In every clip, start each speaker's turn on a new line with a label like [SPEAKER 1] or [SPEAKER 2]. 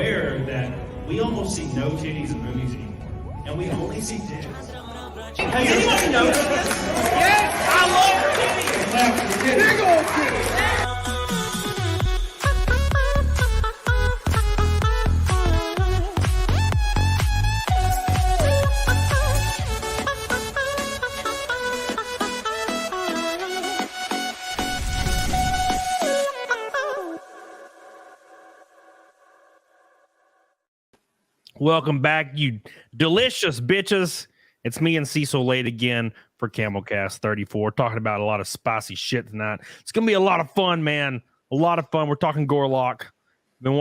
[SPEAKER 1] aware that we almost see no titties in movies anymore, and we only see dicks? Has anybody noticed this? Yes, I love titties. Big old titties.
[SPEAKER 2] Welcome back, you delicious bitches. It's me and Cecil late again for CAMELCAST 34, talking about a lot of spicy shit tonight. It's gonna be a lot of fun, man. A lot of fun. We're talking Gorlock. I've been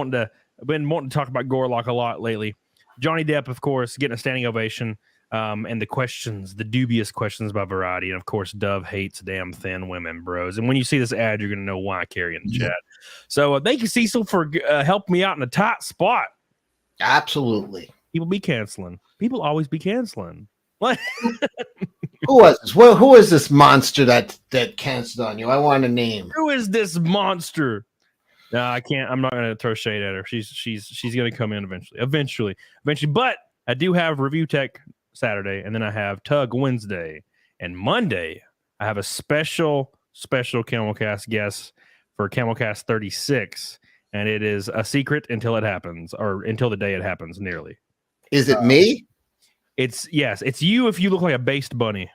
[SPEAKER 2] wanting to talk about Gorlock a lot lately. Johnny Depp, of course, getting a standing ovation. And the dubious questions by Variety. And of course, Dove hates damn thin women, bros. And when you see this ad, you're gonna know why I carry in the chat. So thank you, Cecil, for helping me out in a tight spot.
[SPEAKER 3] Absolutely.
[SPEAKER 2] People be canceling. People always be canceling. What?
[SPEAKER 3] Who was this? Well, who is this monster that canceled on you? I want a name.
[SPEAKER 2] Who is this monster? No, I can't. I'm not going to throw shade at her. She's going to come in eventually. But I do have Review Tech Saturday, and then I have Tug Wednesday, and Monday I have a special CAMELCAST guest for CAMELCAST 36. And it is a secret until it happens, or until the day it happens, nearly.
[SPEAKER 3] Is it me?
[SPEAKER 2] It's you if you look like a based bunny.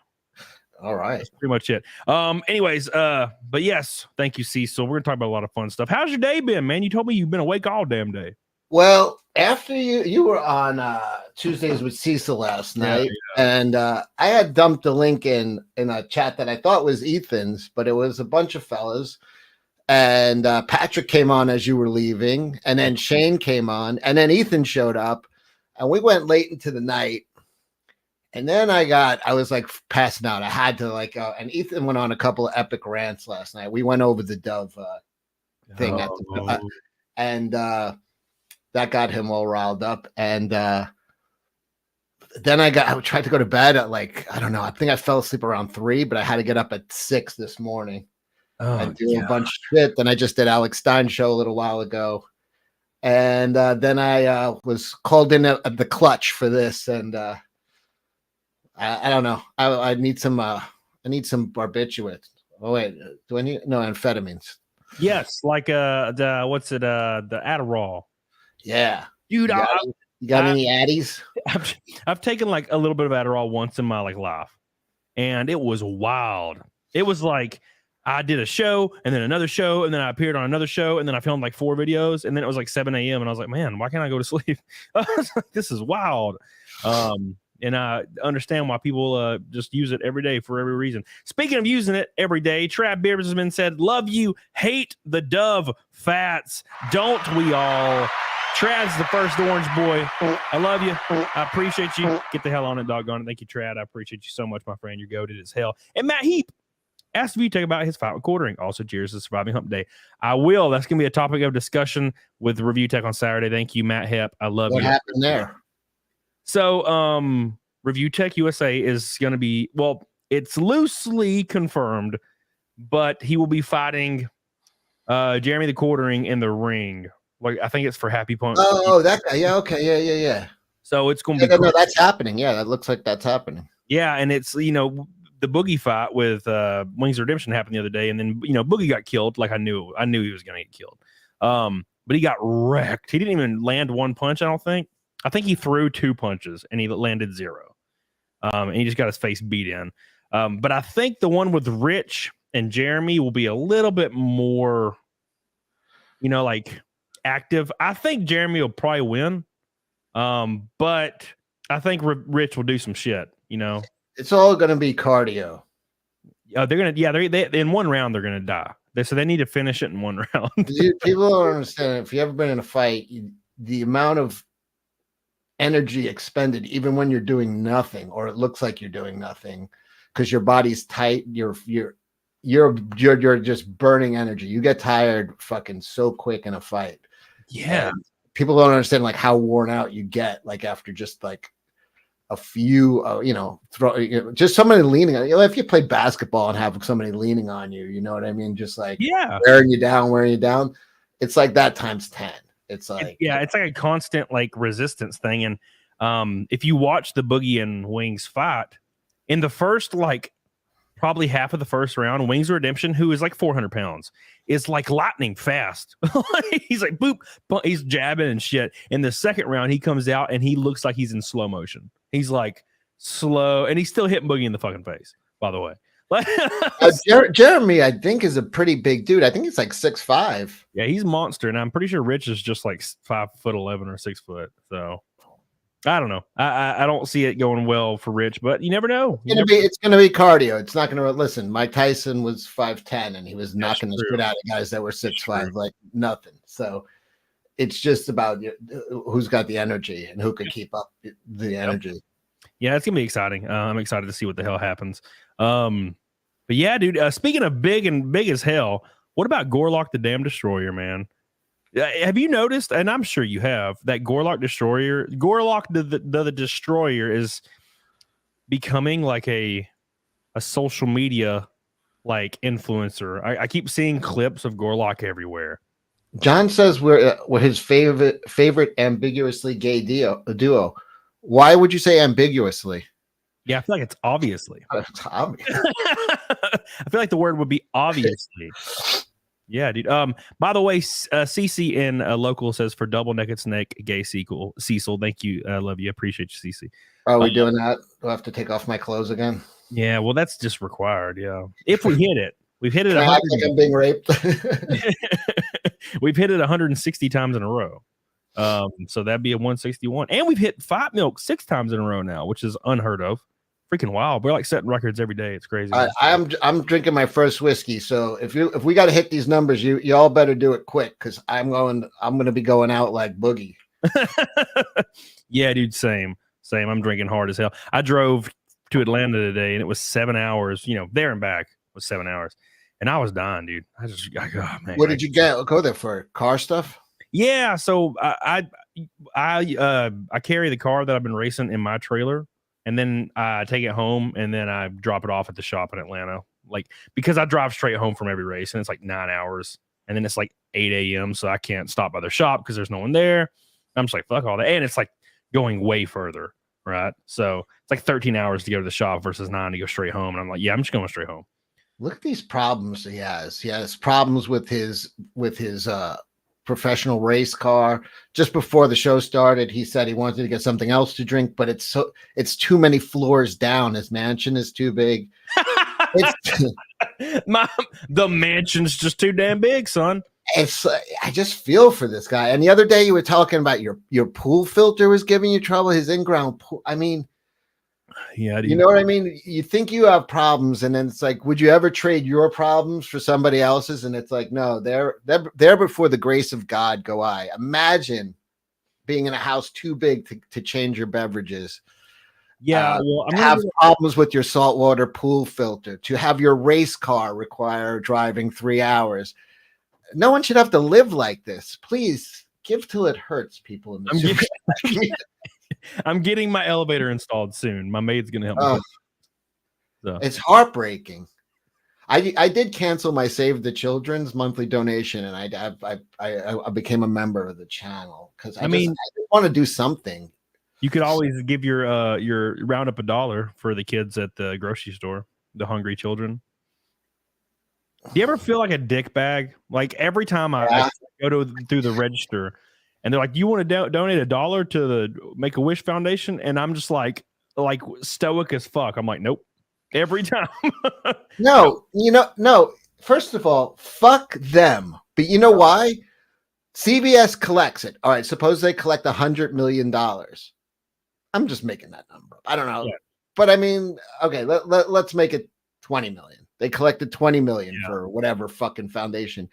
[SPEAKER 3] All right.
[SPEAKER 2] That's pretty much it. Anyways, but yes, thank you, Cecil. We're gonna talk about a lot of fun stuff. How's your day been, man? You told me you've been awake all damn day.
[SPEAKER 3] Well, after you were on Tuesdays with Cecil last night, and I had dumped a link in a chat that I thought was Ethan's, but it was a bunch of fellas. And Patrick came on as you were leaving, and then Shane came on, and then Ethan showed up, and we went late into the night. And then I was like passing out. I had to and Ethan went on a couple of epic rants last night. We went over the Dove thing and that got him all riled up. And then I tried to go to bed at I don't know. I think I fell asleep around 3, but I had to get up at 6 this morning. And do a bunch of shit. Then I just did Alex Stein's show a little while ago, and then I was called in at the clutch for this. And I don't know. I need some barbiturates. Oh wait, do I need amphetamines?
[SPEAKER 2] Yes, like the what's it? The Adderall.
[SPEAKER 3] Yeah,
[SPEAKER 2] dude.
[SPEAKER 3] You got any Addies?
[SPEAKER 2] I've taken like a little bit of Adderall once in my life, and it was wild. It was like I did a show and then another show, and then I appeared on another show, and then I filmed like 4 videos, and then it was like 7 a.m. and I was like, man, why can't I go to sleep? This is wild. And I understand why people just use it every day for every reason. Speaking of using it every day, Trav Beers has been said, love you, hate the Dove fats. Don't we all? Trad's the first orange boy. I love you. I appreciate you. Get the hell on it, doggone it. Thank you, Trad. I appreciate you so much, my friend. You're goated as hell. And Matt Heap asked Review Tech about his fight with quartering. Also, cheers to Surviving Hump Day. I will. That's going to be a topic of discussion with Review Tech on Saturday. Thank you, Matt Hep. I love you.
[SPEAKER 3] What happened there?
[SPEAKER 2] So, Review Tech USA is going to be, well, it's loosely confirmed, but he will be fighting Jeremy the Quartering in the ring. Like, I think it's for Happy Punk.
[SPEAKER 3] Oh, that guy. Yeah, okay. Yeah.
[SPEAKER 2] So it's going to be
[SPEAKER 3] cool. No, that's happening. Yeah, that looks like that's happening.
[SPEAKER 2] Yeah, and it's, the Boogie fight with Wings of Redemption happened the other day, and then Boogie got killed. Like I knew he was gonna get killed. But he got wrecked. He didn't even land one punch. I don't think. I think he threw 2 punches and he landed 0. And he just got his face beat in. But I think the one with Rich and Jeremy will be a little bit more, like active. I think Jeremy will probably win. But I think Rich will do some shit.
[SPEAKER 3] It's all going to be cardio.
[SPEAKER 2] They're going to, they in one round, they're going to die. So they need to finish it in one round.
[SPEAKER 3] People don't understand. If you've ever been in a fight, the amount of energy expended, even when you're doing nothing, or it looks like you're doing nothing, because your body's tight, you're just burning energy. You get tired fucking so quick in a fight.
[SPEAKER 2] Yeah.
[SPEAKER 3] And people don't understand how worn out you get, after just a few, just somebody leaning on you. If you play basketball and have somebody leaning on you, you know what I mean? Just wearing you down. It's like that times 10. It's like
[SPEAKER 2] it's like a constant like resistance thing. And if you watch the Boogie and Wings fight in the first like probably half of the first round, Wings of Redemption, who is like 400 pounds, is like lightning fast. He's like boop, he's jabbing and shit. In the second round, he comes out and he looks like he's in slow motion. He's like slow, and he's still hitting Boogie in the fucking face, by the way.
[SPEAKER 3] Jeremy, I think, is a pretty big dude. I think he's like 6'5".
[SPEAKER 2] Yeah, he's a monster, and I'm pretty sure Rich is just like 5'11" or 6 foot. So I don't know. I don't see it going well for Rich, but you never know.
[SPEAKER 3] It's gonna be cardio. It's not gonna listen. Mike Tyson was 5'10", and he was knocking the shit out of guys that were 6'5", like nothing. So it's just about who's got the energy and who can keep up the energy.
[SPEAKER 2] Yeah, it's gonna be exciting. I'm excited to see what the hell happens. But yeah, dude. Speaking of big as hell, what about Gorlock the Damn Destroyer, man? Have you noticed? And I'm sure you have, that Gorlock the Destroyer is becoming like a social media like influencer. I keep seeing clips of Gorlock everywhere.
[SPEAKER 3] John says we're his favorite ambiguously gay duo. Why would you say ambiguously?
[SPEAKER 2] Yeah, I feel like it's obviously.
[SPEAKER 3] It's obvious.
[SPEAKER 2] I feel like the word would be obviously. Yeah, dude. By the way, CC in local says for double naked snake gay CECIL. Thank you. I love you. Appreciate you, CC.
[SPEAKER 3] Are we doing that? Do I have to take off my clothes again?
[SPEAKER 2] Yeah, well, that's just required. Yeah, if we hit it, we've hit it.
[SPEAKER 3] Like I'm being raped.
[SPEAKER 2] We've hit it 160 times in a row. So that'd be a 161, and we've hit Fight Milk 6 times in a row now, which is unheard of. Freaking wild. We're like setting records every day. It's crazy.
[SPEAKER 3] I'm drinking my first whiskey, so if we got to hit these numbers, you all better do it quick, because I'm gonna be going out like Boogie.
[SPEAKER 2] Yeah, dude. Same. I'm drinking hard as hell. I drove to Atlanta today, and it was 7 hours. There and back was 7 hours, and I was dying, dude. Oh, man.
[SPEAKER 3] What did you go there for? Car stuff?
[SPEAKER 2] Yeah. So I carry the car that I've been racing in my trailer. And then I take it home, and then I drop it off at the shop in Atlanta. Like, because I drive straight home from every race, and it's like 9 hours. And then it's like 8 a.m., so I can't stop by their shop because there's no one there. I'm just like, fuck all that. And it's like going way further, right? So it's like 13 hours to go to the shop versus 9 to go straight home. And I'm like, yeah, I'm just going straight home.
[SPEAKER 3] Look at these problems he has. He has problems with his professional race car. Just before the show started, he said he wanted to get something else to drink, but it's too many floors down. His mansion is too big.
[SPEAKER 2] The mansion's just too damn big, son.
[SPEAKER 3] I just feel for this guy. And the other day you were talking about your pool filter was giving you trouble. His in-ground pool. I mean,
[SPEAKER 2] yeah,
[SPEAKER 3] you know what I mean? You think you have problems, and then it's like, would you ever trade your problems for somebody else's? And it's like, no, they're before the grace of God go I. Imagine being in a house too big to change your beverages.
[SPEAKER 2] Yeah, well,
[SPEAKER 3] I'm have problems with your saltwater pool filter, to have your race car require driving 3 hours. No one should have to live like this. Please give till it hurts, people in the
[SPEAKER 2] I'm getting my elevator installed soon. My maid's gonna help me. So.
[SPEAKER 3] It's heartbreaking. I did cancel my Save the Children's monthly donation, and I became a member of the channel because I want to do something.
[SPEAKER 2] You could always give your round up $1 for the kids at the grocery store, the hungry children. Do you ever feel like a dick bag? Like every time I go through the register, and they're like, "Do you want to donate $1 to the Make-A-Wish Foundation?" And I'm just like stoic as fuck. I'm like, nope. Every time.
[SPEAKER 3] No. First of all, fuck them. But you know why? CBS collects it. All right. Suppose they collect $100 million. I'm just making that number. I don't know. Yeah. But I mean, okay, let's make it 20 million. They collected 20 million for whatever fucking foundation.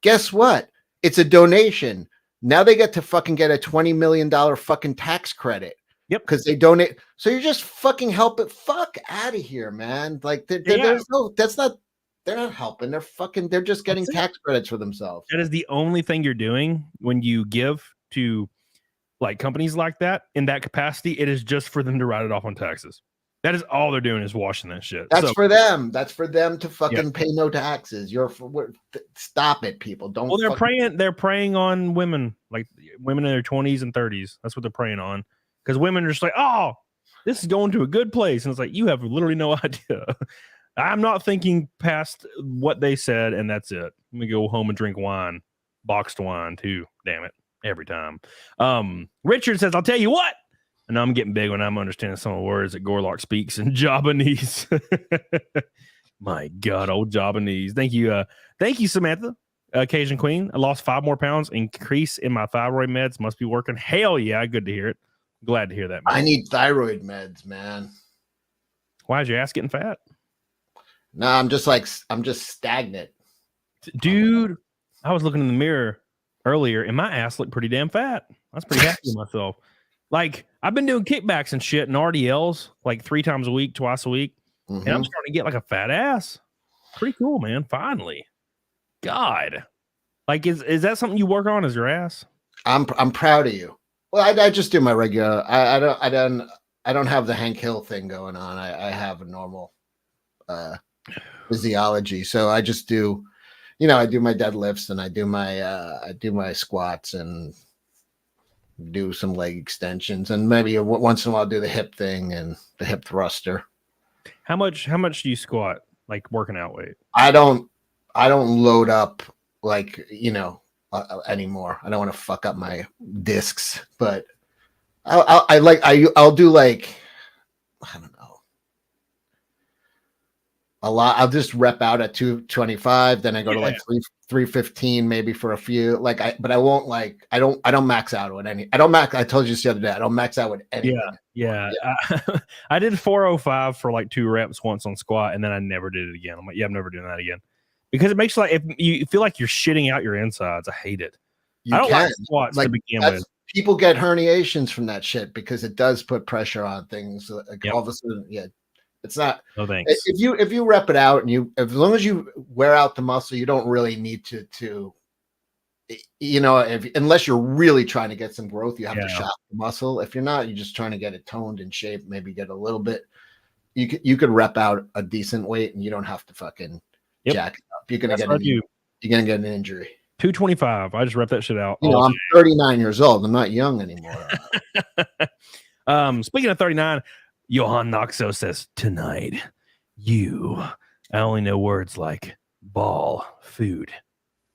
[SPEAKER 3] Guess what? It's a donation. Now they get to fucking get a $20 million fucking tax credit.
[SPEAKER 2] Yep.
[SPEAKER 3] Because they donate. So you're just fucking helping. Fuck out of here, man. Like there's no, they're not helping. They're just getting tax credits for themselves.
[SPEAKER 2] That is the only thing you're doing when you give to like companies like that in that capacity. It is just for them to write it off on taxes. That is all they're doing is washing that shit.
[SPEAKER 3] That's for them. That's for them to fucking pay no taxes. Stop it, people. Don't.
[SPEAKER 2] Well, they're preying on women, like women in their 20s and 30s. That's what they're preying on. Because women are just like, oh, this is going to a good place. And it's like, you have literally no idea. I'm not thinking past what they said, and that's it. Let me go home and drink wine, boxed wine too. Damn it, every time. Richard says, I'll tell you what. And I'm getting big when I'm understanding some of the words that Gorlock speaks in Japanese. My God, old Japanese. Thank you, Samantha, Cajun Queen. I lost 5 more pounds. Increase in my thyroid meds must be working. Hell yeah, good to hear it. Glad to hear that, man.
[SPEAKER 3] I need thyroid meds, man.
[SPEAKER 2] Why is your ass getting fat?
[SPEAKER 3] No, I'm just stagnant.
[SPEAKER 2] Dude, I was looking in the mirror earlier and my ass looked pretty damn fat. I was pretty happy with myself. Like, I've been doing kickbacks and shit and RDLs like 3 times a week, twice a week. And I'm starting to get like a fat ass. Pretty cool, man. Finally. God. Like, is that something you work on, is your ass?
[SPEAKER 3] I'm proud of you. Well, I just do my regular. I don't have the Hank Hill thing going on. I have a normal physiology. So I just do, I do my deadlifts and I do my squats and do some leg extensions, and maybe once in a while do the hip thing and the hip thruster.
[SPEAKER 2] How much do you squat, like working out weight?
[SPEAKER 3] I don't load up like, anymore. I don't want to fuck up my discs, but I'll do like, I don't know, a lot. I'll just rep out at 225, then I go to like 315 maybe for a few. But I won't I don't max out with any. I told you this the other day. I don't max out with anything.
[SPEAKER 2] Yeah. I did 405 for like 2 reps once on squat, and then I never did it again. I'm like, I'm never doing that again. Because it makes if you feel like you're shitting out your insides. I hate it. I don't like squats to begin with.
[SPEAKER 3] People get herniations from that shit because it does put pressure on things. All of a sudden, it's not.
[SPEAKER 2] No thanks.
[SPEAKER 3] If you rep it out and as long as you wear out the muscle, you don't really need to unless you're really trying to get some growth, you have to shock the muscle. If you're not, you're just trying to get it toned in shape, maybe get a little bit. You could rep out a decent weight and you don't have to fucking jack it up. You're gonna get an injury.
[SPEAKER 2] 225. I just rep that shit out.
[SPEAKER 3] I'm 39 years old. I'm not young anymore.
[SPEAKER 2] Speaking of 39, Johan Noxo says, tonight, I only know words like ball, food,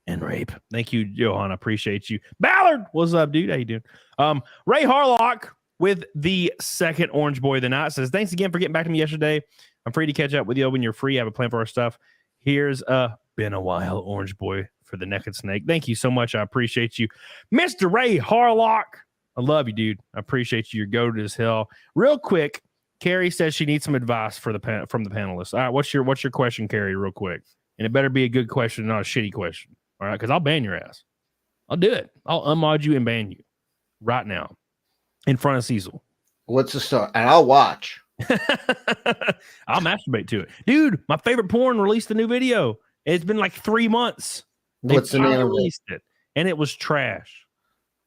[SPEAKER 2] and rape. Thank you, Johan. I appreciate you. Ballard, what's up, dude? How you doing? Ray Harlock with the second Orange Boy of the Night says, thanks again for getting back to me yesterday. I'm free to catch up with you when you're free. I have a plan for our stuff. Here's been a while, Orange Boy, for the Naked Snake. Thank you so much. I appreciate you. Mr. Ray Harlock, I love you, dude. I appreciate you. You're goated as hell. Real quick, Carrie says she needs some advice from the panelists. All right, what's your question, Carrie, real quick? And it better be a good question, not a shitty question. All right, because I'll ban your ass. I'll do it. I'll unmod you and ban you right now in front of CECIL.
[SPEAKER 3] What's the start? And I'll watch.
[SPEAKER 2] I'll masturbate to it. Dude, my favorite porn released a new video. It's been like 3 months.
[SPEAKER 3] What's the name of it?
[SPEAKER 2] And it was trash.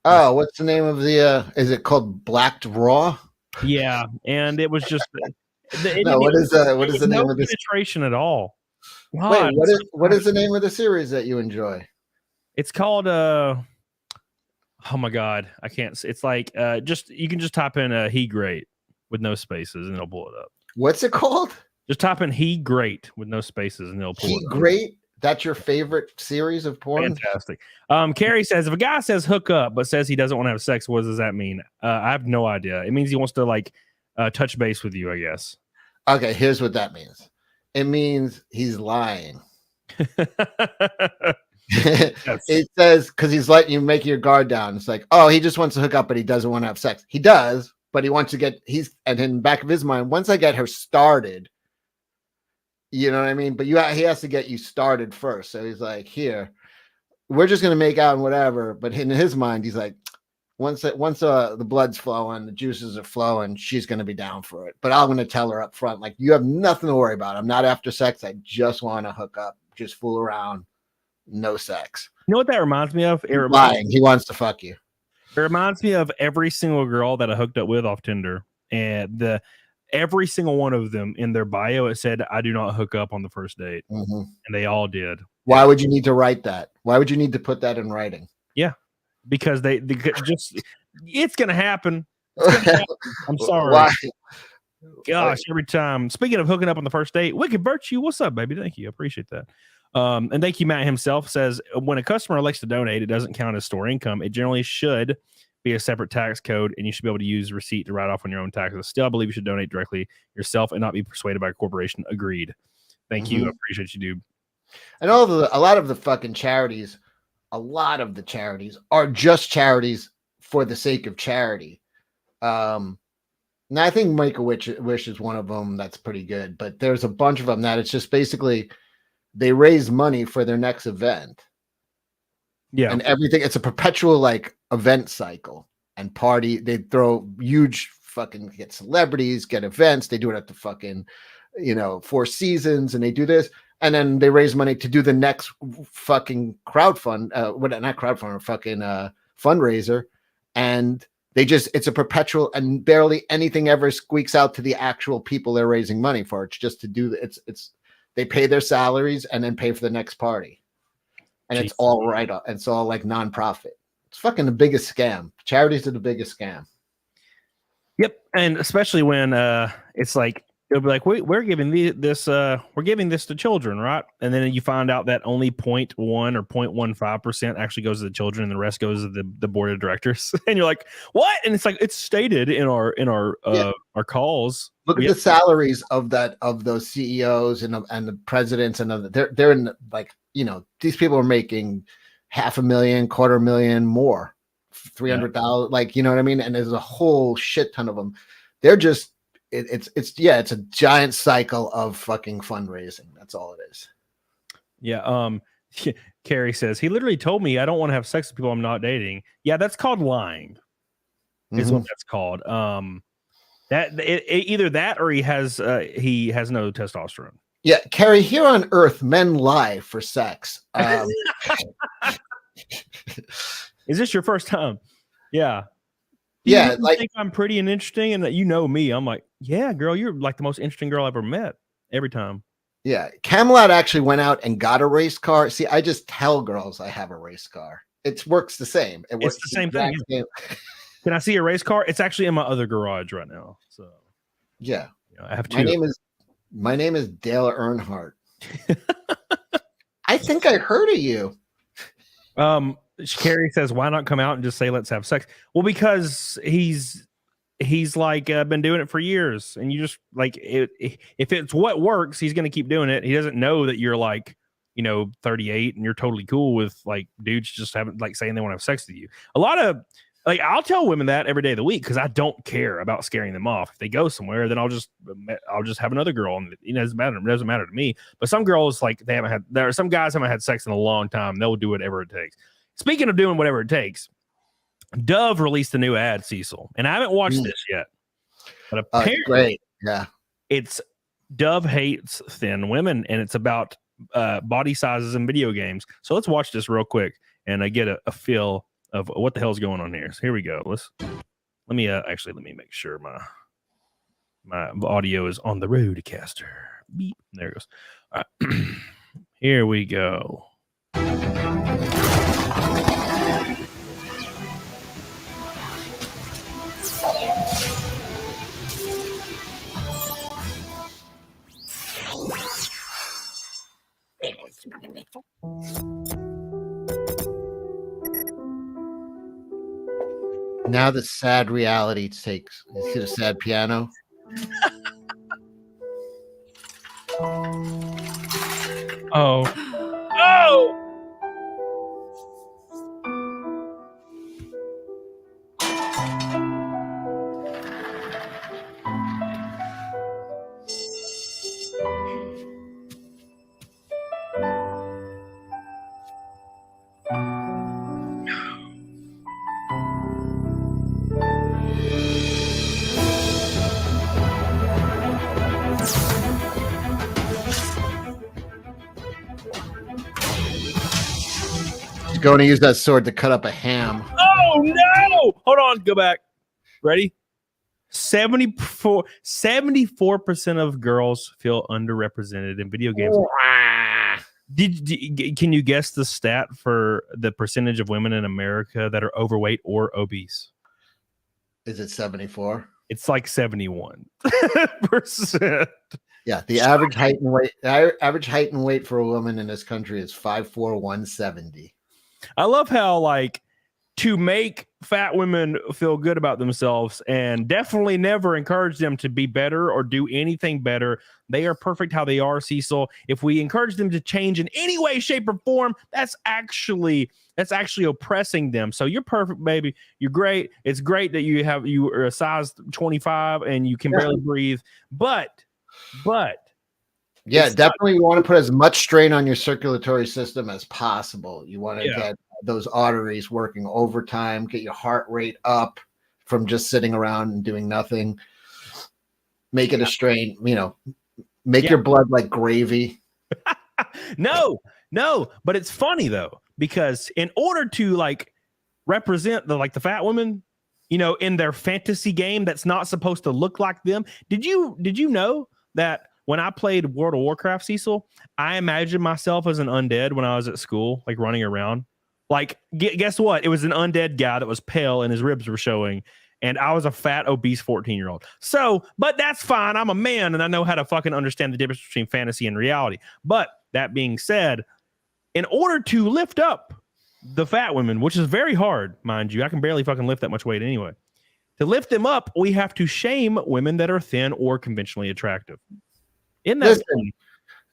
[SPEAKER 3] Oh, what's the name of the is it called Blacked Raw?
[SPEAKER 2] Yeah, and it was just
[SPEAKER 3] what is the name of this?
[SPEAKER 2] Penetration at all. God,
[SPEAKER 3] wait, what is the name of the series that you enjoy?
[SPEAKER 2] It's called oh my God, I can't. It's like you can just type in he great with no spaces and it'll pull it up.
[SPEAKER 3] What's it called?
[SPEAKER 2] Just type in he great with no spaces and it'll pull it up.
[SPEAKER 3] He great. That's your favorite series of porn?
[SPEAKER 2] Fantastic. Carrie says, if a guy says hook up but says he doesn't want to have sex, what does that mean? I have no idea. It means he wants to touch base with you, I guess.
[SPEAKER 3] Okay, here's what that means. It means he's lying. It says because he's letting you make your guard down. It's like, oh, he just wants to hook up, but he doesn't want to have sex. He does, but he wants to and in the back of his mind, once I get her started, you know what I mean? But he has to get you started first. So he's like, here, we're just going to make out and whatever. But in his mind, he's like, once the blood's flowing, the juices are flowing, she's going to be down for it. But I'm going to tell her up front, like, you have nothing to worry about. I'm not after sex. I just want to hook up, just fool around. No sex.
[SPEAKER 2] You know what that reminds me of?
[SPEAKER 3] Lying. He wants to fuck you.
[SPEAKER 2] It reminds me of every single girl that I hooked up with off Tinder. And every single one of them in their bio, it said, "I do not hook up on the first date,"
[SPEAKER 3] Mm-hmm.
[SPEAKER 2] and they all did.
[SPEAKER 3] Why would you need to write that? Why would you need to put that in writing?
[SPEAKER 2] Yeah, because they just it's gonna happen. It's gonna happen. I'm sorry.
[SPEAKER 3] Why?
[SPEAKER 2] Gosh, every time. Speaking of hooking up on the first date, Wicked Virtue, what's up, baby? Thank you. I appreciate that. And thank you, Matt himself says, when a customer elects to donate, it doesn't count as store income. It generally should be a separate tax code, and you should be able to use receipt to write off on your own taxes. Still, I believe you should donate directly yourself and not be persuaded by a corporation. Agreed. Thank you. I appreciate you, dude.
[SPEAKER 3] And a lot of the fucking charities, a lot of the charities are just charities for the sake of charity. Now I think Make-A-Wish is one of them that's pretty good, but there's a bunch of them that it's just basically they raise money for their next event.
[SPEAKER 2] Yeah.
[SPEAKER 3] And everything, it's a perpetual like event cycle and party. They throw huge fucking get celebrities, get events. They do it at the fucking, Four Seasons, and they do this. And then they raise money to do the next fucking fundraiser. And it's a perpetual, and barely anything ever squeaks out to the actual people they're raising money for. It's just to do they pay their salaries and then pay for the next party. And it's all right. It's all like nonprofit. It's fucking the biggest scam. Charities are the biggest scam.
[SPEAKER 2] Yep. And especially when it's like, it'll be like, we're giving this to children, right? And then you find out that only 0.1 or 0.15% actually goes to the children, and the rest goes to the board of directors. And you're like, what? And it's like, it's stated in our calls.
[SPEAKER 3] Look at the salaries of those CEOs and the presidents, and they're in like, these people are making $500,000, $250,000 more, 300,000, like, you know what I mean? And there's a whole shit ton of them. They're just, it's a giant cycle of fucking fundraising. That's all it is. Yeah.
[SPEAKER 2] Carrie says, he literally told me I don't want to have sex with people I'm not dating. Yeah, that's called lying. Is what that's called. Either that or he has no testosterone.
[SPEAKER 3] Yeah, Carrie, here on Earth, men lie for sex.
[SPEAKER 2] Is this your first time? Yeah.
[SPEAKER 3] Yeah,
[SPEAKER 2] you think I'm pretty and interesting, and that me. I'm like, yeah, girl, you're like the most interesting girl I ever met. Every time.
[SPEAKER 3] Yeah, Camelot actually went out and got a race car. See, I just tell girls I have a race car. It works the same. It's
[SPEAKER 2] the same thing. Can I see a race car? It's actually in my other garage right now. So
[SPEAKER 3] yeah,
[SPEAKER 2] I have two.
[SPEAKER 3] My name is Dale Earnhardt. I think I heard of you.
[SPEAKER 2] Carrie says, why not come out and just say, let's have sex? Well, because he's like been doing it for years, and you just like if it's what works, he's going to keep doing it. He doesn't know that you're like, 38 and you're totally cool with like dudes just haven't like saying they want to have sex with you. A lot of like, I'll tell women that every day of the week because I don't care about scaring them off. If they go somewhere, then I'll just have another girl, and it doesn't matter to me. But some girls, like, there are some guys haven't had sex in a long time. They'll do whatever it takes. Speaking of doing whatever it takes, Dove released a new ad, Cecil, and I haven't watched this yet. But apparently,
[SPEAKER 3] great. Yeah,
[SPEAKER 2] it's Dove hates thin women, and it's about body sizes in video games. So let's watch this real quick and I get a feel of what the hell's going on here. So here we go. Let me make sure my audio is on the roadcaster. Beep. There it goes. All right. Here we go.
[SPEAKER 3] Now the sad reality takes. You see the sad piano?
[SPEAKER 2] Oh. Oh!
[SPEAKER 3] Going to use that sword to cut up a ham.
[SPEAKER 2] Oh no! Hold on, go back. Ready? 74% of girls feel underrepresented in video games. Can you guess the stat for the percentage of women in America that are overweight or obese?
[SPEAKER 3] Is it 74?
[SPEAKER 2] It's like 71%.
[SPEAKER 3] Yeah, the average height and weight for a woman in this country is 5'4", 170.
[SPEAKER 2] I love how, like, to make fat women feel good about themselves and definitely never encourage them to be better or do anything better. They are perfect how they are, Cecil. If we encourage them to change in any way, shape, or form, that's actually oppressing them. So you're perfect, baby. You're great. It's great that you are a size 25 and you can barely breathe. But
[SPEAKER 3] yeah, definitely you want to put as much strain on your circulatory system as possible. You want to get those arteries working overtime, get your heart rate up from just sitting around and doing nothing. Make it a strain, make your blood like gravy.
[SPEAKER 2] No, but it's funny though, because in order to like represent the fat women, in their fantasy game that's not supposed to look like them. Did you know that when I played World of Warcraft, Cecil, I imagined myself as an undead when I was at school, like running around. Like, guess what? It was an undead guy that was pale and his ribs were showing. And I was a fat, obese 14-year-old. So, but that's fine. I'm a man and I know how to fucking understand the difference between fantasy and reality. But that being said, in order to lift up the fat women, which is very hard, mind you, I can barely fucking lift that much weight anyway. To lift them up, we have to shame women that are thin or conventionally attractive. In that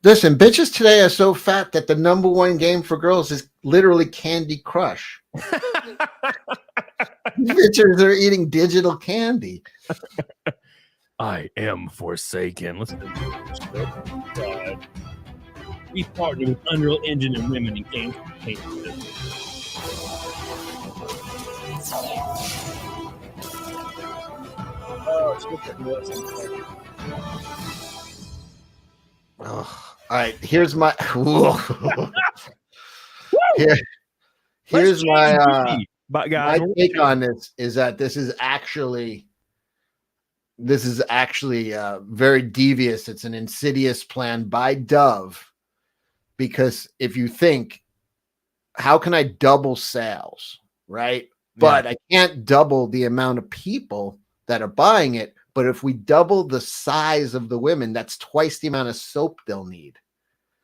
[SPEAKER 3] Listen, bitches today are so fat that the number one game for girls is literally Candy Crush. Bitches are eating digital candy.
[SPEAKER 2] I am forsaken. Let's do this. We partner with Unreal Engine and women in games.
[SPEAKER 3] All right, here's my here's my take on this is that this is actually very devious. It's an insidious plan by Dove, because if you think, how can I double sales, right? But I can't double the amount of people that are buying it. But if we double the size of the women, that's twice the amount of soap they'll need.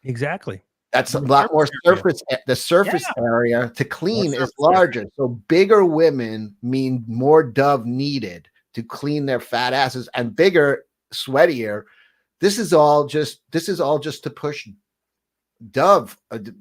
[SPEAKER 2] Exactly.
[SPEAKER 3] That's a lot more surface. The surface area to clean is larger. So bigger women mean more Dove needed to clean their fat asses, and bigger, sweatier. This is all just to push Dove,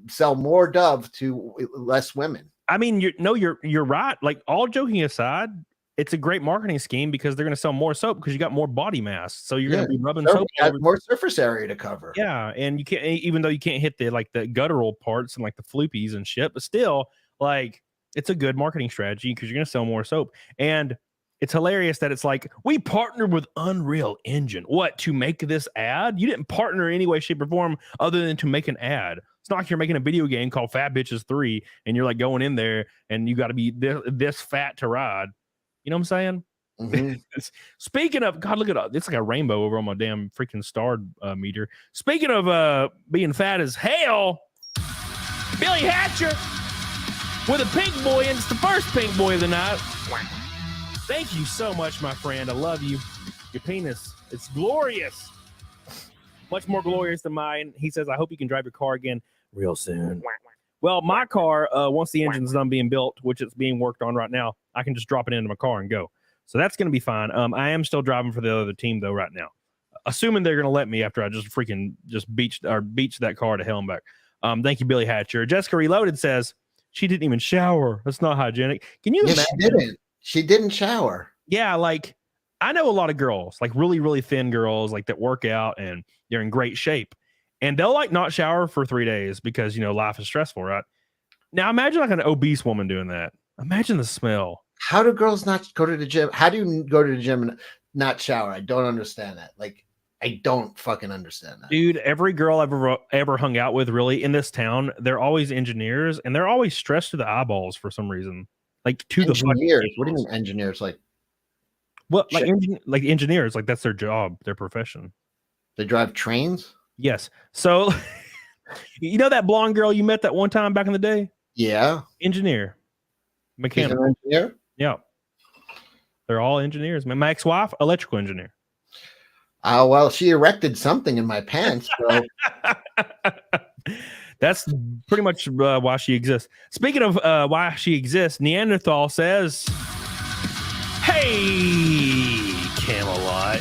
[SPEAKER 3] sell more Dove to less women.
[SPEAKER 2] I mean, you're right. Like, all joking aside, it's a great marketing scheme because they're going to sell more soap because you got more body mass. So you're going to be rubbing soap.
[SPEAKER 3] More surface area to cover.
[SPEAKER 2] Yeah. And you can't, even though you can't hit the guttural parts and like the floopies and shit, but still, like, it's a good marketing strategy because you're going to sell more soap. And it's hilarious that it's like, we partnered with Unreal Engine. What, to make this ad? You didn't partner in any way, shape, or form other than to make an ad. It's not like you're making a video game called Fat Bitches 3 and you're like going in there and you got to be this fat to ride. You know what I'm saying? Mm-hmm. Speaking of, God, look at it. It's like a rainbow over on my damn freaking star meter. Speaking of being fat as hell, Billy Hatcher with a pink boy, and it's the first pink boy of the night. Thank you so much, my friend. I love you. Your penis, it's glorious. Much more glorious than mine. He says, I hope you can drive your car again real soon. Well, my car, once the engine's done being built, which it's being worked on right now, I can just drop it into my car and go. So that's going to be fine. I am still driving for the other team, though, right now. Assuming they're going to let me after I just beached that car to hell and back. Thank you, Billy Hatcher. Jessica Reloaded says she didn't even shower. That's not hygienic. Can you imagine?
[SPEAKER 3] She didn't shower.
[SPEAKER 2] Yeah, like, I know a lot of girls, like really, really thin girls, like that work out and they're in great shape. And they'll like not shower for 3 days because, life is stressful, right? Now imagine like an obese woman doing that. Imagine the smell.
[SPEAKER 3] How do girls not go to the gym? How do you go to the gym and not shower? I don't understand that. Like, I don't fucking understand that. Dude,
[SPEAKER 2] every girl I've ever hung out with really in this town, they're always engineers and they're always stressed to the eyeballs for some reason. Like, to
[SPEAKER 3] engineers.
[SPEAKER 2] the fucking
[SPEAKER 3] what do you mean engineers? Like
[SPEAKER 2] Well, like engineers, like that's their job, their profession.
[SPEAKER 3] They drive trains?
[SPEAKER 2] Yes. So you know that blonde girl you met that one time back in the day?
[SPEAKER 3] Yeah.
[SPEAKER 2] Engineer. Mechanic.
[SPEAKER 3] She's an engineer?
[SPEAKER 2] Yeah. They're all engineers. My ex-wife, electrical engineer.
[SPEAKER 3] Well, she erected something in my pants. So.
[SPEAKER 2] That's pretty much why she exists. Speaking of why she exists, Neanderthal says, "Hey, Camelot.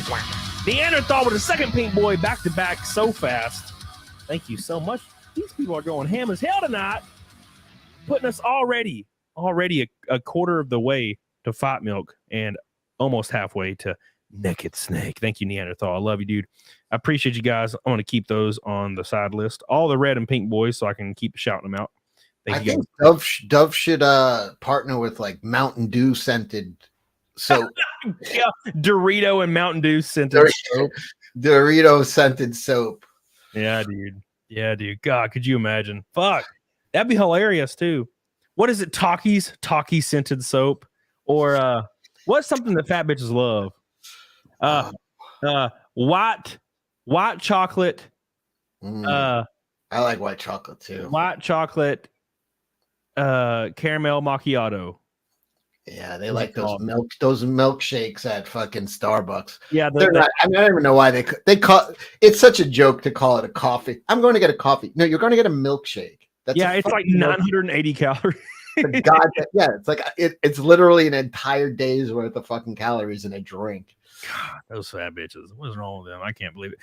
[SPEAKER 2] Neanderthal with a second pink boy back to back so fast. Thank you so much. These people are going ham as hell tonight, putting us already a quarter of the way to Fight Milk and almost halfway to Naked Snake. Thank you, Neanderthal. I love you, dude. I appreciate you guys. I want to keep those on the side list. All the red and pink boys, so I can keep shouting them out.
[SPEAKER 3] I think Dove should partner with like Mountain Dew scented soap.
[SPEAKER 2] Yeah, Dorito and Mountain Dew scented soap.
[SPEAKER 3] Dorito scented soap.
[SPEAKER 2] Yeah, dude. Yeah, dude. God, could you imagine? Fuck. That'd be hilarious too. What is it? Talkie scented soap? Or what's something that fat bitches love? White chocolate.
[SPEAKER 3] I like white chocolate too.
[SPEAKER 2] White chocolate caramel macchiato.
[SPEAKER 3] Yeah, they like those milkshakes at fucking Starbucks.
[SPEAKER 2] Yeah,
[SPEAKER 3] they're not. I don't even know why they call it's such a joke to call it a coffee. I'm going to get a coffee. No, you're going to get a milkshake.
[SPEAKER 2] It's like 980 calories.
[SPEAKER 3] God, yeah, it's like it's literally an entire day's worth of fucking calories in a drink.
[SPEAKER 2] God, those fat bitches. What's wrong with them? I can't believe it.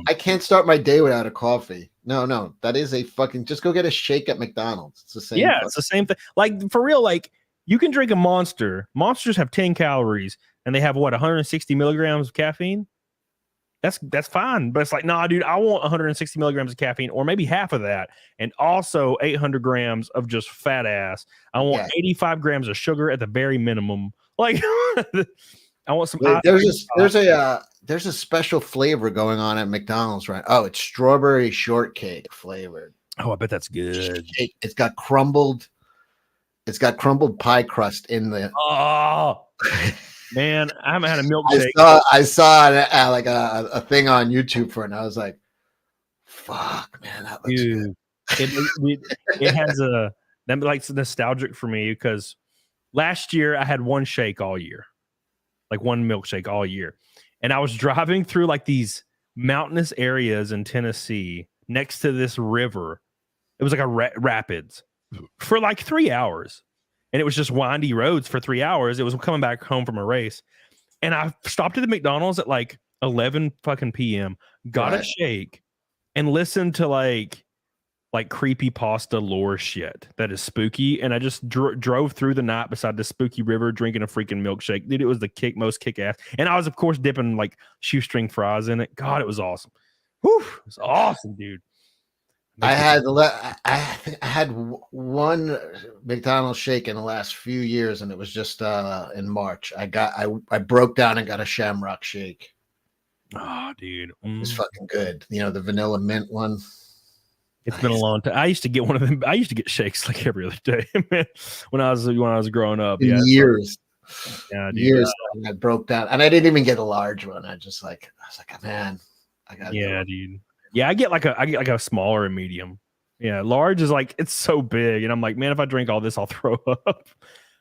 [SPEAKER 3] I can't start my day without a coffee. No, that is a fucking. Just go get a shake at McDonald's. It's the same.
[SPEAKER 2] Yeah, it's the same thing. Like for real, like you can drink a Monster. Monsters have 10 calories and they have what 160 milligrams of caffeine. That's fine, but it's like, nah, dude, I want 160 milligrams of caffeine, or maybe half of that, and also 800 grams of just fat ass. I want 85 grams of sugar at the very minimum. Like, I want some.
[SPEAKER 3] There's a special flavor going on at McDonald's, right? Oh, it's strawberry shortcake flavored.
[SPEAKER 2] Oh, I bet that's good.
[SPEAKER 3] It's got crumbled pie crust in the.
[SPEAKER 2] Oh. Man, I haven't had a milkshake.
[SPEAKER 3] I saw like a thing on YouTube for it, and I was like, "Fuck, man, that looks good."
[SPEAKER 2] It has that like nostalgic for me because last year I had one shake all year, like one milkshake all year, and I was driving through like these mountainous areas in Tennessee next to this river. It was like a rapids for like 3 hours. And it was just windy roads for 3 hours. It was coming back home from a race. And I stopped at the McDonald's at like 11 fucking PM, got a shake, and listened to like creepypasta lore shit that is spooky. And I just drove through the night beside the spooky river drinking a freaking milkshake. Dude, it was the most kick ass. And I was, of course, dipping like shoestring fries in it. God, it was awesome. Whew, it was awesome, dude.
[SPEAKER 3] I had one McDonald's shake in the last few years, and it was just in March. I broke down and got a Shamrock shake.
[SPEAKER 2] Oh, dude,
[SPEAKER 3] it's fucking good. You know, the vanilla mint one.
[SPEAKER 2] It's been a long time. I used to get one of them. I used to get shakes like every other day, man. When I was growing up,
[SPEAKER 3] years.
[SPEAKER 2] Yeah, dude.
[SPEAKER 3] Years. I broke down, and I didn't even get a large one. I was like, man, I got.
[SPEAKER 2] Yeah, dude. Yeah, I get like a smaller and medium. Yeah, large is like it's so big, and I'm like, man, if I drink all this, I'll throw up.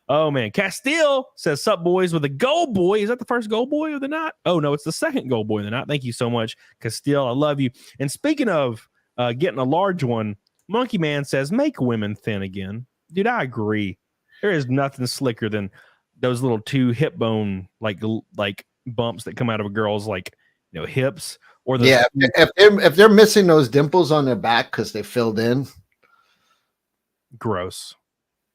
[SPEAKER 2] Oh man, Castile says, "Sup, boys?" with a gold boy. Is that the first gold boy of the night? Oh no, it's the second gold boy of the night. Thank you so much, Castile. I love you. And speaking of getting a large one, Monkey Man says, "Make women thin again." Dude, I agree. There is nothing slicker than those little 2 hip bone like bumps that come out of a girl's hips. Or
[SPEAKER 3] if they're missing those dimples on their back because they filled in,
[SPEAKER 2] gross.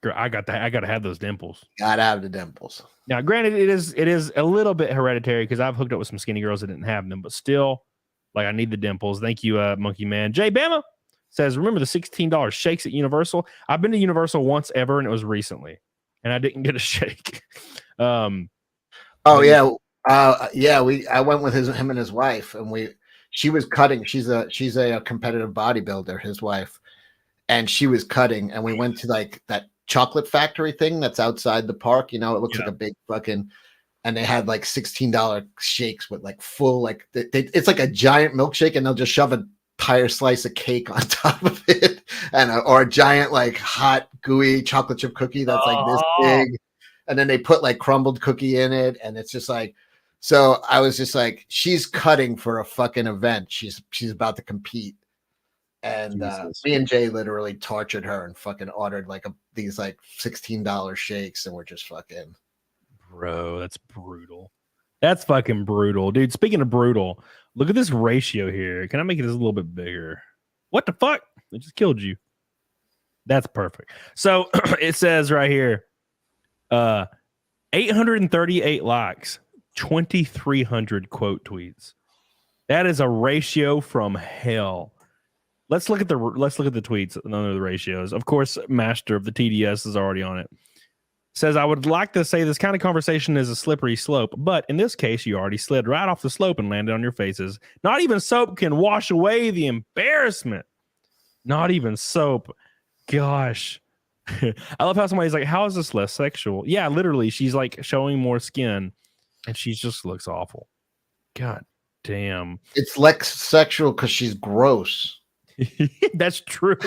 [SPEAKER 2] I got to have those dimples.
[SPEAKER 3] Gotta have the dimples.
[SPEAKER 2] Now, granted, it is a little bit hereditary because I've hooked up with some skinny girls that didn't have them, but still, like I need the dimples. Thank you, Monkey Man. Jay Bama says, "Remember the $16 shakes at Universal? I've been to Universal once ever, and it was recently, and I didn't get a shake."
[SPEAKER 3] I went with him and his wife, and she was cutting. She's a competitive bodybuilder, his wife, and she was cutting, and we went to like that chocolate factory thing that's outside the park. You know, it looks like a big fucking, and they had like $16 shakes with like full, like it's like a giant milkshake, and they'll just shove a entire slice of cake on top of it, and or a giant like hot gooey chocolate chip cookie that's like this big, and then they put like crumbled cookie in it, and it's just like, so I was just like, she's cutting for a fucking event. She's about to compete. And me and Jay literally tortured her and fucking ordered like these like $16 shakes, and we're just fucking.
[SPEAKER 2] Bro, that's brutal. That's fucking brutal, dude. Speaking of brutal, look at this ratio here. Can I make it just a little bit bigger? What the fuck? It just killed you. That's perfect. So it says right here, 838 likes, 2,300 quote tweets. That is a ratio from hell. Let's look at the tweets. None of the ratios. Of course, Master of the TDS is already on it. Says, I would like to say this kind of conversation is a slippery slope, but in this case, you already slid right off the slope and landed on your faces. Not even soap can wash away the embarrassment. Not even soap. Gosh. I love how somebody's like, how is this less sexual? Yeah, literally, she's like showing more skin, and she just looks awful. God damn.
[SPEAKER 3] It's less sexual because she's gross.
[SPEAKER 2] That's true.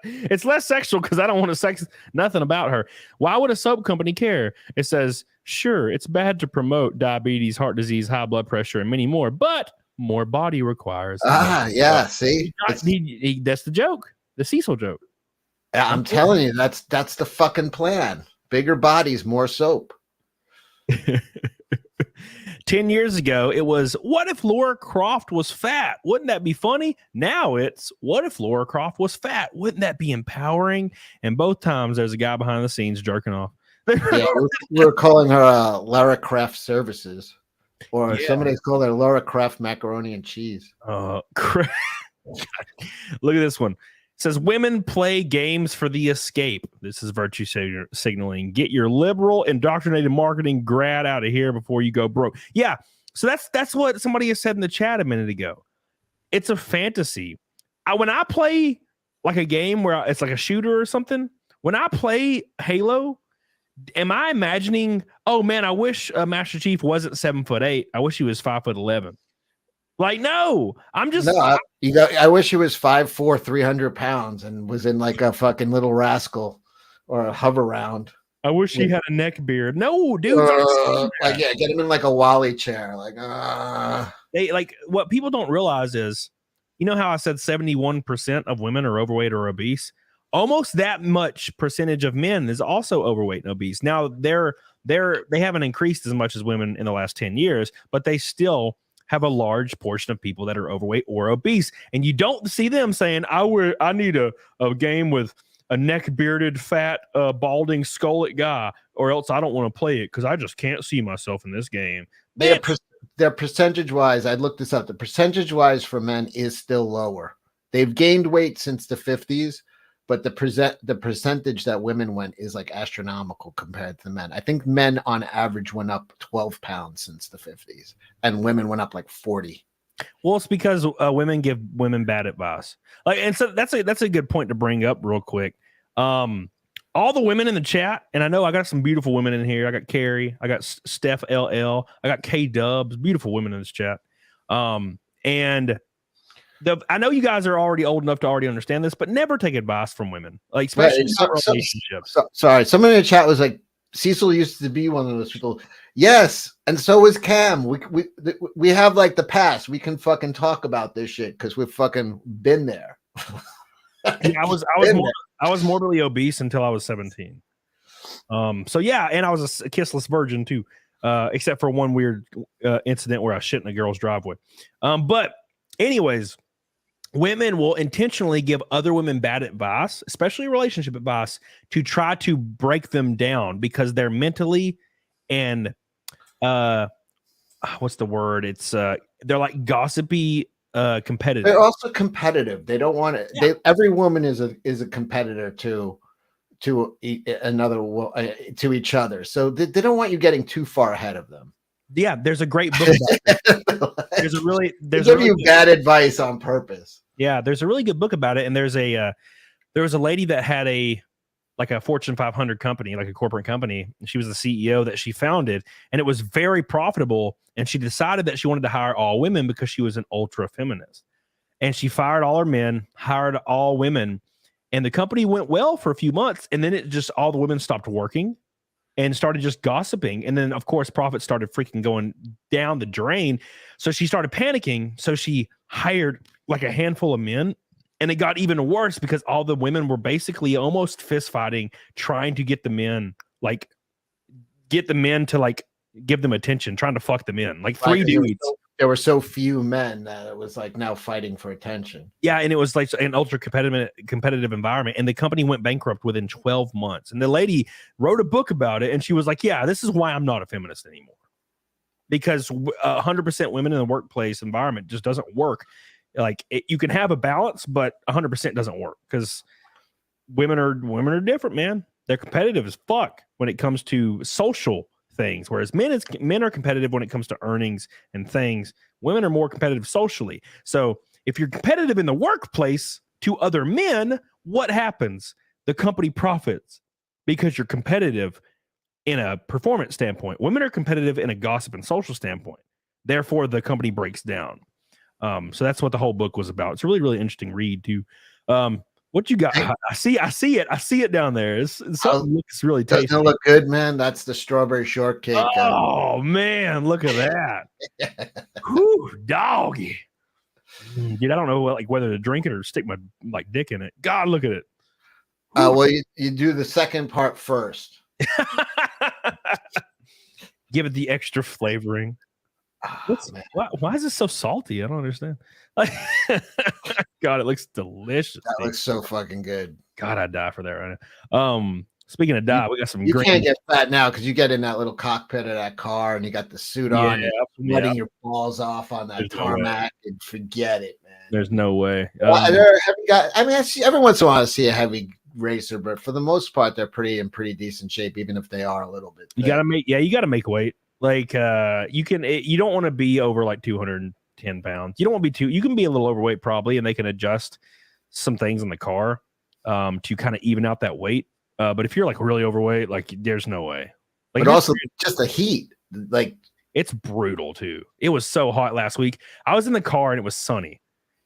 [SPEAKER 2] It's less sexual because I don't want to sex nothing about her. Why would a soap company care? It says, sure, it's bad to promote diabetes, heart disease, high blood pressure, and many more, but more body requires.
[SPEAKER 3] Yeah, see?
[SPEAKER 2] That's the joke. The CECIL joke.
[SPEAKER 3] I'm telling you, that's the fucking plan. Bigger bodies, more soap.
[SPEAKER 2] 10 years ago, it was, what if Laura Croft was fat? Wouldn't that be funny? Now it's, what if Laura Croft was fat? Wouldn't that be empowering? And both times there's a guy behind the scenes jerking off.
[SPEAKER 3] Yeah, we're calling her Lara Croft Services. Or somebody's called her Laura Croft Macaroni and Cheese.
[SPEAKER 2] Look at this one. It says, women play games for the escape. This is virtue signaling. Get your liberal indoctrinated marketing grad out of here before you go broke. Yeah. So that's what somebody has said in the chat a minute ago. It's a fantasy. When I play like a game where it's like a shooter or something, when I play Halo, am I imagining, oh man, I wish Master Chief wasn't 7'8". I wish he was 5'11". Like, no, I'm just.
[SPEAKER 3] No, I wish he was 5'4", 300 pounds, and was in like a fucking Little Rascal or a hover round.
[SPEAKER 2] I wish he had a neck beard. No, dude.
[SPEAKER 3] Get him in like a Wally chair.
[SPEAKER 2] They like what people don't realize is, you know how I said 71% of women are overweight or obese? Almost that much percentage of men is also overweight and obese. Now they haven't increased as much as women in the last 10 years, but they still have a large portion of people that are overweight or obese. And you don't see them saying, I need a game with a neck bearded, fat, balding, skullet guy, or else I don't want to play it because I just can't see myself in this game.
[SPEAKER 3] They're percentage wise. I looked this up. The percentage wise for men is still lower. They've gained weight since the 50s, but the percentage that women went is like astronomical compared to men. I think men on average went up 12 pounds since the 50s, and women went up like 40.
[SPEAKER 2] Well, it's because women give women bad advice. Like, and so that's a good point to bring up real quick. All the women in the chat, and I know I got some beautiful women in here. I got Carrie, I got Steph LL, I got K Dubs, beautiful women in this chat. And I know you guys are already old enough to already understand this, but never take advice from women, like especially in relationships.
[SPEAKER 3] Sorry, someone in the chat was like, Cecil used to be one of those people. Yes, and so is Cam. We have like the past. We can fucking talk about this shit because we've fucking been there.
[SPEAKER 2] Yeah, I was morbidly obese until I was 17. So yeah, and I was a kissless virgin too, except for one weird incident where I shit in a girl's driveway. But anyways, women will intentionally give other women bad advice, especially relationship advice, to try to break them down because they're mentally and what's the word? It's they're like gossipy, competitive.
[SPEAKER 3] They're also competitive. They don't want it. Yeah. Every woman is a competitor to another to each other. So they don't want you getting too far ahead of them.
[SPEAKER 2] Yeah, there's a great book about it. There's a really
[SPEAKER 3] bad advice on purpose.
[SPEAKER 2] Yeah, there's a really good book about it, and there was a lady that had a like a Fortune 500 company, like a corporate company. She was the CEO that she founded, and it was very profitable. And she decided that she wanted to hire all women because she was an ultra feminist. And she fired all her men, hired all women, and the company went well for a few months. And then it just, all the women stopped working and started just gossiping. And then, of course, profits started freaking going down the drain. So she started panicking. So she hired like a handful of men. And it got even worse because all the women were basically almost fist fighting, trying to get the men, like, get the men to like give them attention, trying to fuck the men. Like three dudes.
[SPEAKER 3] There were so few men that it was like now fighting for attention.
[SPEAKER 2] Yeah, and it was like an ultra competitive environment, and the company went bankrupt within 12 months. And the lady wrote a book about it, and she was like, "Yeah, this is why I'm not a feminist anymore, because 100% women in the workplace environment just doesn't work. Like you can have a balance, but 100% doesn't work because women are different, man. They're competitive as fuck when it comes to social things, whereas men are competitive when it comes to earnings and things. Women are more competitive socially. So if you're competitive in the workplace to other men, what happens? The company profits because you're competitive in a performance standpoint. Women are competitive in a gossip and social standpoint. Therefore, the company breaks down. So that's what the whole book was about. It's a really, really interesting read too. What you got? I see it down there. Something looks really tasty.
[SPEAKER 3] Doesn't it look good, man? That's the strawberry shortcake.
[SPEAKER 2] Oh man, look at that. Whew, doggy. Dude, I don't know like whether to drink it or stick my like dick in it. God, look at it.
[SPEAKER 3] Well, you do the second part first.
[SPEAKER 2] Give it the extra flavoring. Why is this so salty? I don't understand. God, it looks delicious.
[SPEAKER 3] That looks so fucking good.
[SPEAKER 2] God, I'd die for that right now. Speaking of die, we got some.
[SPEAKER 3] You can't get fat now because you get in that little cockpit of that car and you got the suit on. You're letting your balls off on that tarmac and forget it, man.
[SPEAKER 2] There's no way.
[SPEAKER 3] I see every once in a while I see a heavy racer, but for the most part, they're in pretty decent shape, even if they are a little bit.
[SPEAKER 2] You gotta make weight. Like you don't want to be over like 210 pounds. You don't want to be you can be a little overweight probably, and they can adjust some things in the car to kind of even out that weight. But if you're like really overweight, like there's no way. Like,
[SPEAKER 3] but also just the heat, like
[SPEAKER 2] it's brutal too. It was so hot last week. I was in the car and it was sunny,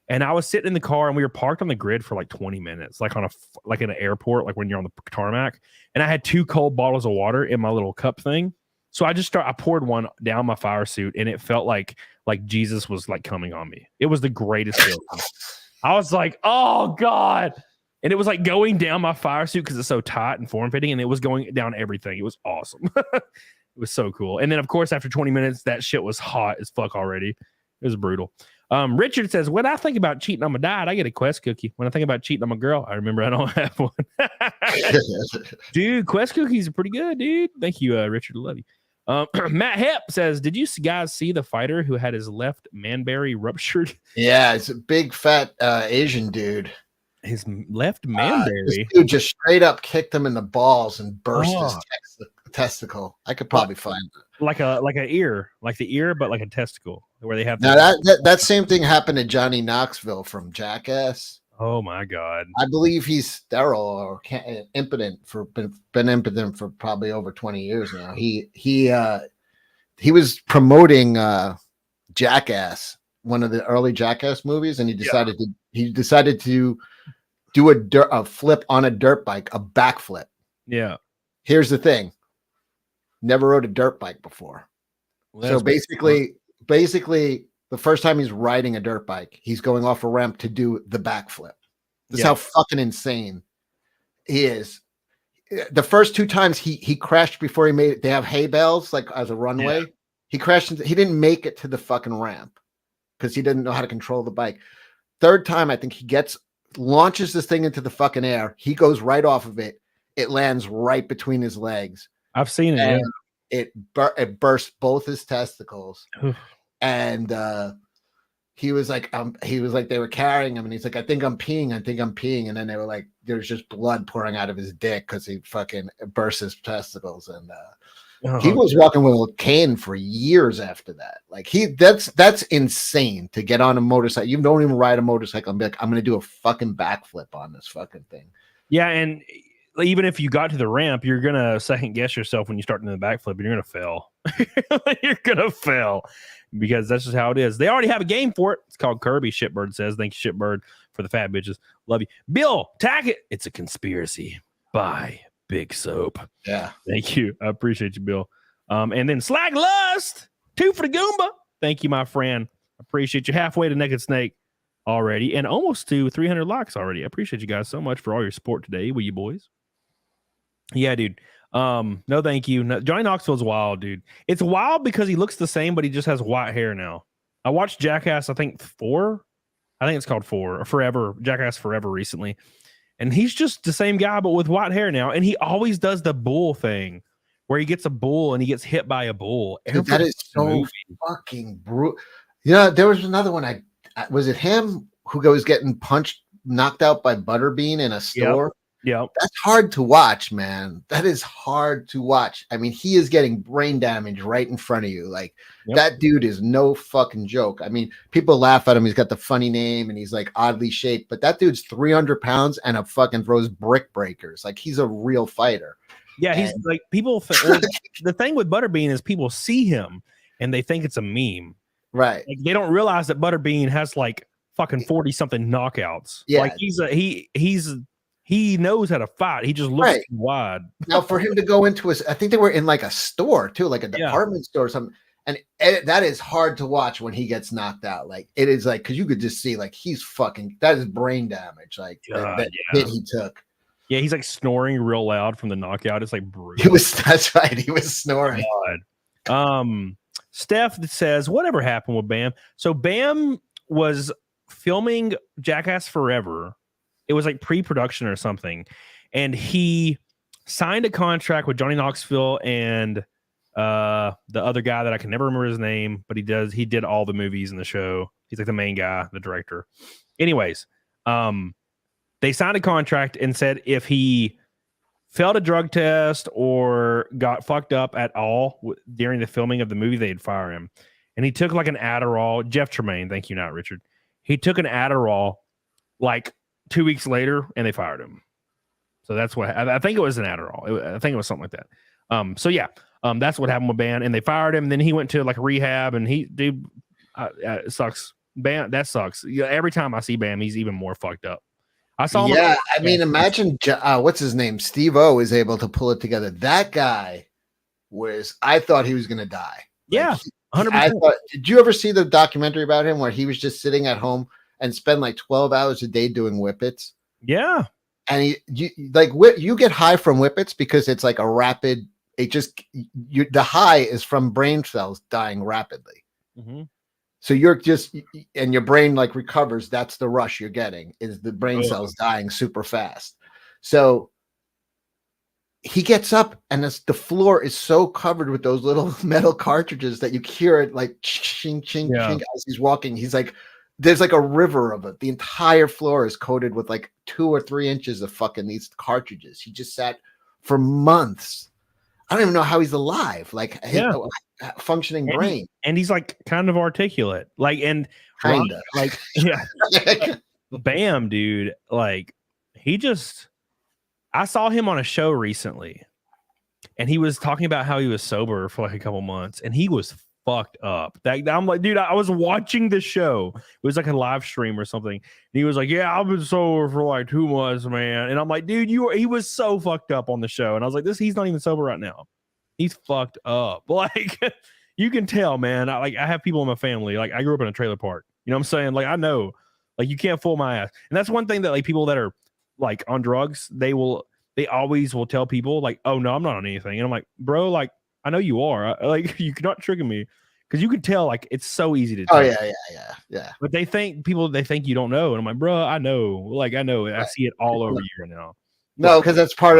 [SPEAKER 2] and I was sitting in the car and we were parked on the grid for like 20 minutes, like in an airport, like when you're on the tarmac. And I had 2 cold bottles of water in my little cup thing. So I poured one down my fire suit, and it felt like Jesus was like coming on me. It was the greatest feeling. I was like, oh God. And it was like going down my fire suit because it's so tight and form fitting, and it was going down everything. It was awesome. It was so cool. And then of course, after 20 minutes, that shit was hot as fuck already. It was brutal. Richard says, when I think about cheating on my diet, I get a Quest cookie. When I think about cheating on my girl, I remember I don't have one. Dude, Quest cookies are pretty good, dude. Thank you, Richard. I love you. Matt Hepp says, did you guys see the fighter who had his left manberry ruptured?
[SPEAKER 3] Yeah, it's a big fat Asian dude.
[SPEAKER 2] His left manberry?
[SPEAKER 3] This dude just straight up kicked him in the balls and burst his testicle. I could probably find it.
[SPEAKER 2] Like an ear, like the ear, but like a testicle, where they have.
[SPEAKER 3] Now that same thing happened to Johnny Knoxville from Jackass.
[SPEAKER 2] Oh my God!
[SPEAKER 3] I believe he's sterile or impotent been impotent for probably over 20 years now. He was promoting Jackass, one of the early Jackass movies, and he decided to do a flip on a dirt bike, a backflip.
[SPEAKER 2] Yeah.
[SPEAKER 3] Here's the thing: never rode a dirt bike before. Well, so basically, the first time he's riding a dirt bike, he's going off a ramp to do the backflip. This is how fucking insane he is. The first 2 times he crashed before he made it. They have hay bales like as a runway. Yeah. He crashed. He didn't make it to the fucking ramp because he didn't know how to control the bike. 3rd time, I think he launches this thing into the fucking air. He goes right off of it. It lands right between his legs.
[SPEAKER 2] I've seen it.
[SPEAKER 3] And it burst both his testicles. And he was like, they were carrying him, and he's like, I think I'm peeing. And then they were like, there's just blood pouring out of his dick because he fucking burst his testicles. And he was walking with a cane for years after that. Like that's insane to get on a motorcycle. You don't even ride a motorcycle and be like, I'm going to do a fucking backflip on this fucking thing.
[SPEAKER 2] Yeah. And even if you got to the ramp, you're gonna second guess yourself when you start in the backflip, and you're gonna fail. You're gonna fail because that's just how it is. They already have a game for it. It's called Kirby. Shitbird says, "Thank you, Shitbird, for the fat bitches. Love you, Bill. Tack it. It's a conspiracy by Big Soap."
[SPEAKER 3] Yeah,
[SPEAKER 2] thank you. I appreciate you, Bill. And then Slag Lust 2 for the Goomba. Thank you, my friend. Appreciate you. Halfway to Naked Snake already, and almost to 300 likes already. I appreciate you guys so much for all your support today, will you boys? Yeah, dude. No, thank you. No, Johnny Knoxville's wild, dude. It's wild because he looks the same, but he just has white hair now. I watched Jackass, I think 4. I think it's called 4 or Forever. Jackass Forever recently. And he's just the same guy, but with white hair now. And he always does the bull thing where he gets a bull and he gets hit by a bull.
[SPEAKER 3] Dude, that is so fucking brutal. Yeah, there was another one. Was it him who goes getting knocked out by Butterbean in a store?
[SPEAKER 2] Yeah,
[SPEAKER 3] that's hard to watch, man. That is hard to watch. I mean, he is getting brain damage right in front of you. Like that dude is no fucking joke. I mean, people laugh at him. He's got the funny name and he's like oddly shaped, but that dude's 300 pounds and a fucking throws brick breakers. Like he's a real fighter.
[SPEAKER 2] Yeah, he's like people. The thing with Butterbean is people see him and they think it's a meme.
[SPEAKER 3] Right.
[SPEAKER 2] Like they don't realize that Butterbean has like fucking 40 something knockouts.
[SPEAKER 3] Yeah.
[SPEAKER 2] Like he knows how to fight. He just looks wide.
[SPEAKER 3] Now, for him to go into I think they were in like a store too, like a department store or something. And that is hard to watch when he gets knocked out. Like it is like, because you could just see like that is brain damage. Like that hit he took.
[SPEAKER 2] Yeah, he's like snoring real loud from the knockout. It's like brutal.
[SPEAKER 3] That's right. He was snoring.
[SPEAKER 2] Steph says, whatever happened with Bam? So Bam was filming Jackass Forever. It was like pre-production or something. And he signed a contract with Johnny Knoxville and the other guy that I can never remember his name, but he did all the movies in the show. He's like the main guy, the director. Anyways, they signed a contract and said if he failed a drug test or got fucked up at all during the filming of the movie, they'd fire him. And he took like an Adderall. Jeff Tremaine, thank you, not Richard. He took an Adderall like 2 weeks later, and they fired him. So that's what I think it was an Adderall. I think it was something like that. So yeah, that's what happened with Bam, and they fired him. Then he went to like rehab, and it sucks. Bam, that sucks. Yeah, every time I see Bam, he's even more fucked up. I saw him.
[SPEAKER 3] Yeah, I mean, imagine what's his name? Steve-O is able to pull it together. That guy I thought he was going to die.
[SPEAKER 2] Yeah, 100%.
[SPEAKER 3] Did you ever see the documentary about him where he was just sitting at home and spend like 12 hours a day doing whippets?
[SPEAKER 2] Yeah.
[SPEAKER 3] And you get high from whippets because it's like a rapid, the high is from brain cells dying rapidly.
[SPEAKER 2] Mm-hmm.
[SPEAKER 3] So you're and your brain like recovers. That's the rush you're getting, is the brain cells dying super fast. So he gets up and the floor is so covered with those little metal cartridges that you hear it like ching, ching, ching as he's walking. He's like, there's like a river of it. The entire floor is coated with like 2 or 3 inches of fucking these cartridges. He just sat for months. I don't even know how he's alive. Like functioning brain.
[SPEAKER 2] And he's like kind of articulate. Like, and
[SPEAKER 3] kinda.
[SPEAKER 2] Like, yeah. Bam, dude. Like I saw him on a show recently and he was talking about how he was sober for like a couple months and he was fucked up. I'm like, dude, I was watching the show. It was like a live stream or something. And he was like, yeah, I've been sober for like 2 months, man. And I'm like, dude, he was so fucked up on the show. And I was like, he's not even sober right now. He's fucked up. Like, you can tell, man. I have people in my family. Like, I grew up in a trailer park. You know what I'm saying? Like, I know. Like, you can't fool my ass. And that's one thing that like people that are like on drugs, they always will tell people like, oh no, I'm not on anything. And I'm like, bro, like, I know you are. Like, you're not tricking me, because you can tell. Like, it's so easy to tell.
[SPEAKER 3] Oh yeah.
[SPEAKER 2] But they think you don't know, and I'm like, bro, I know. Like, I know. Right. I see it all over you now.
[SPEAKER 3] No, because that's part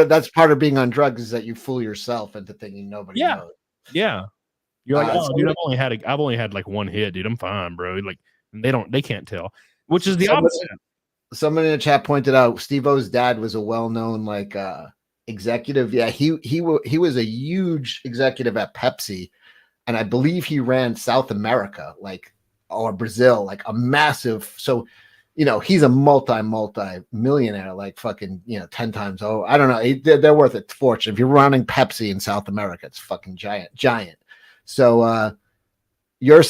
[SPEAKER 3] of being on drugs, is that you fool yourself into thinking nobody knows.
[SPEAKER 2] Yeah. You're like, oh, dude, I've only had like 1 hit, dude. I'm fine, bro. Like, they can't tell, which is the opposite.
[SPEAKER 3] Somebody in the chat pointed out Steve-O's dad was a well-known like executive. Yeah, he was a huge executive at Pepsi, and I believe he ran South America, like, or Brazil, like a massive. So you know, he's a multi-millionaire, like fucking, you know, 10 times. Oh, I don't know. They're worth a fortune. If you're running Pepsi in South America, it's fucking giant. So your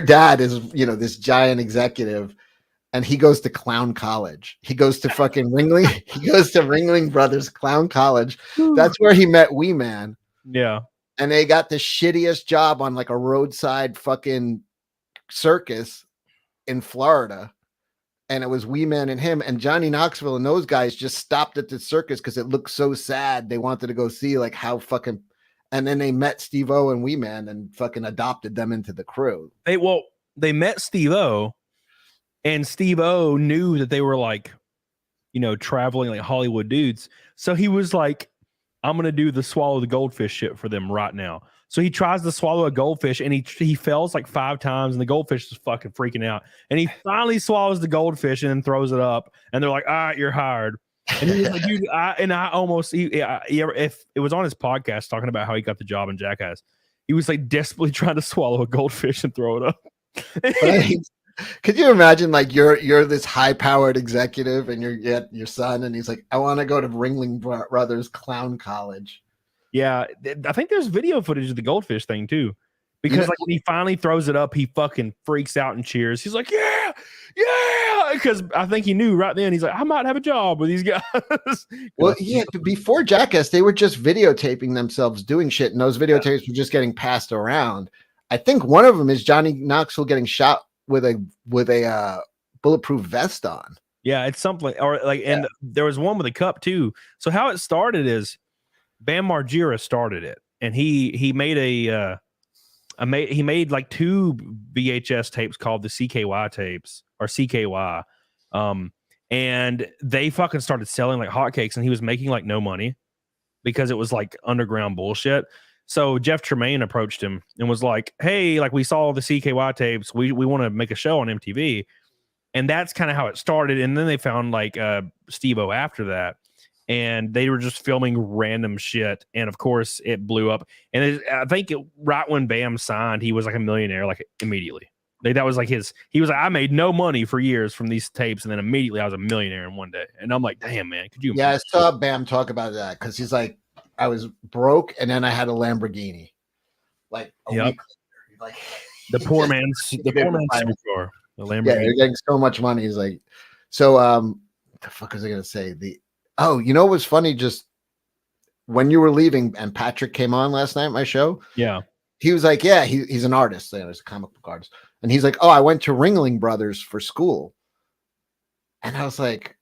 [SPEAKER 3] dad is, you know, this giant executive, and he goes to clown college. He goes to fucking Ringling. He goes to Ringling Brothers Clown College. That's where he met Wee Man.
[SPEAKER 2] Yeah.
[SPEAKER 3] And they got the shittiest job on like a roadside fucking circus in Florida. And it was Wee Man and him, and Johnny Knoxville and those guys just stopped at the circus because it looked so sad. They wanted to go see like how fucking, and then they met Steve-O and Wee Man and fucking adopted them into the crew.
[SPEAKER 2] They met Steve-O, and Steve-O knew that they were like, you know, traveling like Hollywood dudes. So he was like, I'm going to do the swallow the goldfish shit for them right now. So he tries to swallow a goldfish, and he fails like 5 times, and the goldfish is fucking freaking out. And he finally swallows the goldfish and then throws it up, and they're like, all right, you're hired. And he was like, dude, if it was on his podcast talking about how he got the job in Jackass, he was like desperately trying to swallow a goldfish and throw it up.
[SPEAKER 3] Could you imagine, like, you're this high-powered executive, and you're your son, and he's like, I want to go to Ringling Brothers Clown College.
[SPEAKER 2] Yeah, I think there's video footage of the goldfish thing too, because like when he finally throws it up, he fucking freaks out and cheers. He's like, yeah, because I think he knew right then. He's like, I might have a job with these guys.
[SPEAKER 3] Well, yeah, before Jackass, they were just videotaping themselves doing shit, and those videotapes were just getting passed around. I think one of them is Johnny Knoxville getting shot with a bulletproof vest on.
[SPEAKER 2] Yeah, it's something, or like, and there was one with a cup too. So how it started is Bam Margera started it, and he made he made like 2 VHS tapes called the CKY tapes or CKY, and they fucking started selling like hotcakes, and he was making like no money because it was like underground bullshit. So Jeff Tremaine approached him and was like, hey, like we saw the CKY tapes, we want to make a show on MTV, and that's kind of how it started. And then they found like Steve-O after that. And they were just filming random shit, and of course it blew up. And I think right when Bam signed, he was like a millionaire, like immediately. Like that was like he was like, I made no money for years from these tapes, and then immediately I was a millionaire in one day. And I'm like, damn, man, could you?
[SPEAKER 3] Yeah, I saw Bam talk about that because he's like, I was broke, and then I had a Lamborghini. Like a week later. Like
[SPEAKER 2] the poor man's supercar. The Lamborghini.
[SPEAKER 3] Yeah, they're getting so much money. He's like, so what the fuck was I gonna say? Oh, you know what's funny? Just when you were leaving and Patrick came on last night at my show.
[SPEAKER 2] Yeah.
[SPEAKER 3] He was like, yeah, he's an artist. He's a comic book artist. And he's like, oh, I went to Ringling Brothers for school. And I was like,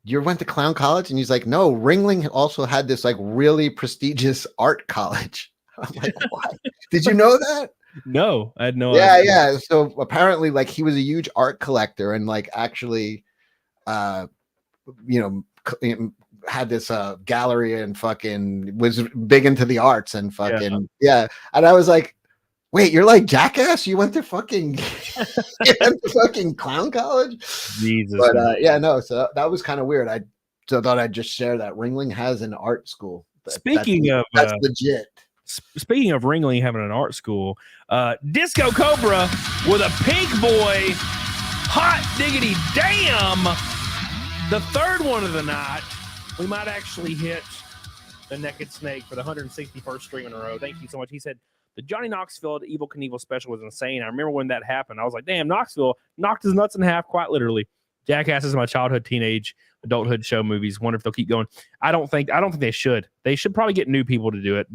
[SPEAKER 3] you went to clown college? And he's like, no, Ringling also had this like really prestigious art college. I'm like, what? Did you know that?
[SPEAKER 2] No, I had no idea.
[SPEAKER 3] Yeah. So apparently like he was a huge art collector and like actually, had this gallery and fucking was big into the arts and fucking yeah. And I was like, wait, you're like Jackass? You went to fucking clown college?
[SPEAKER 2] Jesus.
[SPEAKER 3] But no, so that was kind of weird. I thought I'd just share that Ringling has an art school. That's legit.
[SPEAKER 2] Speaking of Ringling having an art school, Disco Cobra with a pink boy, hot diggity damn. The third one of the night, we might actually hit the Naked Snake for the 161st stream in a row. Thank you so much. He said the Johnny Knoxville Evil Knievel special was insane. I remember when that happened. I was like, damn, Knoxville knocked his nuts in half, quite literally. Jackass is my childhood, teenage, adulthood show movies. Wonder if they'll keep going. I don't think they should. They should probably get new people to do it,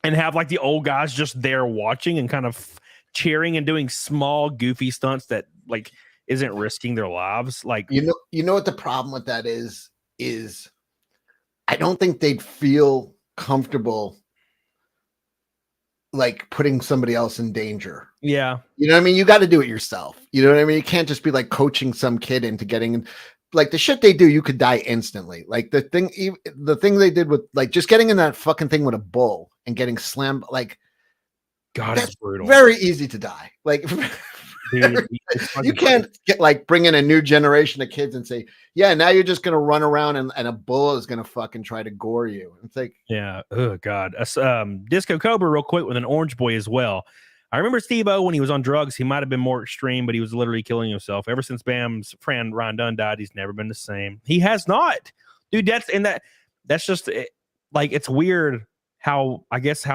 [SPEAKER 2] and have like the old guys just there watching and kind of cheering and doing small, goofy stunts that like isn't risking their lives. Like,
[SPEAKER 3] you know what the problem with that is I don't think they'd feel comfortable like putting somebody else in danger.
[SPEAKER 2] Yeah.
[SPEAKER 3] You know what I mean? You got to do it yourself. You know what I mean? You can't just be like coaching some kid into getting like the shit they do. You could die instantly. Like the thing they did with like just getting in that fucking thing with a bull and getting slammed. Like,
[SPEAKER 2] God,
[SPEAKER 3] that's
[SPEAKER 2] it's brutal.
[SPEAKER 3] Very easy to die. Like,
[SPEAKER 2] dude,
[SPEAKER 3] you can't bring in a new generation of kids and say, yeah, now you're just gonna run around and a bull is gonna fucking try to gore you. It's like,
[SPEAKER 2] yeah, oh god. Disco Cobra real quick with an orange boy as well. I remember Steve-O when he was on drugs, he might have been more extreme, but he was literally killing himself. Ever since Bam's friend Ryan Dunn died, he's never been the same. He has not, dude. That's just like, it's weird how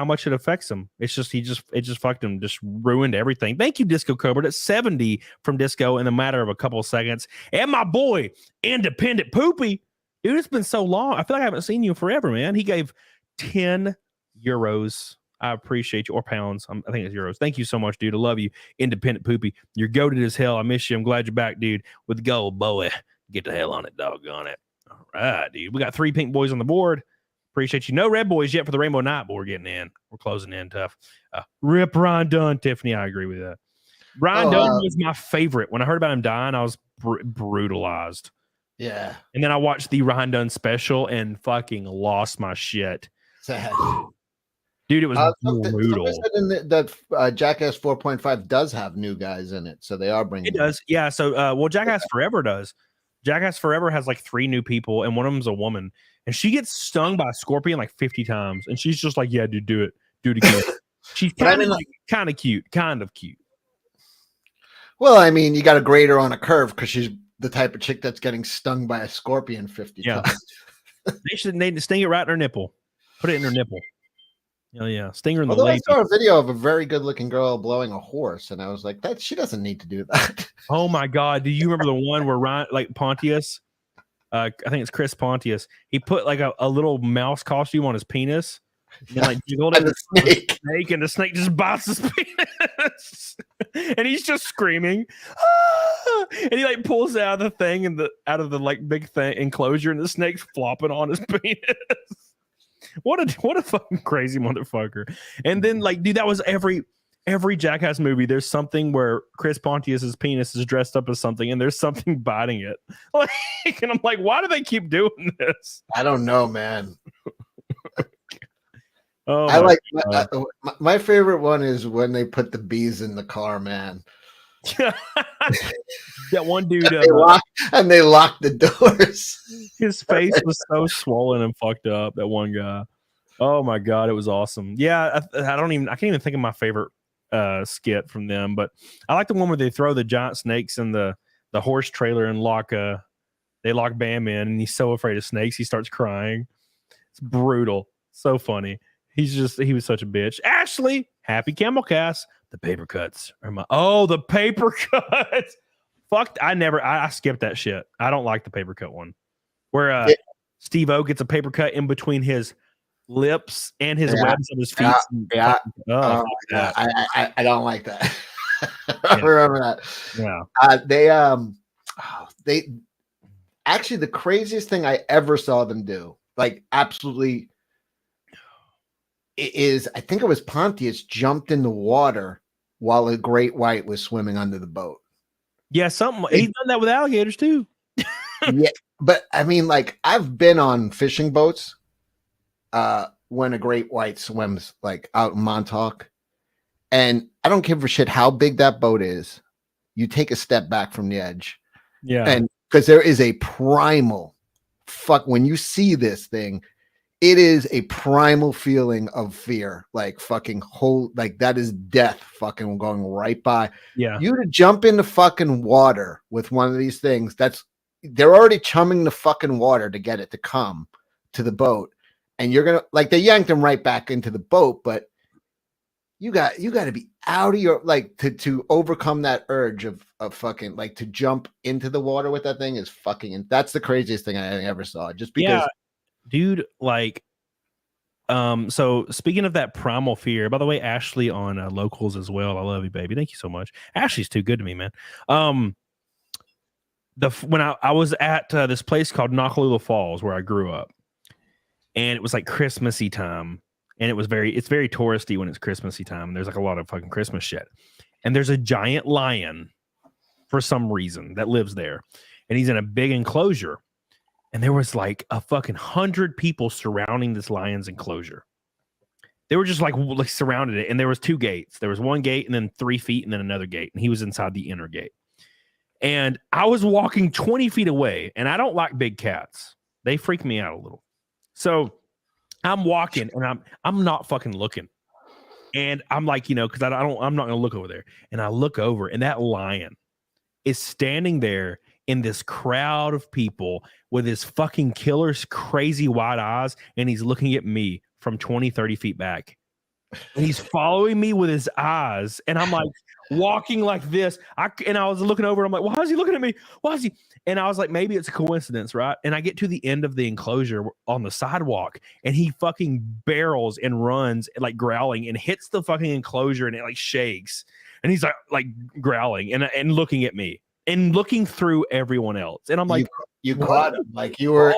[SPEAKER 2] much it affects him. It's just it just fucked him, just ruined everything. Thank you, Disco Cobra. That's 70 from Disco in the matter of a couple of seconds. And my boy, Independent Poopy, dude, it's been so long. I feel like I haven't seen you forever, man. He gave 10 euros. I appreciate you, or pounds. I think it's euros. Thank you so much, dude. I love you, Independent Poopy. You're goated as hell. I miss you. I'm glad you're back, dude. With gold, boy. Get the hell on it, doggone it. All right, dude. We got 3 pink boys on the board. Appreciate you. No red boys yet for the Rainbow Night, but we're getting in. We're closing in tough. Rip Ryan Dunn, Tiffany. I agree with that. Ryan Dunn was my favorite. When I heard about him dying, I was brutalized.
[SPEAKER 3] Yeah.
[SPEAKER 2] And then I watched the Ryan Dunn special and fucking lost my shit.
[SPEAKER 3] Sad.
[SPEAKER 2] Dude, it was brutal.
[SPEAKER 3] That Jackass 4.5 does have new guys in it, so they are bringing.
[SPEAKER 2] It does, yeah. So, Jackass Forever does. Jackass Forever has like 3 new people, and one of them's a woman, and she gets stung by a scorpion like 50 times, and she's just like, "Yeah, dude, do it again." She's kind of cute.
[SPEAKER 3] Well, I mean, you got to grade her on a curve because she's the type of chick that's getting stung by a scorpion 50 times.
[SPEAKER 2] They should sting it right in her nipple. Put it in her nipple. Oh yeah, stinger in the
[SPEAKER 3] I saw a video of a very good-looking girl blowing a horse, and I was like, "That she doesn't need to do that." Oh
[SPEAKER 2] my god, do you remember the one where Ryan, like Pontius? I think it's Chris Pontius. He put like a little mouse costume on his penis, and like jiggled it, and the snake just bites his penis, and he's just screaming, ah! And he like pulls out of the thing and out of the like big thing enclosure, and the snake's flopping on his penis. What a fucking crazy motherfucker. And then like, dude, that was every Jackass movie. There's something where Chris Pontius's penis is dressed up as something and there's something biting it. Like, and I'm like, why do they keep doing this?
[SPEAKER 3] I don't know, man. I like my favorite one is when they put the bees in the car, man.
[SPEAKER 2] That one dude
[SPEAKER 3] they locked the doors.
[SPEAKER 2] His face was so swollen and fucked up. That one guy. Oh my god, it was awesome. Yeah, I can't even think of my favorite skit from them, but I like the one where they throw the giant snakes in the horse trailer and they lock Bam in, and he's so afraid of snakes he starts crying. It's brutal. So funny. He was such a bitch. Ashley, happy CAMELCAST. The paper cuts are the paper cuts. Fuck, I skipped that shit. I don't like the paper cut one. Where Steve-O gets a paper cut in between his lips and his webs of his feet.
[SPEAKER 3] I don't like that. I remember that.
[SPEAKER 2] Yeah.
[SPEAKER 3] They actually, the craziest thing I ever saw them do, like absolutely, is I think it was Pontius jumped in the water while a great white was swimming under the boat.
[SPEAKER 2] Yeah, he's done that with alligators too.
[SPEAKER 3] Yeah, but I mean, like, I've been on fishing boats when a great white swims like out in Montauk, and I don't give a shit how big that boat is. You take a step back from the edge, and because there is a primal when you see this thing. It is a primal feeling of fear, like fucking like that is death fucking going right by.
[SPEAKER 2] Yeah.
[SPEAKER 3] You to jump in the fucking water with one of these things, they're already chumming the fucking water to get it to come to the boat. And you're going to, like, they yanked him right back into the boat, but you got to be out of your, like, to overcome that urge of fucking, like, to jump into the water with that thing is fucking, and that's the craziest thing I ever saw. Just because.
[SPEAKER 2] Yeah. Dude, like, so speaking of that primal fear, by the way, Ashley on Locals as well. I love you, baby. Thank you so much. Ashley's too good to me, man. When I was at this place called Nakalula Falls where I grew up, and it was like Christmassy time, and it's very touristy when it's Christmassy time, and there's like a lot of fucking Christmas shit. And there's a giant lion for some reason that lives there, and he's in a big enclosure. And there was like a fucking 100 people surrounding this lion's enclosure. They were just like surrounded it. And there was 2 gates. There was one gate and then 3 feet and then another gate. And he was inside the inner gate. And I was walking 20 feet away. And I don't like big cats. They freak me out a little. So I'm walking and I'm not fucking looking. And I'm like, because I'm not going to look over there. And I look over, and that lion is standing there in this crowd of people with his fucking killer's crazy wide eyes, and he's looking at me from 20, 30 feet back. And he's following me with his eyes, and I'm like walking like this. I was looking over, and I'm like, why is he looking at me? Why is he? And I was like, maybe it's a coincidence, right? And I get to the end of the enclosure on the sidewalk, and he fucking barrels and runs like growling and hits the fucking enclosure, and it like shakes. And he's like growling and looking at me and looking through everyone else. And I'm like,
[SPEAKER 3] you caught him. Like you were,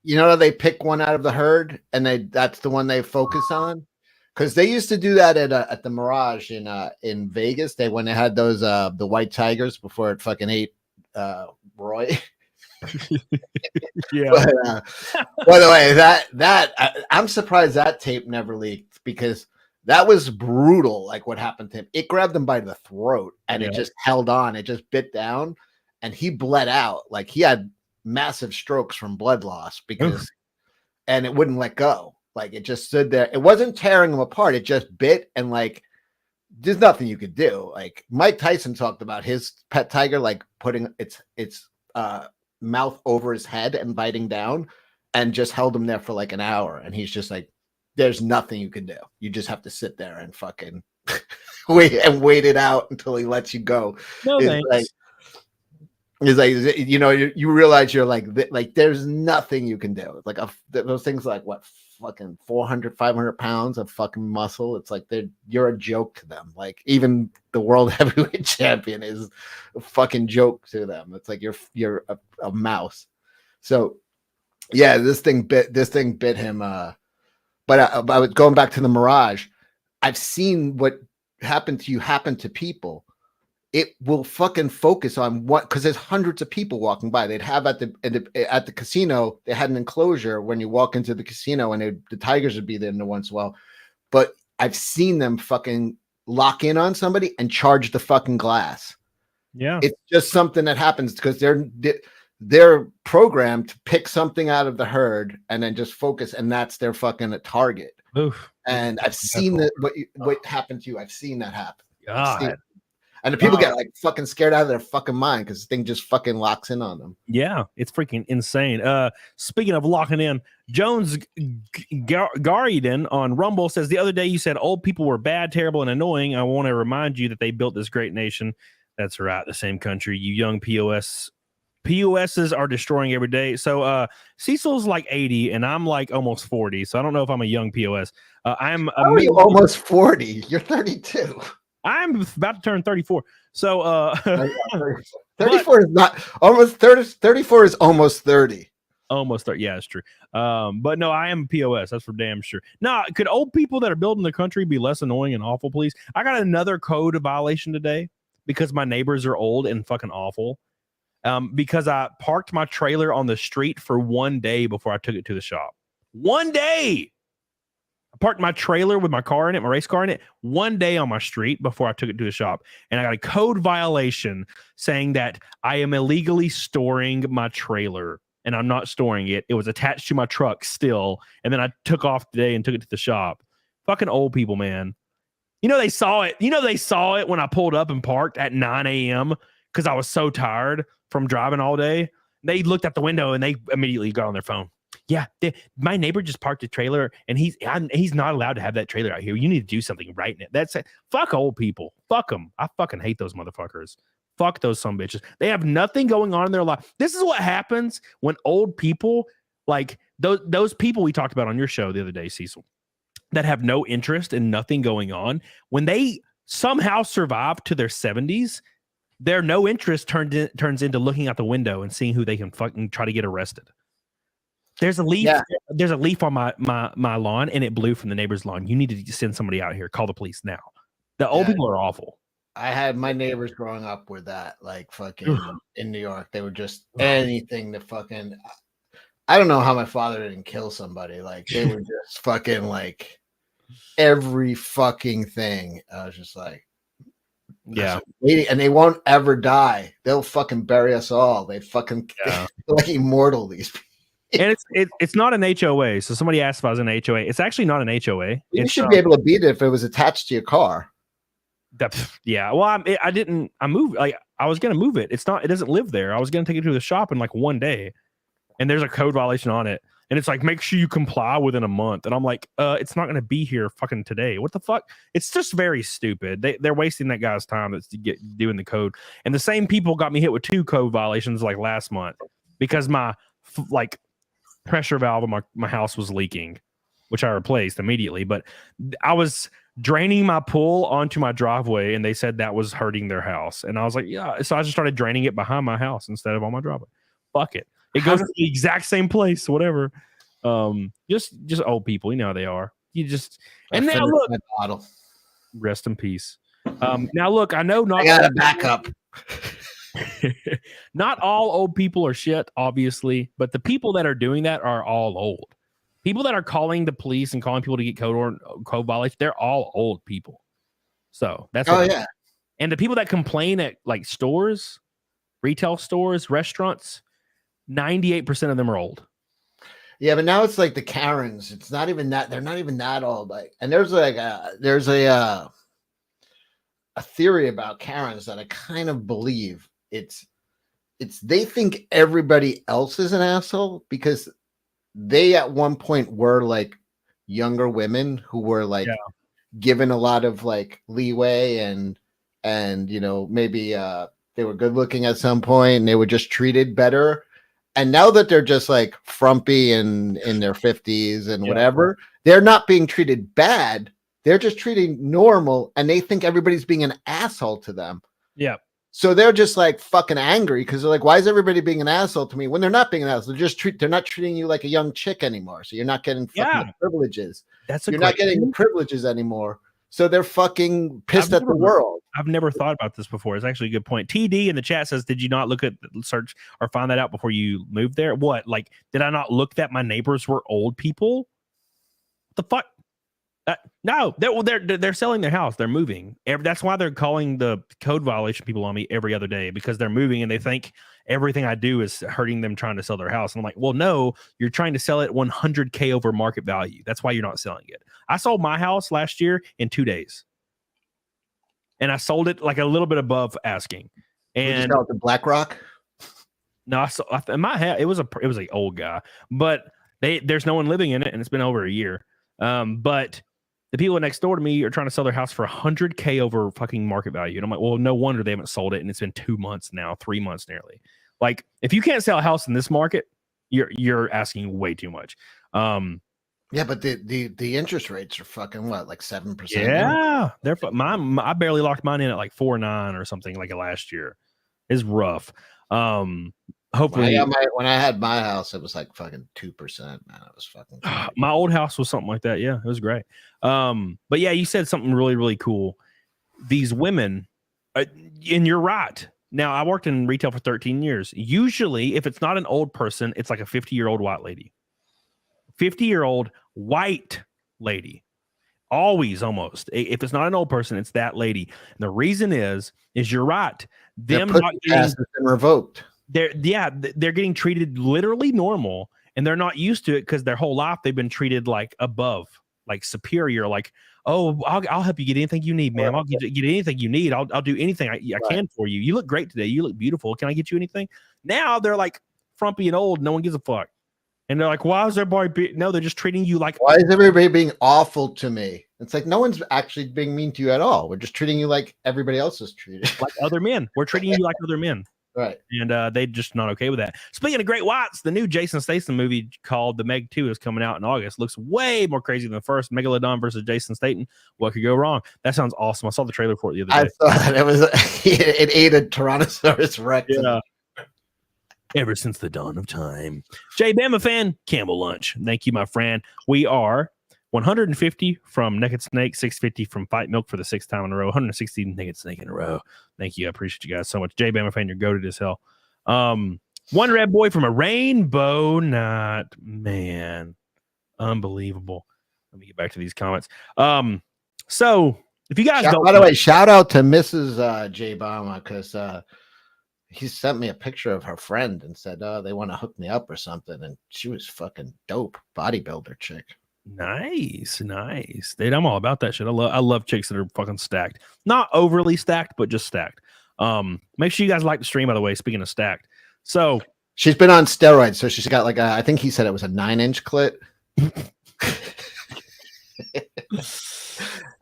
[SPEAKER 3] they pick one out of the herd, and that's the one they focus on. Because they used to do that at the Mirage in Vegas. When they had those the white tigers before it fucking ate Roy.
[SPEAKER 2] Yeah.
[SPEAKER 3] But, by the way, I'm surprised that tape never leaked, because that was brutal. Like what happened to him, it grabbed him by the throat, and it just held on. It just bit down, and he bled out. Like he had massive strokes from blood loss and it wouldn't let go. Like it just stood there. It wasn't tearing him apart. It just bit, and like there's nothing you could do. Like Mike Tyson talked about his pet tiger, like putting its mouth over his head and biting down, and just held him there for like an hour. And he's just like, there's nothing you can do. You just have to sit there and fucking wait it out until he lets you go.
[SPEAKER 2] No,
[SPEAKER 3] It's like, you realize you're like, there's nothing you can do. Like those things, like what, fucking 400, 500 pounds of fucking muscle. It's like you're a joke to them. Like even the world heavyweight champion is a fucking joke to them. It's like you're a mouse. So yeah, this thing bit him. But I was going back to the Mirage. I've seen what happened to you happen to people. It will fucking focus on what, because there's hundreds of people walking by. They'd have at the casino, they had an enclosure when you walk into the casino, and the tigers would be there every once in a while. But I've seen them fucking lock in on somebody and charge the fucking glass.
[SPEAKER 2] Yeah,
[SPEAKER 3] it's just something that happens because they're programmed to pick something out of the herd and then just focus, and that's their fucking target.
[SPEAKER 2] Oof.
[SPEAKER 3] And I've seen that what happened to you. I've seen that happen.
[SPEAKER 2] God.
[SPEAKER 3] And the people get like fucking scared out of their fucking mind because the thing just fucking locks in on them.
[SPEAKER 2] Yeah, it's freaking insane. Speaking of locking in, Jones Gariden on Rumble says, the other day you said old people were bad, terrible, and annoying. I want to remind you that they built this great nation. That's right, the same country. You young POSs are destroying every day. So Cecil's like 80 and I'm like almost 40. So I don't know if I'm a young POS. I'm
[SPEAKER 3] almost 40. You're 32.
[SPEAKER 2] I'm about to turn 34. So
[SPEAKER 3] 34 is not almost 30. 34 is almost 30.
[SPEAKER 2] Almost 30. Yeah, it's true. But no, I am POS. That's for damn sure. Now, could old people that are building the country be less annoying and awful, please? I got another code violation today because my neighbors are old and fucking awful. Because I parked my trailer on the street for one day before I took it to the shop. One day. I parked my trailer with my car in it, my race car in it, one day on my street before I took it to the shop. And I got a code violation saying that I am illegally storing my trailer. And I'm not storing it. It was attached to my truck still. And then I took off today and took it to the shop. Fucking old people, man. They saw it. They saw it when I pulled up and parked at 9 a.m. because I was so tired from driving all day. They looked out the window and they immediately got on their phone. Yeah, my neighbor just parked a trailer and he's not allowed to have that trailer out here. You need to do something right now. That's it. Fuck old people. Fuck them. I fucking hate those motherfuckers. Fuck those some bitches. They have nothing going on in their life. This is what happens when old people, like those people we talked about on your show the other day, Cecil, that have no interest and nothing going on. When they somehow survive to their 70s, their no interest turns into looking out the window and seeing who they can fucking try to get arrested. There's a leaf. Yeah. There's a leaf on my lawn, and it blew from the neighbor's lawn. You need to send somebody out here. Call the police now. The old people are awful.
[SPEAKER 3] I had my neighbors growing up with that, like fucking in New York. They were just anything to fucking. I don't know how my father didn't kill somebody. Like they were just fucking like every fucking thing. I was just like,
[SPEAKER 2] yeah,
[SPEAKER 3] and they won't ever die. They'll fucking bury us all. They fucking like immortal. These people.
[SPEAKER 2] And it's not an HOA. So somebody asked if I was an HOA. It's actually not an HOA.
[SPEAKER 3] You should be able to beat it if it was attached to your car.
[SPEAKER 2] Yeah. Well, I moved. Like, I was gonna move it. It doesn't live there. I was gonna take it to the shop in like one day, and there's a code violation on it. And it's like, make sure you comply within a month. And I'm like, it's not gonna be here fucking today. What the fuck? It's just very stupid. They're wasting that guy's time that's doing the code. And the same people got me hit with 2 code violations like last month because my pressure valve in my house was leaking, which I replaced immediately. But I was draining my pool onto my driveway, and they said that was hurting their house. And I was like, yeah. So I just started draining it behind my house instead of on my driveway. Fuck it. It goes to the exact same place, whatever. Just old people, you know how they are. You just and now look. Rest in peace. Now look, I know not.
[SPEAKER 3] I got a backup.
[SPEAKER 2] Not all old people are shit, obviously, but the people that are doing that are all old. People that are calling the police and calling people to get code violations, they're all old people. So that's and the people that complain at like stores, retail stores, restaurants, 98% of them are old.
[SPEAKER 3] Yeah, but now it's like the Karens. It's not even that. They're not even that old. Like, and there's a theory about Karens that I kind of believe. It's they think everybody else is an asshole because they at one point were like younger women who were like given a lot of like leeway and you know, maybe they were good looking at some point and they were just treated better. And now that they're just like frumpy and in their 50s and whatever, they're not being treated bad. They're just treating normal, and they think everybody's being an asshole to them.
[SPEAKER 2] Yeah.
[SPEAKER 3] So they're just like fucking angry because they're like, why is everybody being an asshole to me? When they're not being an asshole, they're not treating you like a young chick anymore. So you're not getting fucking privileges. You're not getting the privileges anymore. So they're fucking pissed at the world.
[SPEAKER 2] I've never thought about this before. It's actually a good point. TD in the chat says, did you not look at search or find that out before you moved there? What? Like, did I not look that my neighbors were old people? What the fuck? No, they're selling their house. They're moving. That's why they're calling the code violation people on me every other day, because they're moving and they think everything I do is hurting them trying to sell their house. And I'm like, well, no, you're trying to sell it 100K over market value. That's why you're not selling it. I sold my house last year in 2 days, and I sold it like a little bit above asking. And
[SPEAKER 3] you sell it to BlackRock?
[SPEAKER 2] No, in my head it was an old guy, but there's no one living in it, and it's been over a year. But the people next door to me are trying to sell their house for 100K over fucking market value. And I'm like, well, no wonder they haven't sold it. And it's been 2 months now, 3 months nearly. Like, if you can't sell a house in this market, you're asking way too much.
[SPEAKER 3] Yeah, but the interest rates are fucking what, like 7%?
[SPEAKER 2] Yeah, I barely locked mine in at like 4.9 or something like last year. It's rough. Hopefully,
[SPEAKER 3] when I had my house, it was like fucking 2%. Man, it was fucking crazy.
[SPEAKER 2] My old house was something like that. Yeah, it was great. But yeah, you said something really, really cool. These women, and you're right. Now, I worked in retail for 13 years. Usually, if it's not an old person, it's like a 50-year-old white lady. 50-year-old white lady. Always, almost. If it's not an old person, it's that lady. And the reason is you're right. Them not getting
[SPEAKER 3] revoked.
[SPEAKER 2] They're getting treated literally normal, and they're not used to it because their whole life they've been treated like above, like superior, like, oh, I'll help you get anything you need, ma'am. I'll get anything you need. I'll do anything I can for you. You look great today. You look beautiful. Can I get you anything? Now they're like frumpy and old. No one gives a fuck. And they're like, why is everybody no, they're just treating you like,
[SPEAKER 3] why is everybody being awful to me? It's like, no one's actually being mean to you at all. We're just treating you like everybody else is treated.
[SPEAKER 2] Like other men. We're treating you like other men.
[SPEAKER 3] Right.
[SPEAKER 2] And they just not okay with that. Speaking of great whites, the new Jason Statham movie called The Meg 2 is coming out in August. Looks way more crazy than the first. Megalodon versus Jason Statham. What could go wrong? That sounds awesome. I saw the trailer for it the other day.
[SPEAKER 3] I saw that. It ate a Tyrannosaurus Rex.
[SPEAKER 2] Yeah. Ever since the dawn of time. Jay Bama fan, Campbell Lunch. Thank you, my friend. We are 150 from Naked Snake, 650 from Fight Milk for the 6th time in a row, 160 Naked Snake in a row. Thank you. I appreciate you guys so much. Jay Bama fan, you're goated as hell. One red boy from a rainbow night. Man, unbelievable. Let me get back to these comments. So if you guys
[SPEAKER 3] by the way, shout out to Mrs. J Bama, because he sent me a picture of her friend and said, "Oh, they want to hook me up or something." And she was fucking dope, bodybuilder chick.
[SPEAKER 2] Nice. Dude, I'm all about that shit. I love chicks that are fucking stacked. Not overly stacked, but just stacked. Make sure you guys like the stream, by the way, speaking of stacked. So
[SPEAKER 3] she's been on steroids, so she's got like I think he said it was a 9-inch clit.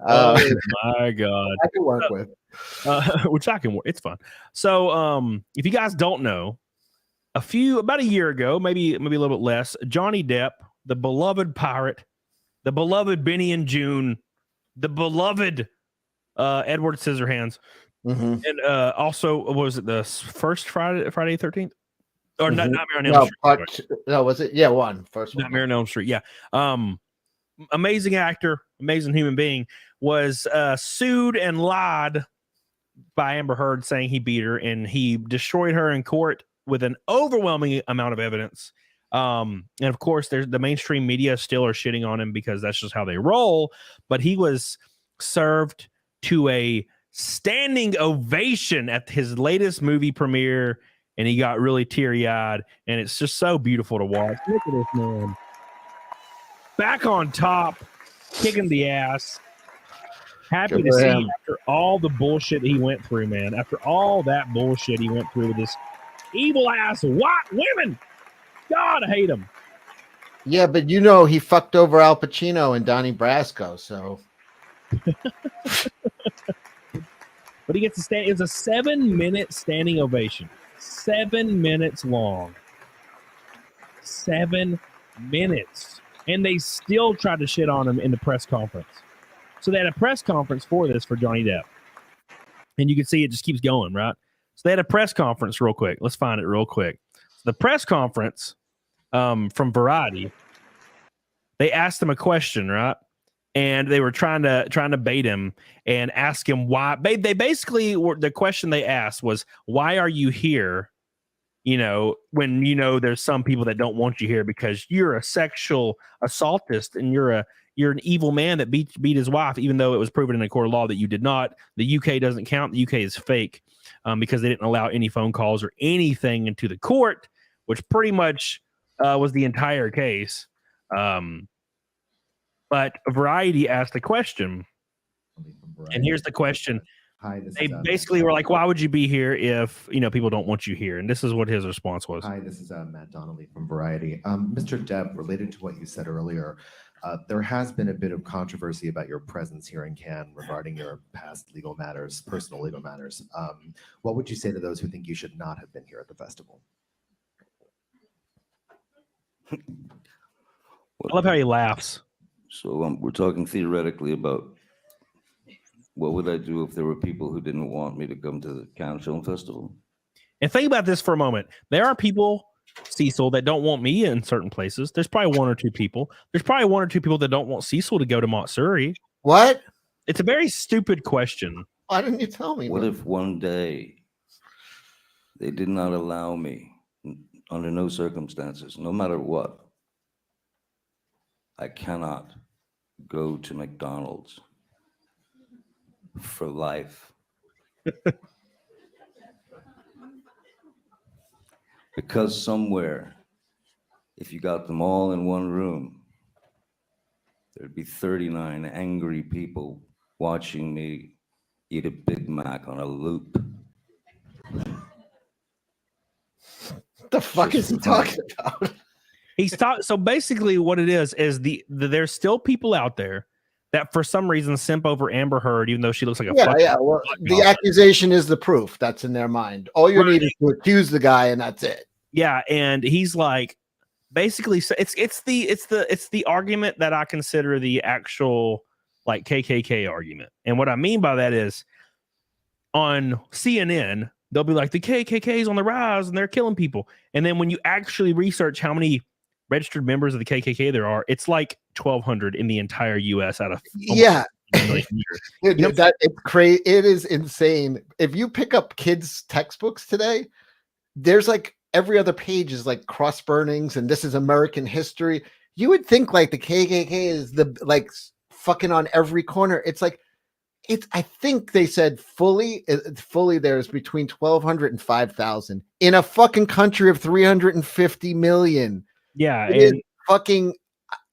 [SPEAKER 2] Oh my god.
[SPEAKER 3] I can work with.
[SPEAKER 2] Which I can work. It's fun. So if you guys don't know, about a year ago, maybe a little bit less, Johnny Depp, the beloved pirate, the beloved Benny and June, the beloved Edward Scissorhands, and also, what was it, the first Friday the 13th? Or Nightmare on Elm Street.
[SPEAKER 3] No, was it? Yeah, first one.
[SPEAKER 2] Nightmare on Elm Street, yeah. Amazing actor, amazing human being, was sued and lied by Amber Heard, saying he beat her, and he destroyed her in court with an overwhelming amount of evidence. And of course, the mainstream media still are shitting on him because that's just how they roll. But he was served to a standing ovation at his latest movie premiere, and he got really teary-eyed, and it's just so beautiful to watch. Look at this man. Back on top, kicking the ass. Happy to see him after all the bullshit he went through, man. After all that bullshit he went through with this evil-ass white women. God, I hate him.
[SPEAKER 3] Yeah, but you know he fucked over Al Pacino and Donnie Brasco, so.
[SPEAKER 2] But he gets to stand. It's a 7-minute standing ovation. 7 minutes long. 7 minutes. And they still tried to shit on him in the press conference. So they had a press conference for this for Johnny Depp. And you can see it just keeps going, right? So they had a press conference real quick. Let's find it real quick. The press conference from Variety, they asked him a question, right? And they were trying to bait him and ask him why. They basically were, the question they asked was, why are you here? You know, when you know there's some people that don't want you here because you're a sexual assaultist and you're an evil man that beat his wife, even though it was proven in a court of law that you did not. The UK doesn't count. The UK is fake because they didn't allow any phone calls or anything into the court, which pretty much was the entire case. But Variety asked a question, and here's the question.
[SPEAKER 4] Hi,
[SPEAKER 2] they basically were like, why would you be here if, you know, people don't want you here? And this is what his response was.
[SPEAKER 4] Hi, this is Matt Donnelly from Variety. Mr. Depp, related to what you said earlier, there has been a bit of controversy about your presence here in Cannes regarding your past legal matters, personal legal matters. What would you say to those who think you should not have been here at the festival?
[SPEAKER 2] I love how he laughs.
[SPEAKER 5] So we're talking theoretically about what would I do if there were people who didn't want me to come to the Cannes Film Festival?
[SPEAKER 2] And think about this for a moment. There are people, Cecil, that don't want me in certain places. There's probably one or two people. There's probably one or two people that don't want Cecil to go to Montsuri.
[SPEAKER 3] What?
[SPEAKER 2] It's a very stupid question.
[SPEAKER 3] Why didn't you tell me?
[SPEAKER 5] What if one day they did not allow me, under no circumstances, no matter what, I cannot go to McDonald's for life? Because somewhere, if you got them all in one room, there'd be 39 angry people watching me eat a Big Mac on a loop.
[SPEAKER 3] What the fuck is he talking about?
[SPEAKER 2] So basically what it is there's still people out there that for some reason simp over Amber Heard, even though she looks like a
[SPEAKER 3] Well, the accusation is the proof that's in their mind. All you need is to accuse the guy, and that's it.
[SPEAKER 2] Yeah, and he's like, basically, it's the argument that I consider the actual like KKK argument, and what I mean by that is, on CNN they'll be like, the KKK is on the rise and they're killing people, and then when you actually research how many registered members of the KKK there are, it's like 1,200 in the entire U.S. out of
[SPEAKER 3] That it's crazy. It is insane. If you pick up kids' textbooks today, there's like every other page is like cross burnings and this is American history. You would think like the KKK is the like fucking on every corner. It's like I think they said fully there's between 1,200 and 5,000 in a fucking country of 350 million.
[SPEAKER 2] Yeah,
[SPEAKER 3] It is
[SPEAKER 2] and
[SPEAKER 3] fucking.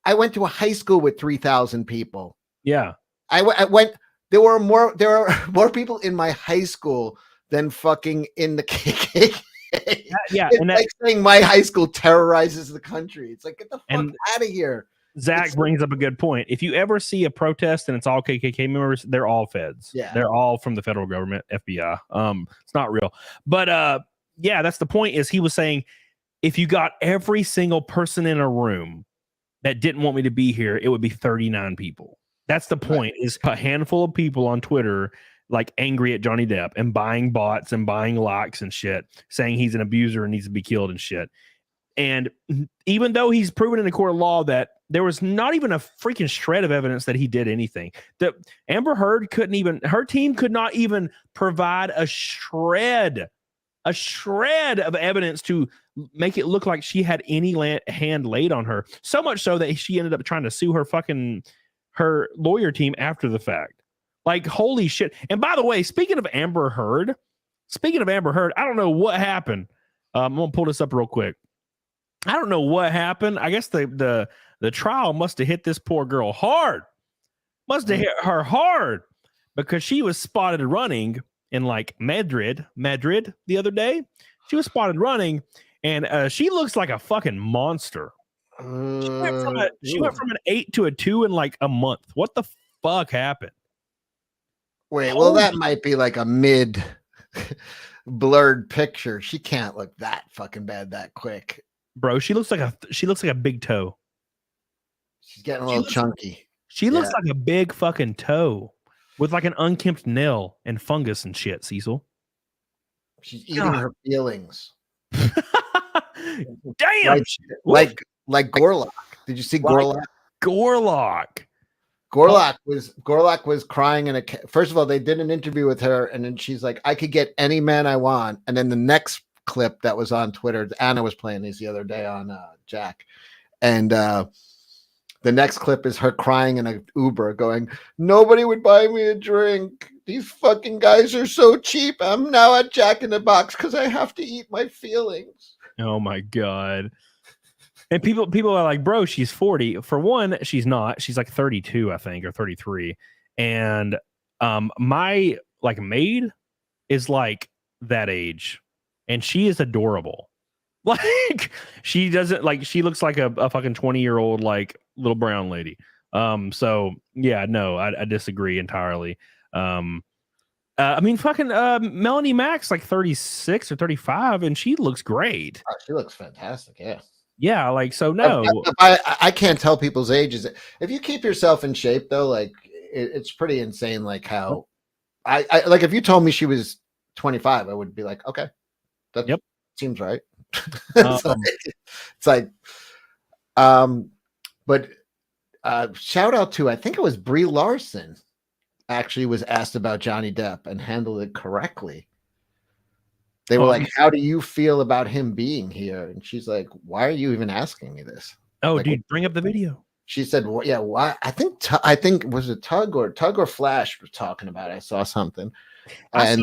[SPEAKER 3] I went to a high school with 3,000 people.
[SPEAKER 2] yeah,
[SPEAKER 3] I went. There are more people in my high school than fucking in the KKK.
[SPEAKER 2] yeah,
[SPEAKER 3] It's
[SPEAKER 2] and
[SPEAKER 3] like saying my high school terrorizes the country. It's like, get the fuck
[SPEAKER 2] And-
[SPEAKER 3] out of here.
[SPEAKER 2] Zach brings up a good point. If you ever see a protest and it's all KKK members, they're all feds.
[SPEAKER 3] Yeah.
[SPEAKER 2] They're all from the federal government, FBI. It's not real. But yeah, that's the point. Is he was saying if you got every single person in a room that didn't want me to be here, it would be 39 people. That's the point. Is a handful of people on Twitter like angry at Johnny Depp and buying bots and buying likes and shit, saying he's an abuser and needs to be killed and shit. And even though he's proven in a court of law that there was not even a freaking shred of evidence that he did anything, that Amber Heard her team could not even provide a shred of evidence to make it look like she had any hand laid on her. So much so that she ended up trying to sue her lawyer team after the fact. Like, holy shit. And by the way, speaking of Amber Heard, I don't know what happened. I'm going to pull this up real quick. I don't know what happened. I guess the trial must have hit this poor girl hard. Must have hit her hard because she was spotted running in like Madrid the other day. She was spotted running, and she looks like a fucking monster. She went from an 8 to a 2 in like a month. What the fuck happened?
[SPEAKER 3] Wait, well, that might be like a mid blurred picture. She can't look that fucking bad that quick.
[SPEAKER 2] Bro, she looks like a big toe.
[SPEAKER 3] She's getting a little chunky.
[SPEAKER 2] She looks like a big fucking toe with like an unkempt nail and fungus and shit, Cecil.
[SPEAKER 3] She's eating her feelings.
[SPEAKER 2] Damn.
[SPEAKER 3] Like Gorlock. Did you see Gorlock? Gorlock was crying first of all, they did an interview with her, and then she's like, I could get any man I want. And then the next clip that was on Twitter, Anna was playing these the other day on Jack, and the next clip is her crying in an Uber going, nobody would buy me a drink, these fucking guys are so cheap, I'm now at Jack in the Box because I have to eat my feelings.
[SPEAKER 2] Oh my god. And people are like, bro, she's 40. For one, she's not. She's like 32, I think, or 33. And my like maid is like that age. And she is adorable. Like, she doesn't like, she looks like a fucking 20-year-old like little brown lady. So yeah, no, I disagree entirely. I mean, fucking Melanie Mack's like 36 or 35, and she looks great.
[SPEAKER 3] Oh, she looks fantastic. Yeah.
[SPEAKER 2] Yeah, like, so no.
[SPEAKER 3] I can't tell people's ages. If you keep yourself in shape, though, like it's pretty insane. Like how I like if you told me she was 25, I would be like, okay, that seems right. It's like, but shout out to, I think it was Brie Larson actually was asked about Johnny Depp and handled it correctly. They were like, how do you feel about him being here? And she's like, why are you even asking me this?
[SPEAKER 2] Oh,
[SPEAKER 3] like,
[SPEAKER 2] dude, bring up the video.
[SPEAKER 3] She said, well, yeah, why? I think was it Tug or Flash was talking about it. I saw something. I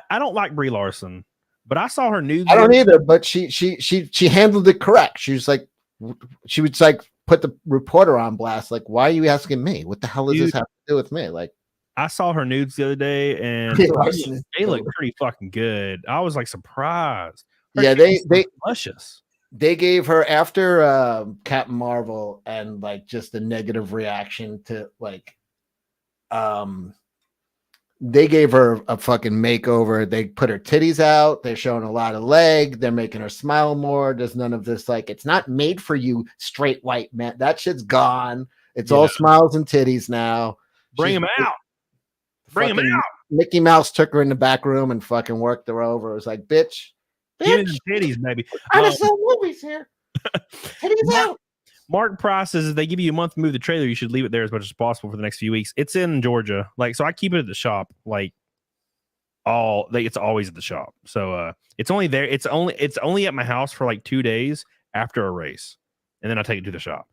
[SPEAKER 2] don't like Brie Larson, but I saw her nudes.
[SPEAKER 3] I don't either, but she handled it correct. She was like, she would like put the reporter on blast. Like, why are you asking me? What the hell does this have to do with me? Like,
[SPEAKER 2] I saw her nudes the other day, and they look pretty fucking good. I was like surprised.
[SPEAKER 3] Yeah, they
[SPEAKER 2] luscious.
[SPEAKER 3] They gave her after Captain Marvel and like just a negative reaction to like, they gave her a fucking makeover. They put her titties out. They're showing a lot of leg. They're making her smile more. There's none of this like, it's not made for you straight white man. That shit's gone. It's all smiles and titties now.
[SPEAKER 2] Bring him out. Bring him out.
[SPEAKER 3] Mickey Mouse took her in the back room and fucking worked her over. It was like, bitch.
[SPEAKER 2] Give me the titties, baby.
[SPEAKER 3] I just saw movies here. Titties out.
[SPEAKER 2] Mark Price says if they give you a month to move the trailer, you should leave it there as much as possible for the next few weeks. It's in Georgia. Like, so I keep it at the shop. Like, it's always at the shop. So it's only there. It's only at my house for like 2 days after a race. And then I take it to the shop.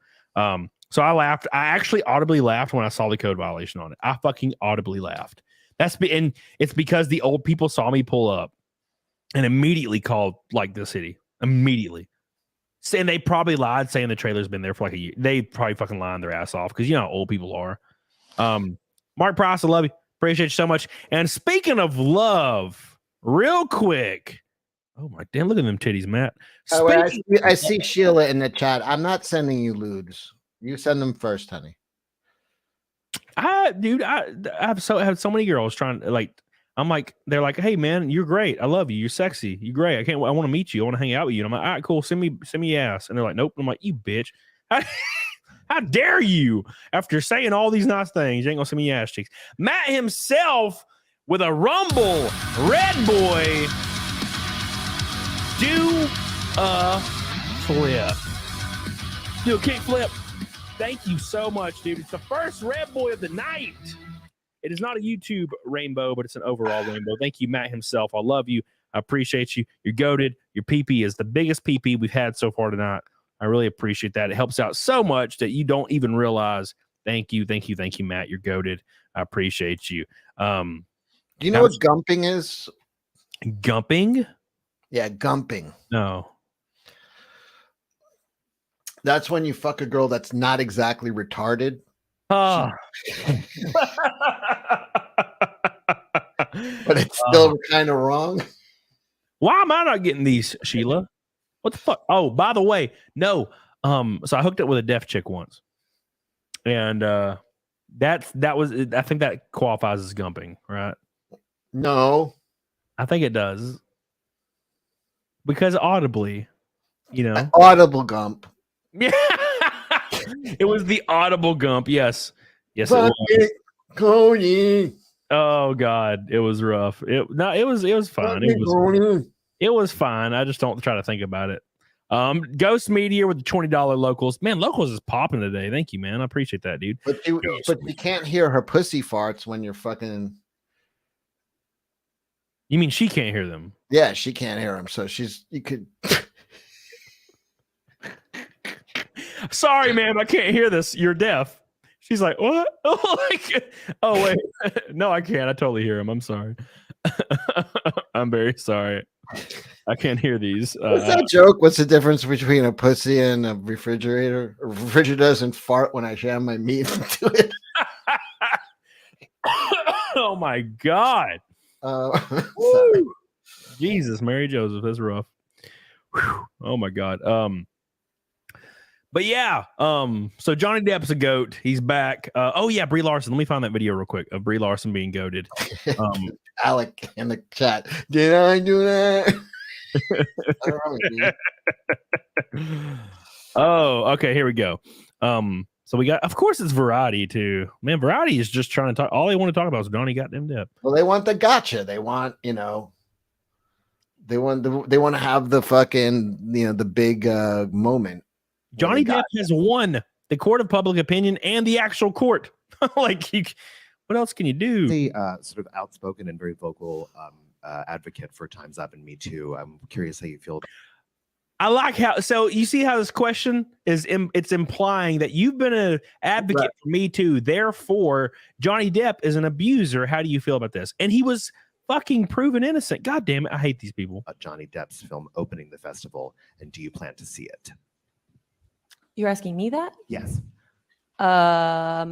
[SPEAKER 2] So I laughed. I actually audibly laughed when I saw the code violation on it. I fucking audibly laughed. And it's because the old people saw me pull up and immediately called like the city immediately. And they probably lied saying the trailer's been there for like a year. They probably fucking lying their ass off because you know how old people are. Mark Price, I love you. Appreciate you so much. And speaking of love, real quick. Oh my damn, look at them titties, Matt.
[SPEAKER 3] I see Sheila in the chat. I'm not sending you lewds. You send them first, honey.
[SPEAKER 2] I have so many girls trying to like. I'm like, they're like, hey man, you're great. I love you. You're sexy. You're great. I want to meet you. I want to hang out with you. And I'm like, all right, cool. Send me ass. And they're like, nope. I'm like, you bitch. How dare you? After saying all these nice things, you ain't gonna send me ass cheeks. Matt himself with a rumble. Red boy. Do a flip. Do a kick flip. Thank you so much, dude. It's the first red boy of the night. It is not a YouTube rainbow, but it's an overall rainbow. Thank you, Matt himself. I love you. I appreciate you. You're goated. Your PP is the biggest PP we've had so far tonight. I really appreciate that. It helps out so much that you don't even realize. Thank you, Matt. You're goated. I appreciate you.
[SPEAKER 3] Do you know what gumping is?
[SPEAKER 2] Gumping?
[SPEAKER 3] Yeah, gumping.
[SPEAKER 2] No.
[SPEAKER 3] That's when you fuck a girl that's not exactly retarded.
[SPEAKER 2] Oh.
[SPEAKER 3] But it's still kind of wrong.
[SPEAKER 2] Why am I not getting these, Sheila? What the fuck? Oh, by the way, no. So I hooked up with a deaf chick once. And that was I think that qualifies as gumping, right?
[SPEAKER 3] No.
[SPEAKER 2] I think it does. Because audibly, you know.
[SPEAKER 3] An audible gump.
[SPEAKER 2] Yeah. It was the audible gump. Yes. Yes, it was.
[SPEAKER 3] Cody.
[SPEAKER 2] Oh God, it was rough. It was fine. It was fine. I just don't try to think about it. Ghost Media with the $20 locals. Man, locals is popping today. Thank you, man. I appreciate that, dude.
[SPEAKER 3] But you can't hear her pussy farts when you're fucking.
[SPEAKER 2] You mean she can't hear them?
[SPEAKER 3] Yeah, she can't hear them. So you could.
[SPEAKER 2] Sorry, ma'am, I can't hear this. You're deaf. She's like, what? Oh, wait. No, I can't. I totally hear him. I'm sorry. I'm very sorry. I can't hear these.
[SPEAKER 3] What's that joke? What's the difference between a pussy and a refrigerator? A refrigerator doesn't fart when I jam my meat into it.
[SPEAKER 2] Oh, my God. Jesus, Mary Joseph. That's rough. Whew. Oh, my God. But yeah, so Johnny Depp's a goat. He's back. Oh yeah, Brie Larson. Let me find that video real quick of Brie Larson being goated.
[SPEAKER 3] Alec in the chat. Did I do that?
[SPEAKER 2] Oh, okay. Here we go. So we got, of course, it's Variety too. Man, Variety is just trying to talk. All they want to talk about is Johnny goddamn Depp.
[SPEAKER 3] Well, they want the gotcha. They want, they want to have the fucking, the big moment.
[SPEAKER 2] Johnny Depp has won the court of public opinion and the actual court. What else can you do?
[SPEAKER 4] The sort of outspoken and very vocal advocate for Time's Up and Me Too. I'm curious how you feel.
[SPEAKER 2] I like how, so you see how this question is, it's implying that you've been an advocate for Me Too. Therefore, Johnny Depp is an abuser. How do you feel about this? And he was fucking proven innocent. God damn it. I hate these people.
[SPEAKER 4] Johnny Depp's film opening the festival. And do you plan to see it?
[SPEAKER 6] You're asking me that?
[SPEAKER 4] Yes.
[SPEAKER 6] I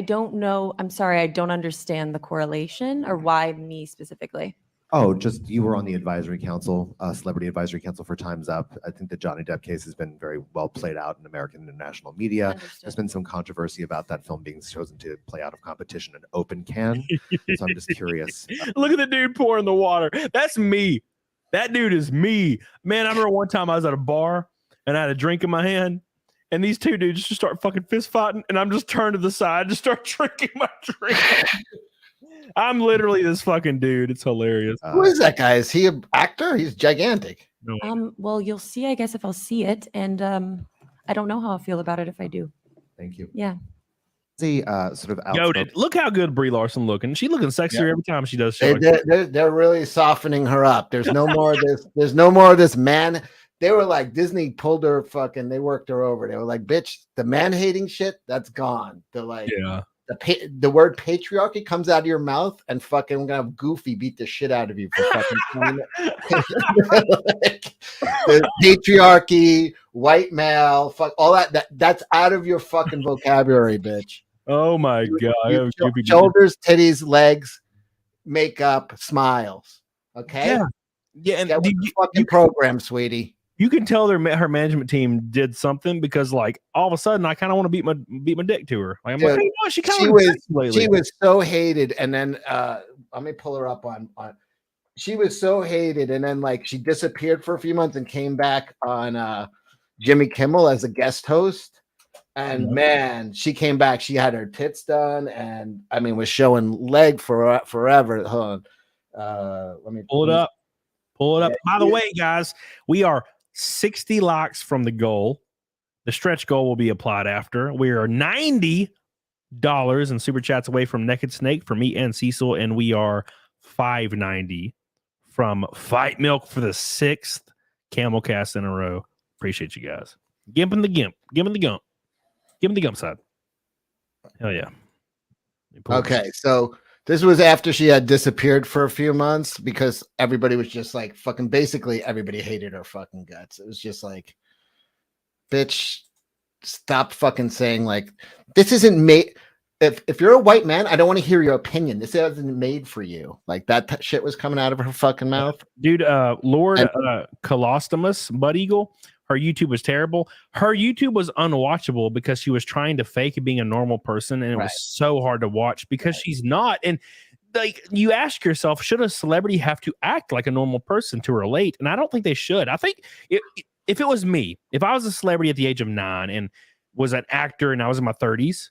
[SPEAKER 6] don't know. I'm sorry. I don't understand the correlation or why me specifically.
[SPEAKER 4] Oh, just you were on the advisory council, celebrity advisory council for Time's Up. I think the Johnny Depp case has been very well played out in American and international media.
[SPEAKER 6] Understood.
[SPEAKER 4] There's been some controversy about that film being chosen to play out of competition in open can. So I'm just curious.
[SPEAKER 2] Look at the dude pouring the water. That's me. That dude is me. Man, I remember one time I was at a bar and I had a drink in my hand, and these two dudes just start fucking fist fighting, and I'm just turned to the side, just start drinking my drink. I'm literally this fucking dude. It's hilarious.
[SPEAKER 3] Who is that guy? Is he an actor? He's gigantic.
[SPEAKER 6] Well, you'll see, I guess, if I'll see it, and I don't know how I'll feel about it if I do.
[SPEAKER 4] Thank you.
[SPEAKER 6] Yeah.
[SPEAKER 4] The sort of
[SPEAKER 2] goated. Look how good Brie Larson looking. She's looking sexier every time she does.
[SPEAKER 3] They're really softening her up. There's no more of this. There's no more of this man. they were like, Disney pulled her fucking, they worked her over. They were like, bitch, the man hating shit, that's gone. They're like,
[SPEAKER 2] Yeah.
[SPEAKER 3] The word patriarchy comes out of your mouth, and fucking, we're gonna have Goofy beat the shit out of you for fucking saying it. Like, the patriarchy, white male, fuck all that's out of your fucking vocabulary, bitch.
[SPEAKER 2] Oh my God.
[SPEAKER 3] Shoulders, titties, legs, makeup, smiles. Okay.
[SPEAKER 2] Yeah. Yeah. And
[SPEAKER 3] Get with the fucking program, sweetie.
[SPEAKER 2] You can tell her management team did something because, like, all of a sudden, I kind of want to beat my dick to her. Like, I'm like, hey, you know,
[SPEAKER 3] she was so hated, and then let me pull her up on. She was so hated, and then like she disappeared for a few months and came back on Jimmy Kimmel as a guest host. And man, she came back. She had her tits done, and I mean, was showing leg for forever. Hold on, let me
[SPEAKER 2] pull it up. Pull it up.
[SPEAKER 3] Yeah,
[SPEAKER 2] By the way, guys, we are 60 likes from the goal. The stretch goal will be applied after. We are $90 in super chats away from Naked Snake for me and Cecil, and we are $5.90 from Fight Milk for the 6th CAMELCAST in a row. Appreciate you guys. Gimp and the Gimp. Give him the Gump. Give him the Gump side. Hell yeah.
[SPEAKER 3] Okay, so this was after she had disappeared for a few months because everybody was just like fucking, basically everybody hated her fucking guts. It was just like, bitch, stop fucking saying like, this isn't made. If you're a white man, I don't want to hear your opinion. This isn't made for you. Like that shit was coming out of her fucking mouth.
[SPEAKER 2] Dude, Lord Colostomus, Bud Eagle, her YouTube was terrible. Her YouTube was unwatchable because she was trying to fake being a normal person, and it was so hard to watch because she's not. And like, you ask yourself, should a celebrity have to act like a normal person to relate? And I don't think they should. I think if it was me, if I was a celebrity at the age of 9 and was an actor and I was in my 30s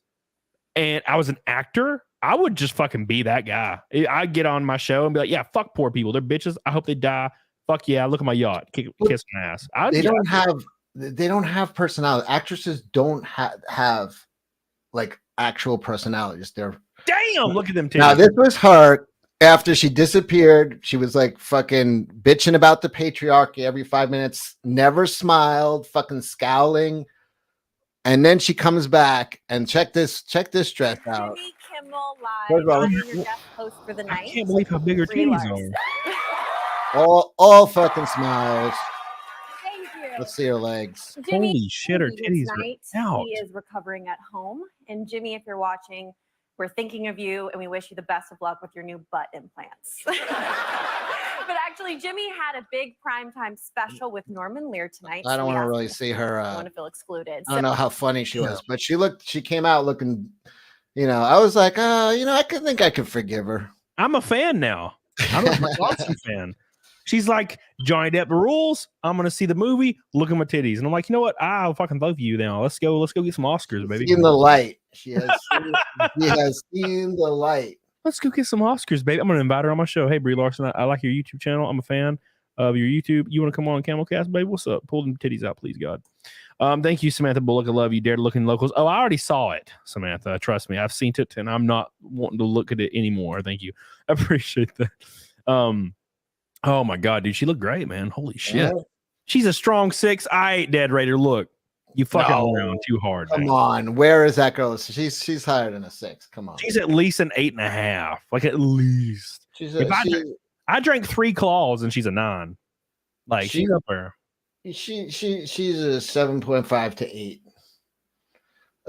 [SPEAKER 2] and I was an actor, I would just fucking be that guy. I'd get on my show and be like, yeah, fuck poor people. They're bitches. I hope they die. Fuck yeah, look at my yacht. Kiss my ass. They
[SPEAKER 3] don't have personality. Actresses don't have like actual personalities. They're
[SPEAKER 2] damn, look at them too.
[SPEAKER 3] Now this was her after she disappeared. She was like fucking bitching about the patriarchy every 5 minutes, never smiled, fucking scowling. And then she comes back and check this dress out.
[SPEAKER 6] Jimmy Kimmel Live, your guest host for the night.
[SPEAKER 2] I can't believe how big her titties are.
[SPEAKER 3] All fucking smiles.
[SPEAKER 6] Thank you.
[SPEAKER 3] Let's see her legs.
[SPEAKER 6] Jimmy,
[SPEAKER 2] holy shit, her titties are out.
[SPEAKER 6] He is recovering at home. And Jimmy, if you're watching, we're thinking of you and we wish you the best of luck with your new butt implants. But actually, Jimmy had a big primetime special with Norman Lear tonight.
[SPEAKER 3] I don't want to really see her.
[SPEAKER 6] I want to feel excluded.
[SPEAKER 3] I don't know how funny she was, but she came out looking, I was like, I think I could forgive her.
[SPEAKER 2] I'm a fan now. I'm a Boston fan. She's like, Johnny Depp rules. I'm going to see the movie. Look at my titties. And I'm like, you know what? I'll fucking vote for you now. Let's go get some Oscars, baby.
[SPEAKER 3] Seen the light. She has seen the light.
[SPEAKER 2] Let's go get some Oscars, baby. I'm going to invite her on my show. Hey, Brie Larson, I like your YouTube channel. I'm a fan of your YouTube. You want to come on CAMELCAST, baby? What's up? Pull them titties out, please, God. Thank you, Samantha Bullock. I love you. Dare to look in locals. Oh, I already saw it, Samantha. Trust me. I've seen it, and I'm not wanting to look at it anymore. Thank you. I appreciate that. Oh my God, dude, she looked great, man. Holy shit. Yeah. She's a strong 6. I ain't dead, Raider. Look, you fucking around too hard.
[SPEAKER 3] Come on. Where is that girl? She's higher than a 6. Come on.
[SPEAKER 2] She's at least an 8.5. Like at least. I drank 3 claws and she's a 9. Like she's up there.
[SPEAKER 3] She's a 7.5 to 8.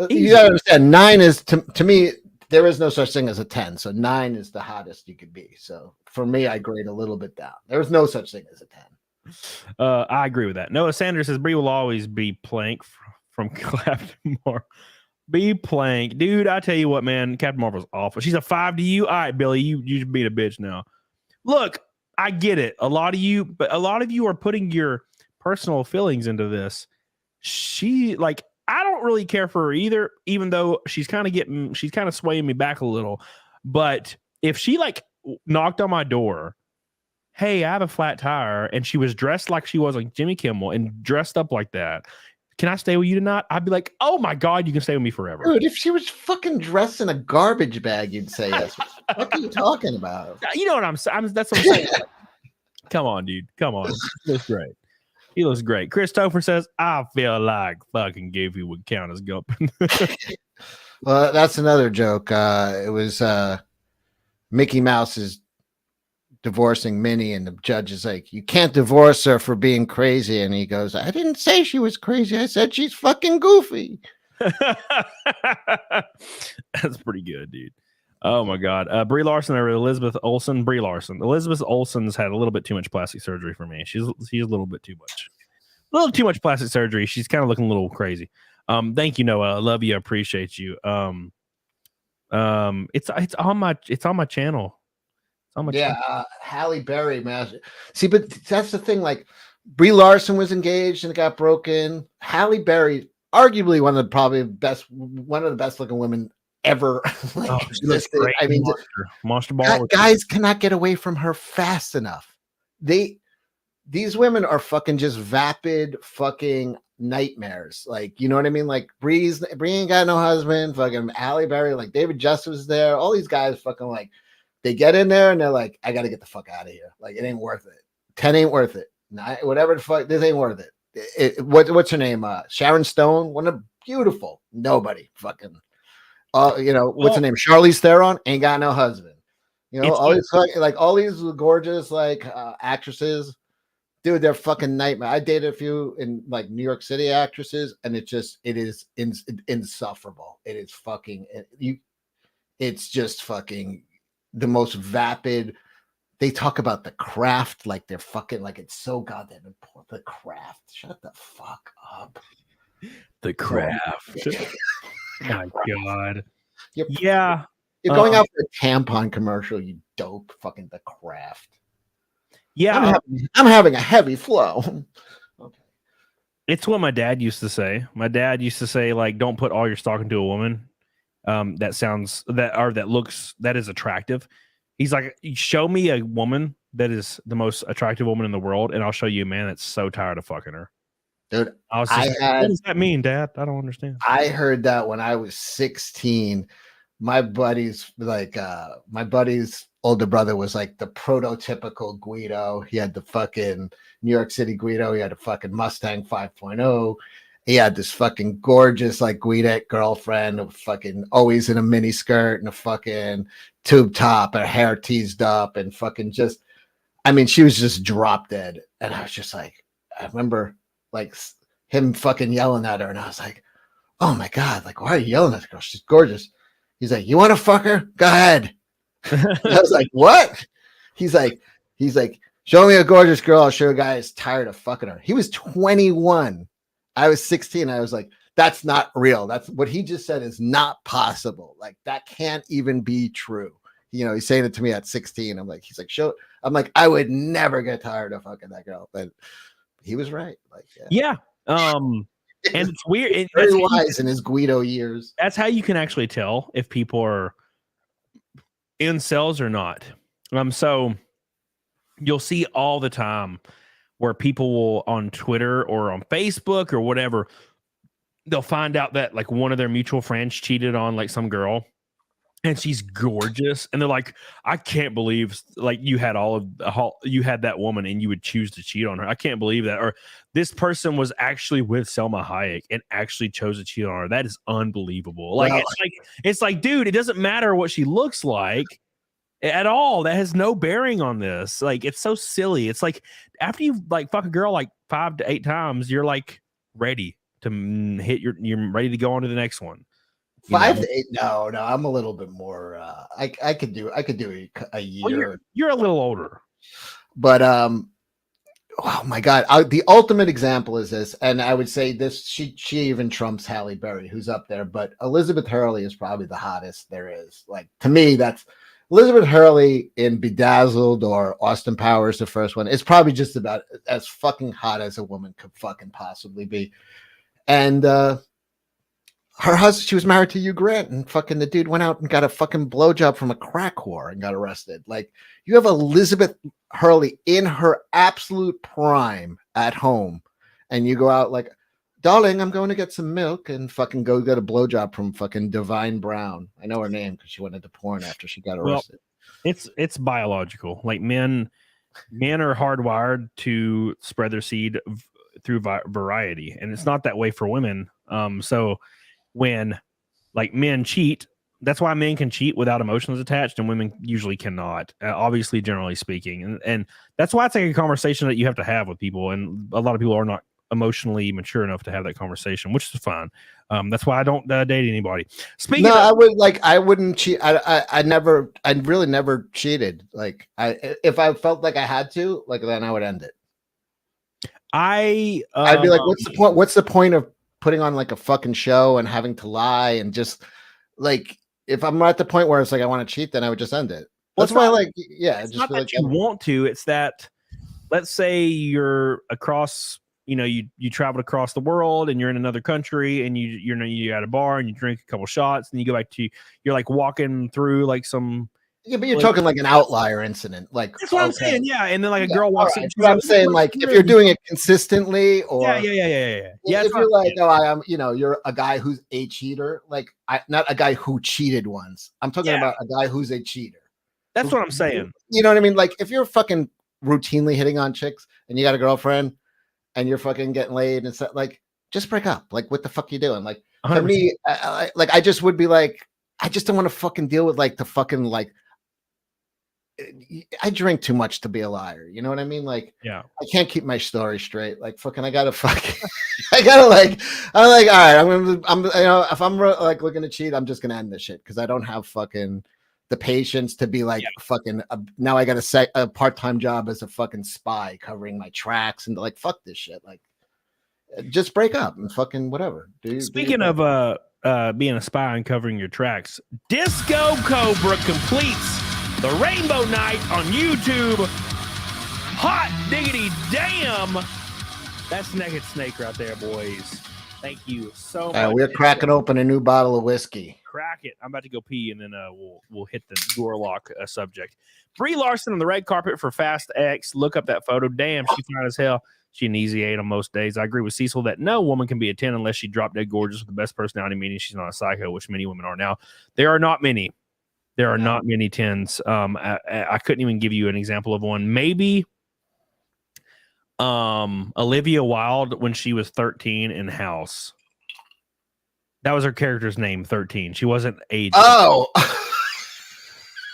[SPEAKER 3] You gotta understand, 9 is to me. There is no such thing as a 10. So 9 is the hottest you could be. So for me, I grade a little bit down. There's no such thing as a 10.
[SPEAKER 2] I agree with that. Noah Sanders says Brie will always be Plank from Captain Marvel. Be Plank. Dude, I tell you what, man, Captain Marvel's awful. She's a 5 to you. All right, Billy, you should beat a bitch now. Look, I get it. A lot of you are putting your personal feelings into this. I don't really care for her either, even though she's kind of swaying me back a little. But if she knocked on my door, hey, I have a flat tire, and she was dressed like she was like Jimmy Kimmel and dressed up like that, can I stay with you tonight? I'd be like, oh my God, you can stay with me forever.
[SPEAKER 3] Dude, if she was fucking dressed in a garbage bag, you'd say yes. What are you talking about?
[SPEAKER 2] You know what I'm saying? That's what I'm saying. Come on, dude. Come on. That's great. He looks great. Christopher says, I feel like fucking Goofy would count as Gump.
[SPEAKER 3] Well, that's another joke. It was Mickey Mouse is divorcing Minnie, and the judge is like, you can't divorce her for being crazy. And he goes, I didn't say she was crazy. I said she's fucking goofy.
[SPEAKER 2] That's pretty good, dude. Oh my God. Brie Larson or Elizabeth Olsen? Brie Larson. Elizabeth Olsen's had a little bit too much plastic surgery for me. She's a little bit too much. A little too much plastic surgery. She's kind of looking a little crazy. Thank you, Noah. I love you. I appreciate you. It's on my channel.
[SPEAKER 3] Halle Berry, man. See, but that's the thing. Like, Brie Larson was engaged and it got broken. Halle Berry, arguably one of the best looking women ever.
[SPEAKER 2] She looks great.
[SPEAKER 3] I mean,
[SPEAKER 2] monster ball.
[SPEAKER 3] Guys cannot get away from her fast enough. These women are fucking just vapid fucking nightmares. Like, you know what I mean? Like, Brie ain't got no husband. Fucking Halle Berry, like David Justice was there. All these guys fucking like, they get in there and they're like, I got to get the fuck out of here. Like, it ain't worth it. 10 ain't worth it. 9, whatever the fuck, this ain't worth it. What's her name? Sharon Stone. One of beautiful. Nobody fucking. What's her name? Charlize Theron ain't got no husband. You know, all these gorgeous actresses, dude, they're fucking nightmare. I dated a few in like New York City actresses, and it is insufferable. It is fucking it's just fucking the most vapid. They talk about the craft like they're fucking like it's so goddamn important. The craft. Shut the fuck up.
[SPEAKER 2] The craft. My God.
[SPEAKER 3] You're going out for a tampon commercial, you dope. Fucking The Craft.
[SPEAKER 2] Yeah.
[SPEAKER 3] I'm having a heavy flow. Okay.
[SPEAKER 2] It's what my dad used to say. My dad used to say, like, don't put all your stock into a woman that is attractive. He's like, show me a woman that is the most attractive woman in the world, and I'll show you a man that's so tired of fucking her.
[SPEAKER 3] Dude,
[SPEAKER 2] what does that mean, Dad? I don't understand.
[SPEAKER 3] I heard that when I was 16. My buddy's older brother was like the prototypical Guido. He had the fucking New York City Guido. He had a fucking Mustang 5.0. He had this fucking gorgeous like Guidette girlfriend, fucking always in a mini skirt and a fucking tube top, her hair teased up, and fucking just, I mean, she was just drop dead. And I was just like, I remember like him fucking yelling at her, and I was like, oh my God, like, why are you yelling at the girl? She's gorgeous. He's like, you want to fuck her? Go ahead. I was like, what? He's like, show me a gorgeous girl. I'll show a guy is tired of fucking her. He was 21. I was 16. I was like, that's not real. That's what he just said is not possible. Like, that can't even be true. You know, he's saying it to me at 16. I'm like, I'm like, I would never get tired of fucking that girl. But he was right. Like,
[SPEAKER 2] yeah. And it's weird.
[SPEAKER 3] Very wise in his Guido years.
[SPEAKER 2] That's how you can actually tell if people are incels or not. So you'll see all the time where people will on Twitter or on Facebook or whatever, they'll find out that like one of their mutual friends cheated on like some girl, and she's gorgeous, and they're like, I can't believe like you had that woman and you would choose to cheat on her. I can't believe that. Or this person was actually with Selma Hayek and actually chose to cheat on her. That is unbelievable. Like, well, it's like, dude, it doesn't matter what she looks like at all. That has no bearing on this. Like, it's so silly. It's like after you like fuck a girl like 5 to 8 times, you're like ready to hit you're ready to go on to the next one.
[SPEAKER 3] 5 to 8. No, I'm a little bit more. I could do a year.
[SPEAKER 2] Well, you're a little older,
[SPEAKER 3] but oh my God, the ultimate example is this, and I would say this. She even trumps Halle Berry, who's up there. But Elizabeth Hurley is probably the hottest there is. Like, to me, that's Elizabeth Hurley in Bedazzled or Austin Powers, the first one. It's probably just about as fucking hot as a woman could fucking possibly be, and. Her husband, she was married to Hugh Grant, and fucking the dude went out and got a fucking blowjob from a crack whore and got arrested. Like, you have Elizabeth Hurley in her absolute prime at home, and you go out like, darling, I'm going to get some milk, and fucking go get a blowjob from fucking Divine Brown. I know her name because she went into porn after she got arrested.
[SPEAKER 2] Well, it's biological. Like, men are hardwired to spread their seed through variety, and it's not that way for women. So when like men cheat, that's why men can cheat without emotions attached, and women usually cannot. Obviously, generally speaking, and that's why it's like a conversation that you have to have with people, and a lot of people are not emotionally mature enough to have that conversation, which is fine. That's why I don't date anybody. Speaking of,
[SPEAKER 3] I wouldn't cheat. I really never cheated. Like if I felt like I had to, like then I would end it. I'd be like, what's the point? What's the point of putting on like a fucking show and having to lie and just like, if I'm at the point where it's like I want to cheat, then I would just end it. That's why, like, yeah,
[SPEAKER 2] it's
[SPEAKER 3] just
[SPEAKER 2] not that
[SPEAKER 3] like
[SPEAKER 2] you want to. It's that, let's say you're across, you traveled across the world and you're in another country and you're at a bar and you drink a couple shots and you go back to, you're like walking through like some.
[SPEAKER 3] Yeah, but you're talking like an outlier incident. Like
[SPEAKER 2] that's what I'm saying. Yeah, and then like a girl walks in.
[SPEAKER 3] But I'm saying, like, if you're doing it consistently, or
[SPEAKER 2] yeah.
[SPEAKER 3] If you're like, oh, I'm, you're a guy who's a cheater. Like, not a guy who cheated once. I'm talking about a guy who's a cheater.
[SPEAKER 2] That's what I'm saying.
[SPEAKER 3] You know what I mean? Like, if you're fucking routinely hitting on chicks and you got a girlfriend and you're fucking getting laid and stuff, like, just break up. Like, what the fuck you doing? Like, 100%. For me, I just would be like, I just don't want to fucking deal with like the fucking like. I drink too much to be a liar. You know what I mean? Like,
[SPEAKER 2] yeah,
[SPEAKER 3] I can't keep my story straight. Like, fucking, I gotta fucking, I'm like, all right, I'm, if I'm like looking to cheat, I'm just gonna end this shit because I don't have fucking the patience to be like fucking. Now I got a part-time job as a fucking spy covering my tracks and like, fuck this shit. Like, just break up and fucking whatever.
[SPEAKER 2] Speaking of being a spy and covering your tracks, Disco Cobra completes the Rainbow Night on YouTube. Hot diggity damn. That's Naked Snake right there, boys. Thank you so much.
[SPEAKER 3] We're cracking open a new bottle of whiskey.
[SPEAKER 2] Crack it. I'm about to go pee, and then we'll hit the Gorlock subject. Brie Larson on the red carpet for Fast X. Look up that photo. Damn, she fine as hell. She an easy 8 on most days. I agree with Cecil that no woman can be a 10 unless she drop dead gorgeous with the best personality, meaning she's not a psycho, which many women are now. There are not many. There are not many 10s. I couldn't even give you an example of one. Maybe Olivia Wilde when she was 13 in House. That was her character's name, 13. She wasn't aged.
[SPEAKER 3] Oh.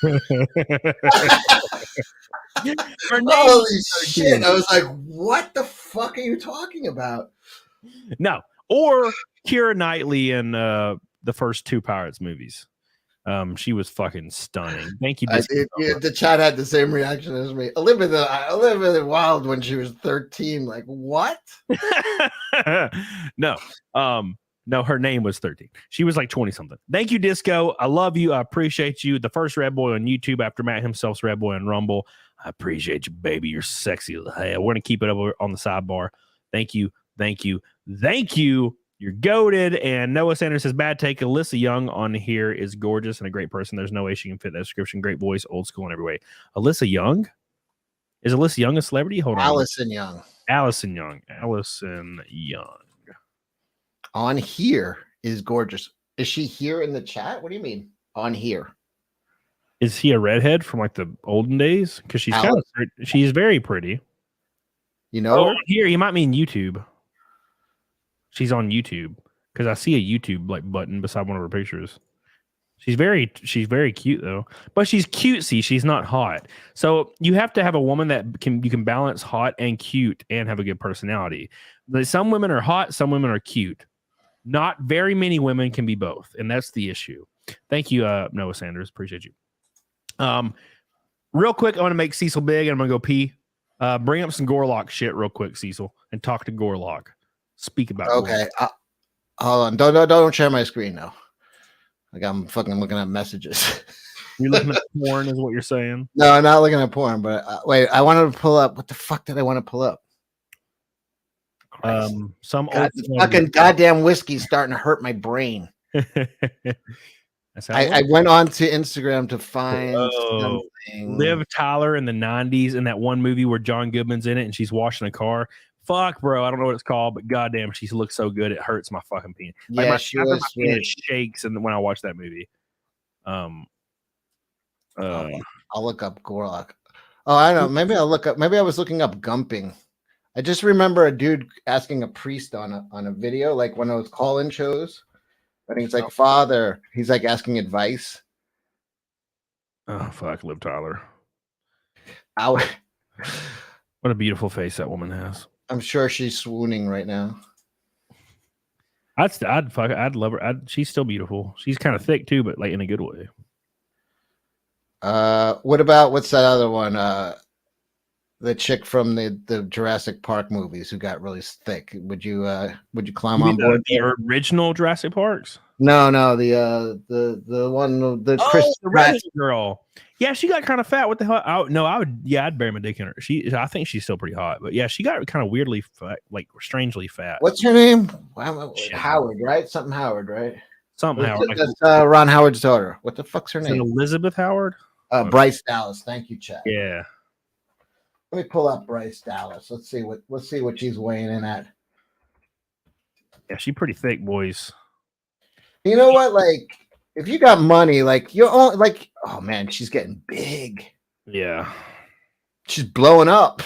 [SPEAKER 2] Her name
[SPEAKER 3] Holy shit. I was like, what the fuck are you talking about?
[SPEAKER 2] No. Or Keira Knightley in the first 2 Pirates movies. She was fucking stunning. Thank you.
[SPEAKER 3] The chat had the same reaction as me. Olivia Wilde when she was 13. Like, what?
[SPEAKER 2] No. No, her name was 13. She was like 20 something. Thank you, Disco. I love you. I appreciate you. The first Red Boy on YouTube after Matt himself's Red Boy on Rumble. I appreciate you, baby. You're sexy. Hey, we're gonna keep it over on the sidebar. Thank you. You're goated. And Noah Sanders says, bad take. Alyssa Young on here is gorgeous and a great person. There's no way she can fit that description. Great voice, old school in every way. Alyssa Young? Is Alyssa Young a celebrity? Hold on.
[SPEAKER 3] Allison Young. On here is gorgeous. Is she here in the chat? What do you mean? On here.
[SPEAKER 2] Is he a redhead from like the olden days? Because she's very pretty.
[SPEAKER 3] You know,
[SPEAKER 2] here you might mean YouTube. She's on YouTube because I see a YouTube like button beside one of her pictures. She's very cute though, but she's cutesy. She's not hot. So you have to have a woman that you can balance hot and cute and have a good personality. Some women are hot, some women are cute. Not very many women can be both, and that's the issue. Thank you, Noah Sanders. Appreciate you. Real quick, I want to make Cecil big, and I'm gonna go pee. Bring up some Gorlock shit real quick, Cecil, and talk to Gorlock. Speak about.
[SPEAKER 3] Okay, hold on. Don't share my screen now. Like I'm fucking looking at messages.
[SPEAKER 2] You're looking at porn, is what you're saying?
[SPEAKER 3] No, I'm not looking at porn. But wait, I wanted to pull up. What the fuck did I want to pull up?
[SPEAKER 2] Some
[SPEAKER 3] fucking goddamn whiskey's starting to hurt my brain. I went on to Instagram to find something.
[SPEAKER 2] Liv Tyler in the 90s in that one movie where John Goodman's in it and she's washing a car. Fuck, bro. I don't know what it's called, but goddamn, she looks so good. It hurts my fucking penis.
[SPEAKER 3] Yeah,
[SPEAKER 2] my
[SPEAKER 3] penis
[SPEAKER 2] shakes and when I watch that movie.
[SPEAKER 3] I'll look up Gorlock. Oh, I don't know. Maybe I'll look up. Maybe I was looking up gumping. I just remember a dude asking a priest on a video, like one of those call-in shows. I think it's like, Father, he's like asking advice.
[SPEAKER 2] Oh fuck, Liv Tyler.
[SPEAKER 3] Ow.
[SPEAKER 2] What a beautiful face that woman has.
[SPEAKER 3] I'm sure she's swooning right now.
[SPEAKER 2] I'd love her. She's still beautiful. She's kind of thick too, but like in a good way.
[SPEAKER 3] What about what's that other one? The chick from the Jurassic Park movies who got really thick. Would you climb
[SPEAKER 2] You
[SPEAKER 3] on
[SPEAKER 2] mean
[SPEAKER 3] board?
[SPEAKER 2] the original Jurassic Parks?
[SPEAKER 3] No, the one the Chris
[SPEAKER 2] The
[SPEAKER 3] Pratt.
[SPEAKER 2] redhead girl. Yeah, she got kind of fat. What the hell? I'd bury my dick in her. I think she's still pretty hot, but yeah, she got kind of weirdly fat, like strangely fat.
[SPEAKER 3] What's her name? Howard, right? Something Howard, right?
[SPEAKER 2] Something Howard. Like,
[SPEAKER 3] That's Ron Howard's daughter. What the fuck's her
[SPEAKER 2] is it
[SPEAKER 3] name?
[SPEAKER 2] Elizabeth Howard?
[SPEAKER 3] Bryce Dallas. Thank you, Chad.
[SPEAKER 2] Yeah.
[SPEAKER 3] Let me pull up Bryce Dallas. Let's see what she's weighing in at.
[SPEAKER 2] Yeah, she's pretty thick, boys.
[SPEAKER 3] You know what? Like, if you got money, like you're all like, oh man, she's getting big.
[SPEAKER 2] Yeah.
[SPEAKER 3] She's blowing up.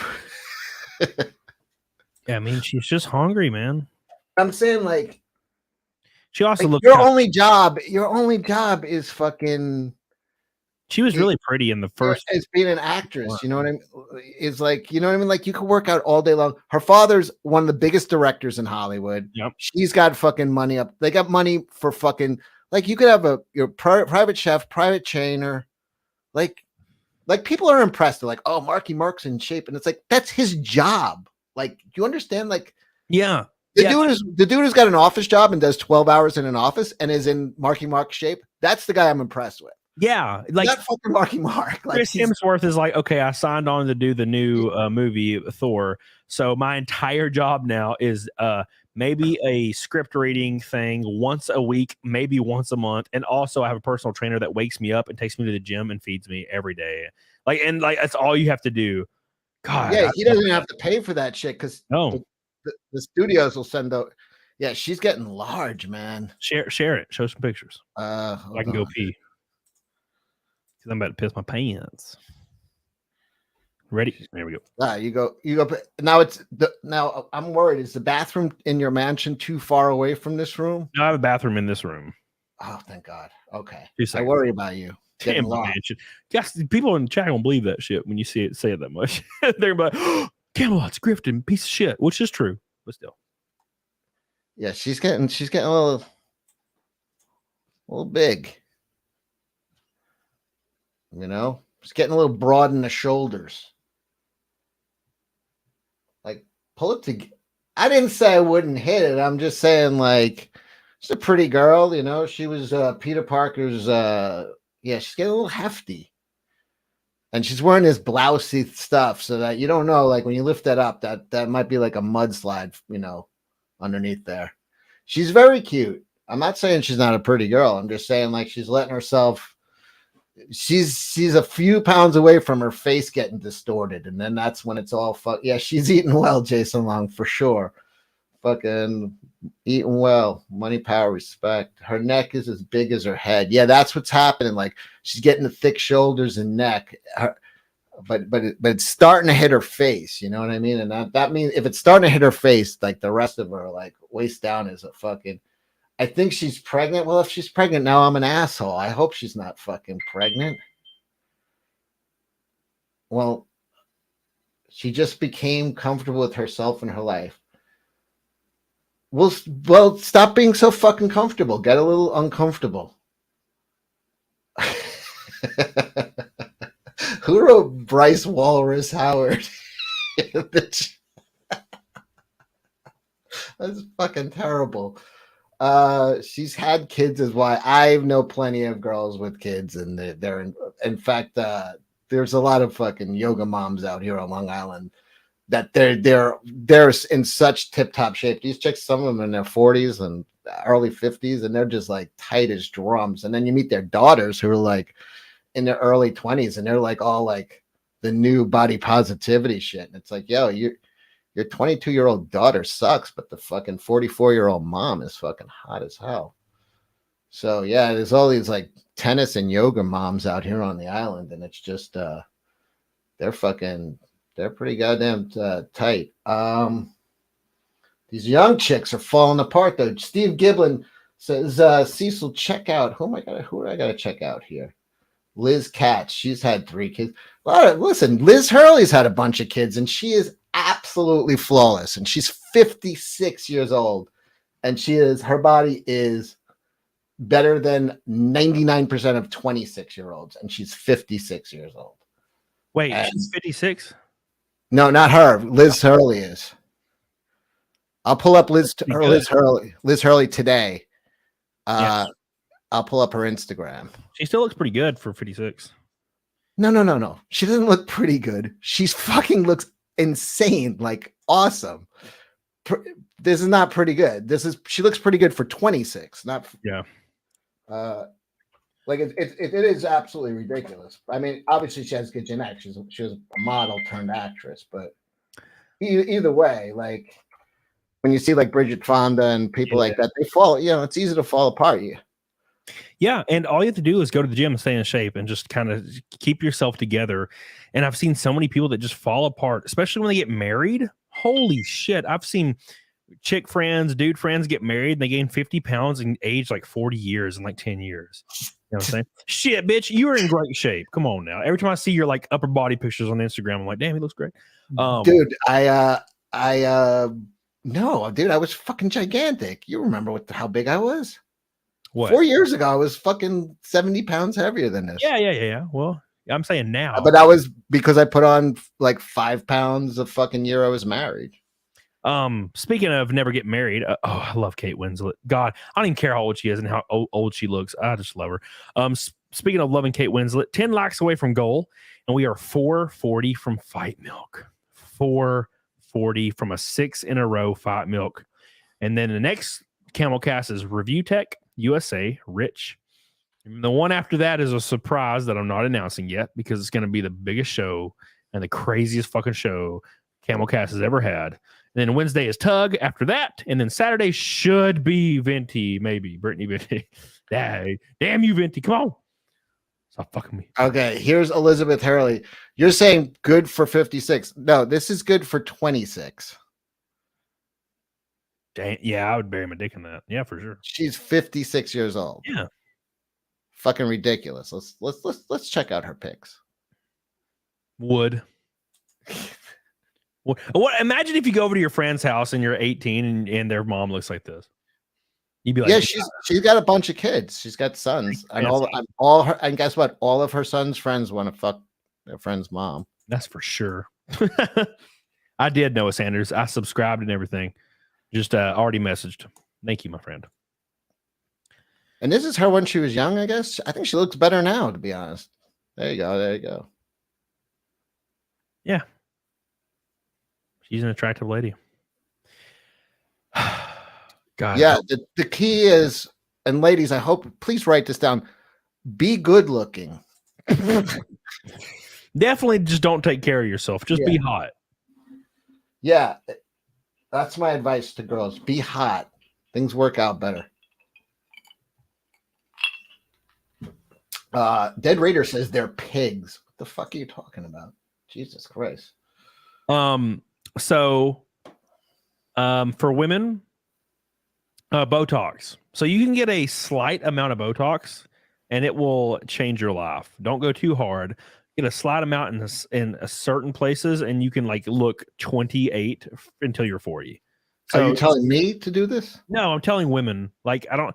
[SPEAKER 2] Yeah, I mean, she's just hungry, man.
[SPEAKER 3] I'm saying, like,
[SPEAKER 2] She also looks.
[SPEAKER 3] your only job is fucking.
[SPEAKER 2] She was really pretty in the first.
[SPEAKER 3] Is being an actress. You know what I mean? Is like, you know what I mean? Like, you can work out all day long. Her father's one of the biggest directors in Hollywood.
[SPEAKER 2] Yep.
[SPEAKER 3] She's got fucking money up. They got money for fucking, like, you could have your private chef, private trainer. Like people are impressed. They're like, oh, Marky Mark's in shape. And it's like, that's his job. Like, do you understand? Like,
[SPEAKER 2] Yeah.
[SPEAKER 3] the dude who's got an office job and does 12 hours in an office and is in Marky Mark shape. That's the guy I'm impressed with.
[SPEAKER 2] Yeah. Like,
[SPEAKER 3] Not fucking Marky Mark. Like,
[SPEAKER 2] Chris Hemsworth is like, okay, I signed on to do the new movie Thor. So my entire job now is maybe a script reading thing once a week, maybe once a month. And also I have a personal trainer that wakes me up and takes me to the gym and feeds me every day. Like, and like, that's all you have to do. God.
[SPEAKER 3] yeah, he doesn't have to pay for that shit because
[SPEAKER 2] No.
[SPEAKER 3] the studios will send out. Yeah, she's getting large, man.
[SPEAKER 2] Share it. Show some pictures. I can go pee. Because I'm about to piss my pants. Ready? There we go.
[SPEAKER 3] You go. Now I'm worried. Is the bathroom in your mansion too far away from this room?
[SPEAKER 2] No, I have a bathroom in this room.
[SPEAKER 3] Oh, thank God. Okay. I
[SPEAKER 2] 2 seconds.
[SPEAKER 3] worry about you.
[SPEAKER 2] Damn, mansion. Yes, people in the chat won't believe that shit when you say it that much. They're like, oh, Camelot's grifting, piece of shit, which is true, but still.
[SPEAKER 3] Yeah, she's getting a little big. You know, she's getting a little broad in the shoulders. Like, pull it together. I didn't say I wouldn't hit it. I'm just saying, like, she's a pretty girl. You know, she was Peter Parker's. Yeah, she's getting a little hefty. And she's wearing this blousey stuff so that you don't know, like when you lift that up, that might be like a mudslide, you know, underneath there. She's very cute. I'm not saying she's not a pretty girl. I'm just saying, like, she's letting herself, she's a few pounds away from her face getting distorted. And then that's when it's all yeah, she's eating well, Jason Long, for sure. Fucking eating well. Money, power, respect. Her neck is as big as her head. Yeah, that's what's happening. Like, she's getting the thick shoulders and neck. But it's starting to hit her face. You know what I mean? And that means if it's starting to hit her face, like the rest of her, like waist down is a fucking. I think she's pregnant. Well, if she's pregnant now, I'm an asshole. I hope she's not fucking pregnant. Well, she just became comfortable with herself and her life. Well, stop being so fucking comfortable. Get a little uncomfortable. Who wrote Bryce Walrus Howard? That's fucking terrible. She's had kids is why I know plenty of girls with kids, and they're in fact, there's a lot of fucking yoga moms out here on Long Island that they're in such tip-top shape. These chicks, some of them in their 40s and early 50s, and they're just like tight as drums. And then you meet their daughters who are like in their early 20s, and they're like all like the new body positivity shit. And it's like, yo, your 22-year-old daughter sucks, but the fucking 44-year-old mom is fucking hot as hell. So yeah, there's all these like tennis and yoga moms out here on the island, and it's just they're fucking They're pretty goddamn tight. These young chicks are falling apart though. Steve Giblin says, Cecil, check out. Who do I gotta check out here? Liz Katz. She's had 3 kids. Listen, Liz Hurley's had a bunch of kids, and she is absolutely flawless. And she's 56 years old, and her body is better than 99% of 26-year-olds, and she's 56 years old.
[SPEAKER 2] Wait, she's 56?
[SPEAKER 3] No, not her. Liz Hurley is. I'll pull up Liz Hurley today. I'll pull up her Instagram.
[SPEAKER 2] She still looks pretty good for 56.
[SPEAKER 3] No. She doesn't look pretty good. She fucking looks insane, like awesome. This is not pretty good. She looks pretty good for 26. Like it is absolutely ridiculous. I mean, obviously she has good genetics. She was a model turned actress, but either way, like when you see like Bridget Fonda and people like that, they fall. It's easy to fall apart.
[SPEAKER 2] Yeah, and all you have to do is go to the gym and stay in shape and just kind of keep yourself together. And I've seen so many people that just fall apart, especially when they get married. Holy shit. I've seen chick friends, dude friends get married and they gain 50 pounds and age like 40 years in like 10 years. You know what I'm saying? Shit, bitch, you are in great shape. Come on now. Every time I see your like upper body pictures on Instagram, I'm like, damn, he looks great.
[SPEAKER 3] Dude, no, dude, I was fucking gigantic. You remember how big I was?
[SPEAKER 2] What?
[SPEAKER 3] 4 years ago, I was fucking 70 pounds heavier than this.
[SPEAKER 2] Yeah. Well, I'm saying now.
[SPEAKER 3] But that was because I put on like 5 pounds the fucking year I was married.
[SPEAKER 2] Speaking of never get married, I love Kate Winslet. God, I don't even care how old she is and how old she looks. I just love her. Speaking of loving Kate Winslet, 10 lakhs away from goal, and we are 440 from Fight Milk. 440 from a 6 in a row Fight Milk. And then the next CAMELCAST is Review Tech USA, Rich. And the one after that is a surprise that I'm not announcing yet because it's going to be the biggest show and the craziest fucking show CAMELCAST has ever had. And then Wednesday is Tug after that. And then Saturday should be Venti, maybe. Brittany Venti. Damn you, Venti. Come on. Stop fucking me.
[SPEAKER 3] Okay, here's Elizabeth Hurley. You're saying good for 56. No, this is good for 26.
[SPEAKER 2] Dang, yeah, I would bury my dick in that. Yeah, for sure.
[SPEAKER 3] She's 56 years old.
[SPEAKER 2] Yeah.
[SPEAKER 3] Fucking ridiculous. Let's check out her pics.
[SPEAKER 2] Would. What? Imagine if you go over to your friend's house and you're 18 and their mom looks like this. You'd be like,
[SPEAKER 3] yeah, she's got a bunch of kids. She's got sons, and all her. And guess what? All of her son's friends want to fuck their friend's mom.
[SPEAKER 2] That's for sure. I did, Noah Sanders. I subscribed and everything. Just already messaged. Thank you, my friend.
[SPEAKER 3] And this is her when she was young, I guess. I think she looks better now, to be honest. There you go.
[SPEAKER 2] Yeah. She's an attractive lady. God.
[SPEAKER 3] Yeah, the key is, and ladies, I hope, please write this down. Be good looking.
[SPEAKER 2] Definitely just don't take care of yourself. Just be hot.
[SPEAKER 3] Yeah. That's my advice to girls. Be hot. Things work out better. Dead Raider says they're pigs. What the fuck are you talking about? Jesus Christ.
[SPEAKER 2] So for women, Botox. So you can get a slight amount of Botox and it will change your life. Don't go too hard. Get a slight amount in certain places and you can like look 28 until you're 40. So
[SPEAKER 3] are you telling me to do this?
[SPEAKER 2] No, I'm telling women. Like I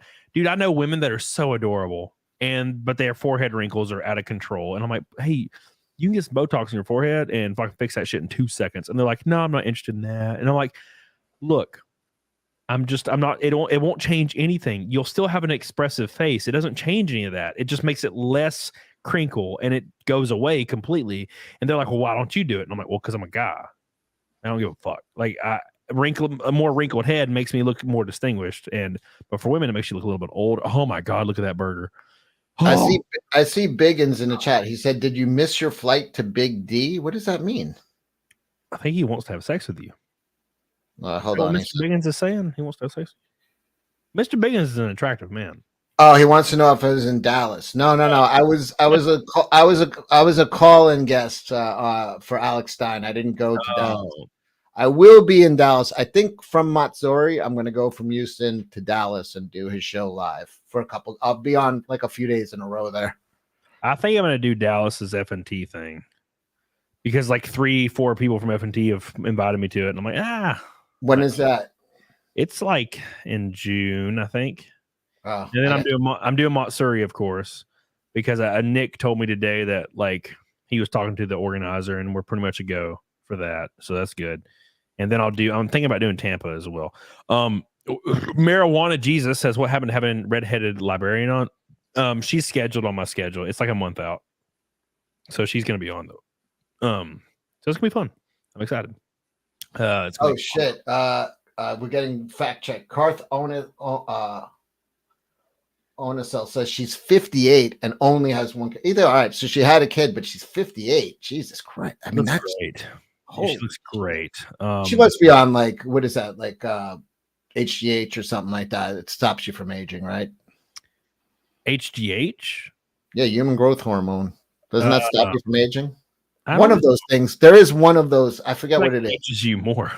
[SPEAKER 2] know women that are so adorable but their forehead wrinkles are out of control. And I'm like, hey, you can get some Botox in your forehead and fucking fix that shit in 2 seconds. And they're like, no, I'm not interested in that. And I'm like, look, it won't change anything. You'll still have an expressive face. It doesn't change any of that. It just makes it less crinkle and it goes away completely. And they're like, well, why don't you do it? And I'm like, well, because I'm a guy. I don't give a fuck. Like a more wrinkled head makes me look more distinguished. But for women, it makes you look a little bit old. Oh my God, look at that burger. Oh.
[SPEAKER 3] I see Biggins in the chat. He said, did you miss your flight to Big D? What does that mean?
[SPEAKER 2] I think he wants to have sex with you.
[SPEAKER 3] Hold on.
[SPEAKER 2] Mr. Biggins is saying he wants to have sex. Mr. Biggins is an attractive man.
[SPEAKER 3] Oh, he wants to know if I was in Dallas. No. I was a call-in guest for Alex Stein. I didn't go to Dallas.
[SPEAKER 2] Oh,
[SPEAKER 3] I will be in Dallas. I think from Matsuri, I'm going to go from Houston to Dallas and do his show live for a couple. I'll be on like a few days in a row there.
[SPEAKER 2] I think I'm gonna do Dallas's F&T thing because like 3-4 people from F&T have invited me to it, and I'm like,
[SPEAKER 3] When is that?
[SPEAKER 2] it's like in June, I think.
[SPEAKER 3] Oh,
[SPEAKER 2] And then I'm doing Matsuri, of course, because Nick told me today that like he was talking to the organizer, and we're pretty much a go for that, so that's good. And then I'm thinking about doing Tampa as well. Marijuana Jesus says, what happened to having redheaded librarian on? She's scheduled on my schedule. It's like a month out, so she's gonna be on though. So it's gonna be fun. I'm excited. It's
[SPEAKER 3] oh shit. We're getting fact checked. Karth Onacell says she's 58 and only has one kid. All right, so she had a kid, but she's 58. Jesus Christ. I mean, that's
[SPEAKER 2] great. She looks great.
[SPEAKER 3] She must be on like, what is that? Like HGH or something like that. It stops you from aging, right?
[SPEAKER 2] HGH?
[SPEAKER 3] Yeah, human growth hormone. Doesn't that stop you from aging?
[SPEAKER 2] One
[SPEAKER 3] of those things. There is one of those. I forget what it is.
[SPEAKER 2] Ages you more.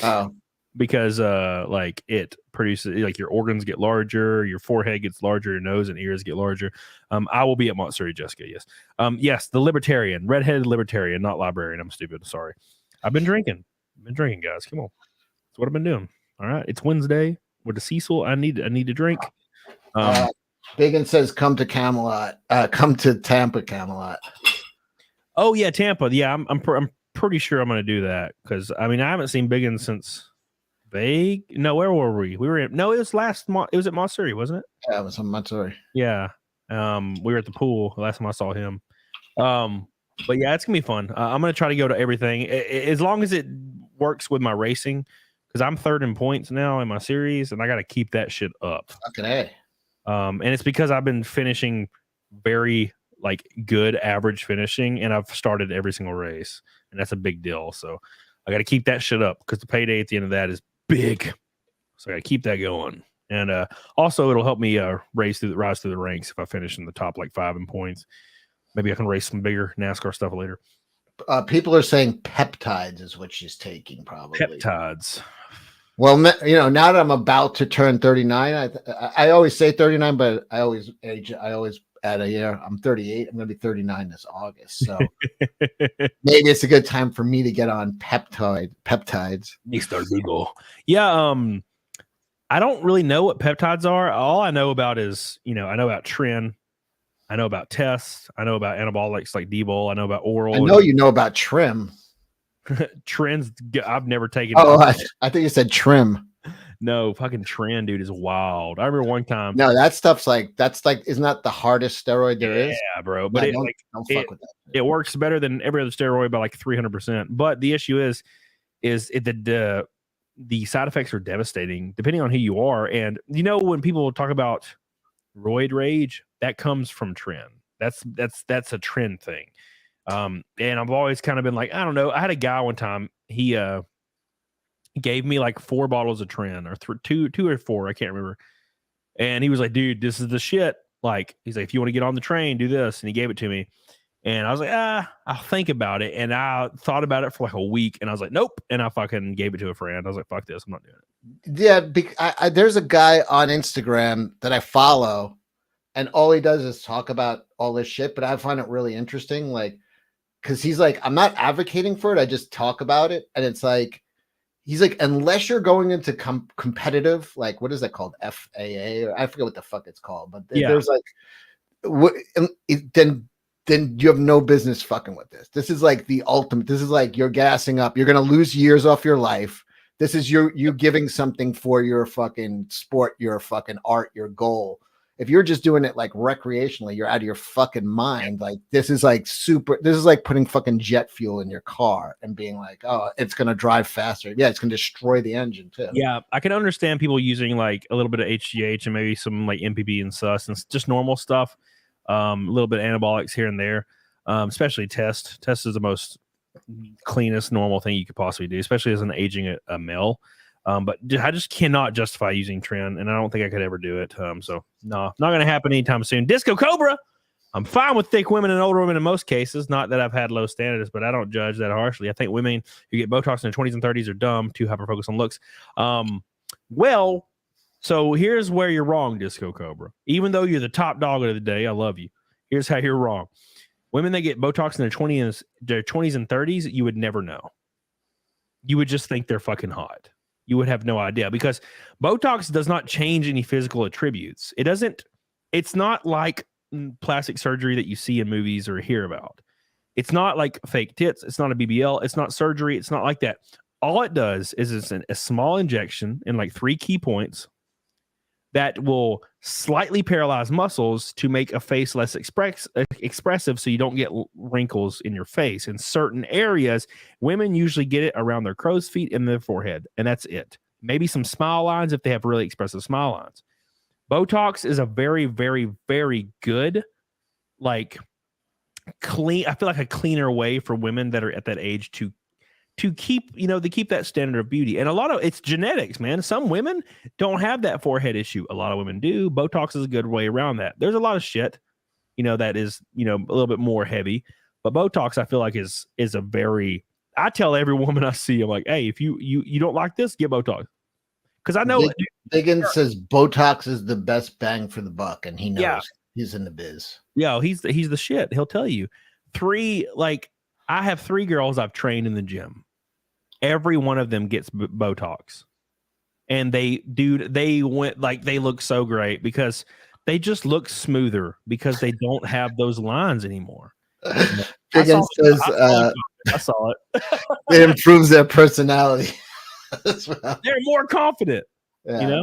[SPEAKER 3] Oh.
[SPEAKER 2] Because like it produces, like your organs get larger, your forehead gets larger, your nose and ears get larger. I will be at Matsuri, Jessica. Yes. Yes, the libertarian, redheaded libertarian, not librarian. I'm stupid. Sorry. I've been drinking, guys. Come on. That's what I've been doing. All right. It's Wednesday. We're the CECIL. I need to drink.
[SPEAKER 3] Biggin says, come to Camelot. Come to Tampa, Camelot.
[SPEAKER 2] Oh yeah, Tampa. Yeah, I'm pretty sure I'm going to do that because I mean I haven't seen Biggin since No, where were we? We were in. No, it was it was at Matsuri, wasn't it?
[SPEAKER 3] Yeah, it was on Matsuri.
[SPEAKER 2] Yeah. We were at the pool last time I saw him. But yeah, it's gonna be fun. I'm gonna try to go to everything as long as it works with my racing because I'm third in points now in my series, and I got to keep that shit up.
[SPEAKER 3] Fucking A.
[SPEAKER 2] And it's because I've been finishing very like good average finishing, and I've started every single race, and that's a big deal. So I got to keep that shit up because the payday at the end of that is big. So I got to keep that going. And also it'll help me rise through the ranks if I finish in the top like 5 in points. Maybe I can race some bigger NASCAR stuff later.
[SPEAKER 3] People are saying peptides is what she's taking, probably.
[SPEAKER 2] Peptides.
[SPEAKER 3] Well, you know, now that I'm about to turn 39, I always say 39, but I always add a year. I'm 38. I'm going to be 39 this August. So maybe it's a good time for me to get on peptides.
[SPEAKER 2] Yeah. I don't really know what peptides are. All I know about is, I know about Tren. I know about tests. I know about anabolics like D-Bol. I know about oral.
[SPEAKER 3] I know you know about Trim.
[SPEAKER 2] Trends. I've never taken.
[SPEAKER 3] Oh, I think you said Trim.
[SPEAKER 2] No, fucking Tren, dude, is wild. I remember one time.
[SPEAKER 3] No, that stuff's like, isn't that the hardest steroid there is?
[SPEAKER 2] Yeah, bro. But
[SPEAKER 3] don't fuck with that.
[SPEAKER 2] It works better than every other steroid by like 300%. But the issue is the side effects are devastating depending on who you are. And when people talk about roid rage, that comes from Tren. That's a Tren thing. And I've always kind of been like, I don't know. I had a guy one time, he gave me like 4 bottles of Tren or 2 or 4, I can't remember. And he was like, dude, this is the shit. Like, he's like, if you want to get on the train, do this. And he gave it to me. And I was like, I'll think about it. And I thought about it for like a week. And I was like, nope. And I fucking gave it to a friend. I was like, fuck this. I'm not doing it.
[SPEAKER 3] Yeah. There's a guy on Instagram that I follow, and all he does is talk about all this shit. But I find it really interesting. Like, because he's like, I'm not advocating for it. I just talk about it. And it's like, he's like, unless you're going into competitive, like, what is that called? FAA? Or I forget what the fuck it's called. But there's like, then you have no business fucking with this. This is like the ultimate. This is like you're gassing up. You're going to lose years off your life. This is you giving something for your fucking sport, your fucking art, your goal. If you're just doing it like recreationally, you're out of your fucking mind. Like this is like putting fucking jet fuel in your car and being like, oh, it's going to drive faster. Yeah, it's going to destroy the engine too.
[SPEAKER 2] Yeah, I can understand people using like a little bit of HGH and maybe some like MPB and sus and just normal stuff. A little bit of anabolics here and there, especially test. Test is the most cleanest normal thing you could possibly do, especially as an aging a male. But I just cannot justify using Tren, and I don't think I could ever do it. So no, not going to happen anytime soon. Disco Cobra. I'm fine with thick women and older women in most cases. Not that I've had low standards, but I don't judge that harshly. I think women who get Botox in their 20s and 30s are dumb, too hyper-focused on looks. Well, so here's where you're wrong, Disco Cobra. Even though you're the top dog of the day, I love you. Here's how you're wrong. Women that get Botox in their 20s and 30s, you would never know. You would just think they're fucking hot. You would have no idea because Botox does not change any physical attributes. It's not like plastic surgery that you see in movies or hear about. It's not like fake tits. It's not a BBL. It's not surgery. It's not like that. All it does is it's a small injection in like 3 key points that will slightly paralyze muscles to make a face less expressive so you don't get wrinkles in your face. In certain areas, women usually get it around their crow's feet and their forehead, and that's it. Maybe some smile lines if they have really expressive smile lines. Botox is a very, very, very good, like clean. I feel like a cleaner way for women that are at that age to keep, to keep that standard of beauty. And a lot of it's genetics, man. Some women don't have that forehead issue. A lot of women do. Botox is a good way around that. There's a lot of shit, that is, a little bit more heavy. But Botox, I feel like is a very. I tell every woman I see, I'm like, hey, if you don't like this, get Botox. Because I know
[SPEAKER 3] Diggins says Botox is the best bang for the buck, and he knows. Yeah. He's in the biz.
[SPEAKER 2] Yeah, he's the shit. He'll tell you. I have 3 girls I've trained in the gym. Every one of them gets Botox, and they look so great because they just look smoother because they don't have those lines anymore.
[SPEAKER 3] Diggins says
[SPEAKER 2] I saw it.
[SPEAKER 3] It improves their personality.
[SPEAKER 2] They're more confident. Yeah.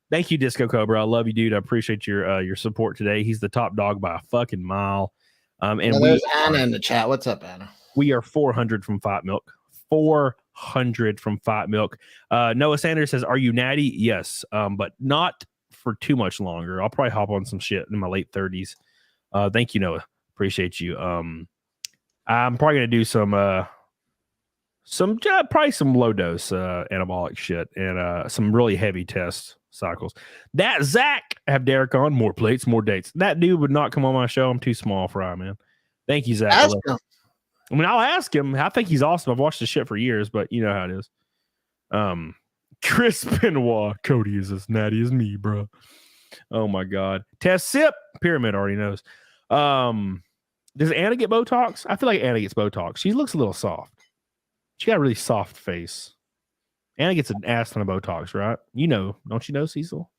[SPEAKER 2] Thank you, Disco Cobra. I love you, dude. I appreciate your support today. He's the top dog by a fucking mile. And
[SPEAKER 3] there's Anna in the chat. What's up, Anna?
[SPEAKER 2] We are 400 from Fight Milk. 400 from Fight Milk. Noah Sanders says, "Are you natty?" Yes, but not for too much longer. I'll probably hop on some shit in my late 30s. Thank you, Noah. Appreciate you. I'm probably gonna do some probably some low dose anabolic shit and some really heavy test cycles. That Zach have Derek on more plates, more dates. That dude would not come on my show. I'm too small for him, man. Thank you, Zach.
[SPEAKER 3] Ask him.
[SPEAKER 2] I mean, I'll ask him. I think he's awesome. I've watched his shit for years, but you know how it is. Chris Benoit, Cody is as natty as me, bro. Oh my god. Test sip. Pyramid already knows. Does Anna get Botox? I feel like Anna gets Botox. She looks a little soft. She got a really soft face. Anna gets an ass ton of Botox, right? Don't you know, Cecil?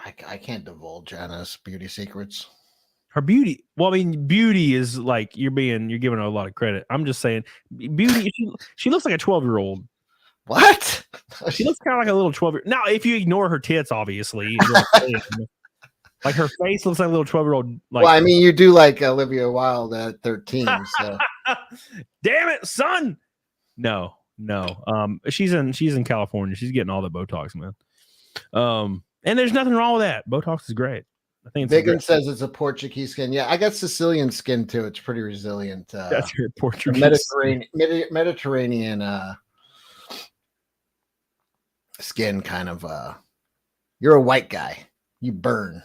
[SPEAKER 3] I can't divulge Anna's beauty secrets.
[SPEAKER 2] Her beauty. Well, I mean, beauty is like you're giving her a lot of credit. I'm just saying, beauty. She looks like a 12-year-old.
[SPEAKER 3] What?
[SPEAKER 2] She looks kind of like a little 12-year-old. Now, if you ignore her tits, obviously, like her face looks like a little 12-year-old. Like,
[SPEAKER 3] well, I mean, you do like Olivia Wilde at 13. So.
[SPEAKER 2] Damn it, son. No. She's in California. She's getting all the Botox, man. And there's nothing wrong with that. Botox is great. I think
[SPEAKER 3] Biggin says it's a Portuguese skin. Yeah, I got Sicilian skin too. It's pretty resilient.
[SPEAKER 2] That's your Portuguese
[SPEAKER 3] Mediterranean skin kind of. You're a white guy. You burn.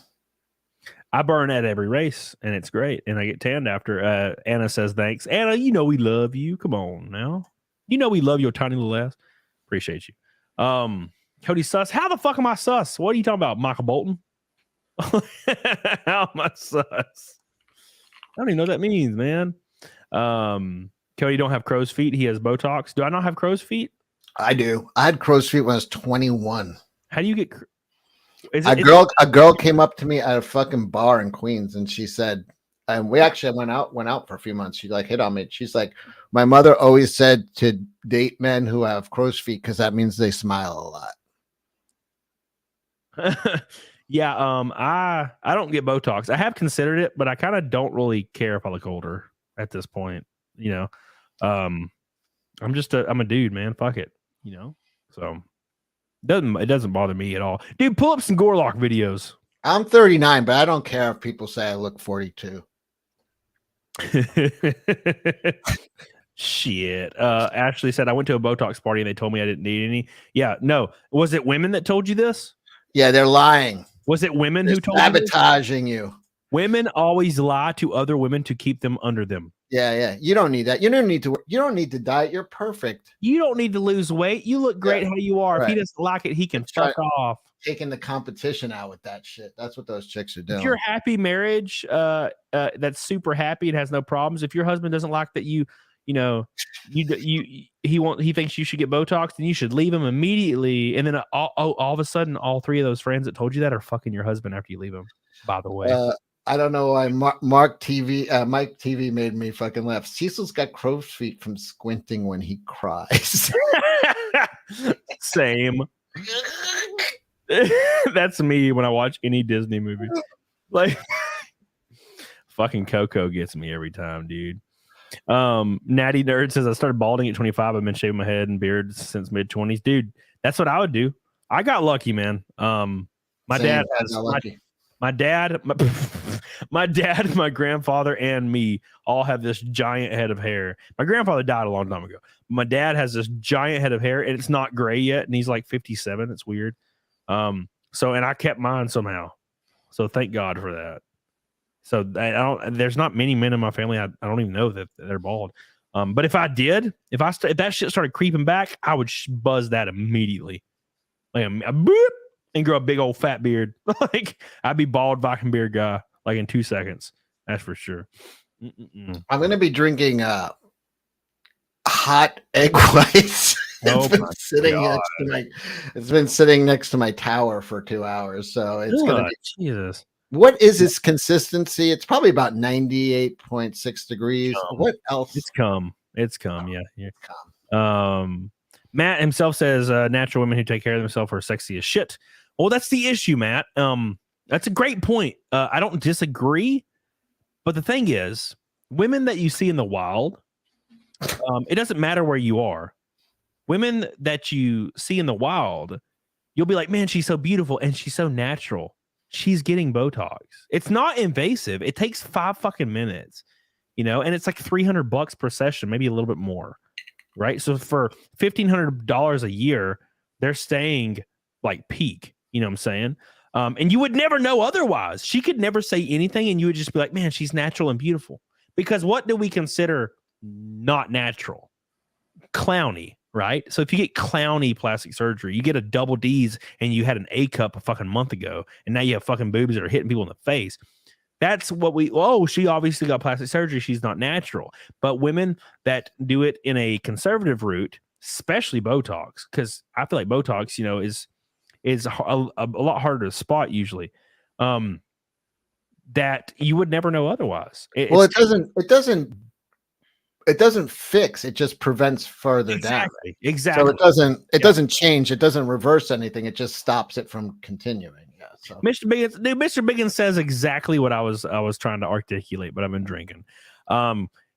[SPEAKER 2] I burn at every race, and it's great. And I get tanned after. Anna says thanks. Anna, we love you. Come on now. We love your tiny little ass. Appreciate you. Cody sus. How the fuck am I sus? What are you talking about, Michael Bolton? How am I sus? I don't even know what that means, man. Cody don't have crow's feet. He has Botox. Do I not have crow's feet?
[SPEAKER 3] I do. I had crow's feet when I was 21.
[SPEAKER 2] How do you get?
[SPEAKER 3] A girl came up to me at a fucking bar in Queens, and she said, and we actually went out for a few months. She like hit on me. She's like, my mother always said to date men who have crow's feet because that means they smile a lot.
[SPEAKER 2] Yeah, I don't get Botox. I have considered it, but I kind of don't really care if I look older at this point. I'm a dude, man. Fuck it, So it doesn't bother me at all, dude. Pull up some Gorlock videos.
[SPEAKER 3] I'm 39, but I don't care if people say I look 42.
[SPEAKER 2] Shit. Ashley said I went to a Botox party and they told me I didn't need any. Yeah, no. Was it women that told you this?
[SPEAKER 3] Yeah, they're lying.
[SPEAKER 2] Was it women
[SPEAKER 3] They're
[SPEAKER 2] who told you this?
[SPEAKER 3] sabotaging you?
[SPEAKER 2] Women always lie to other women to keep them under them.
[SPEAKER 3] Yeah. You don't need that. You don't need to diet. You're perfect.
[SPEAKER 2] You don't need to lose weight. You look great how you are. If he doesn't like it, he can fuck off.
[SPEAKER 3] Taking the competition out with that shit. That's what those chicks are doing.
[SPEAKER 2] If you're happy marriage, that's super happy and has no problems. If your husband doesn't like that he thinks you should get Botox, then you should leave him immediately. And then all of a sudden, all three of those friends that told you that are fucking your husband after you leave him. By the way,
[SPEAKER 3] I don't know why Mike TV made me fucking laugh. Cecil's got crow's feet from squinting when he cries.
[SPEAKER 2] Same. That's me when I watch any Disney movie. Like, fucking Coco gets me every time, dude. Natty Nerd says I started balding at 25. I've been shaving my head and beard since mid 20s, dude. That's what I would do. I got lucky, man. My dad, my grandfather, and me all have this giant head of hair. My grandfather died a long time ago. My dad has this giant head of hair, and it's not gray yet, and he's like 57. It's weird. And I kept mine somehow. So thank God for that. So there's not many men in my family. I don't even know that they're bald. But if I did, if that shit started creeping back, I would buzz that immediately. Like a boop, and grow a big old fat beard. Like I'd be bald Viking beard guy like in 2 seconds. That's for sure.
[SPEAKER 3] I'm gonna be drinking hot egg whites. It's been sitting next to my tower for 2 hours. So it's gonna be
[SPEAKER 2] Jesus.
[SPEAKER 3] What is its consistency? It's probably about 98.6 degrees. What else?
[SPEAKER 2] It's cum. Yeah. Matt himself says natural women who take care of themselves are sexy as shit. Well, that's the issue, Matt. That's a great point. I don't disagree. But the thing is, women that you see in the wild, it doesn't matter where you are. Women that you see in the wild, you'll be like, man, she's so beautiful and she's so natural. She's getting Botox. It's not invasive. It takes 5 fucking minutes, and it's like $300 per session, maybe a little bit more, right? So for $1,500 a year, they're staying like peak. You know what I'm saying? And you would never know otherwise. She could never say anything, and you would just be like, man, she's natural and beautiful. Because what do we consider not natural? Clowny. Right. So if you get clowny plastic surgery, you get a double D's and you had an A cup a fucking month ago, and now you have fucking boobs that are hitting people in the face. That's what she obviously got plastic surgery. She's not natural. But women that do it in a conservative route, especially Botox, because I feel like Botox, is a lot harder to spot usually. That you would never know otherwise. It doesn't fix, it just prevents further damage.
[SPEAKER 3] Exactly. So it doesn't change, it doesn't reverse anything, it just stops it from continuing. Yeah. So
[SPEAKER 2] Mr. Biggins says exactly what I was trying to articulate, but I've been drinking.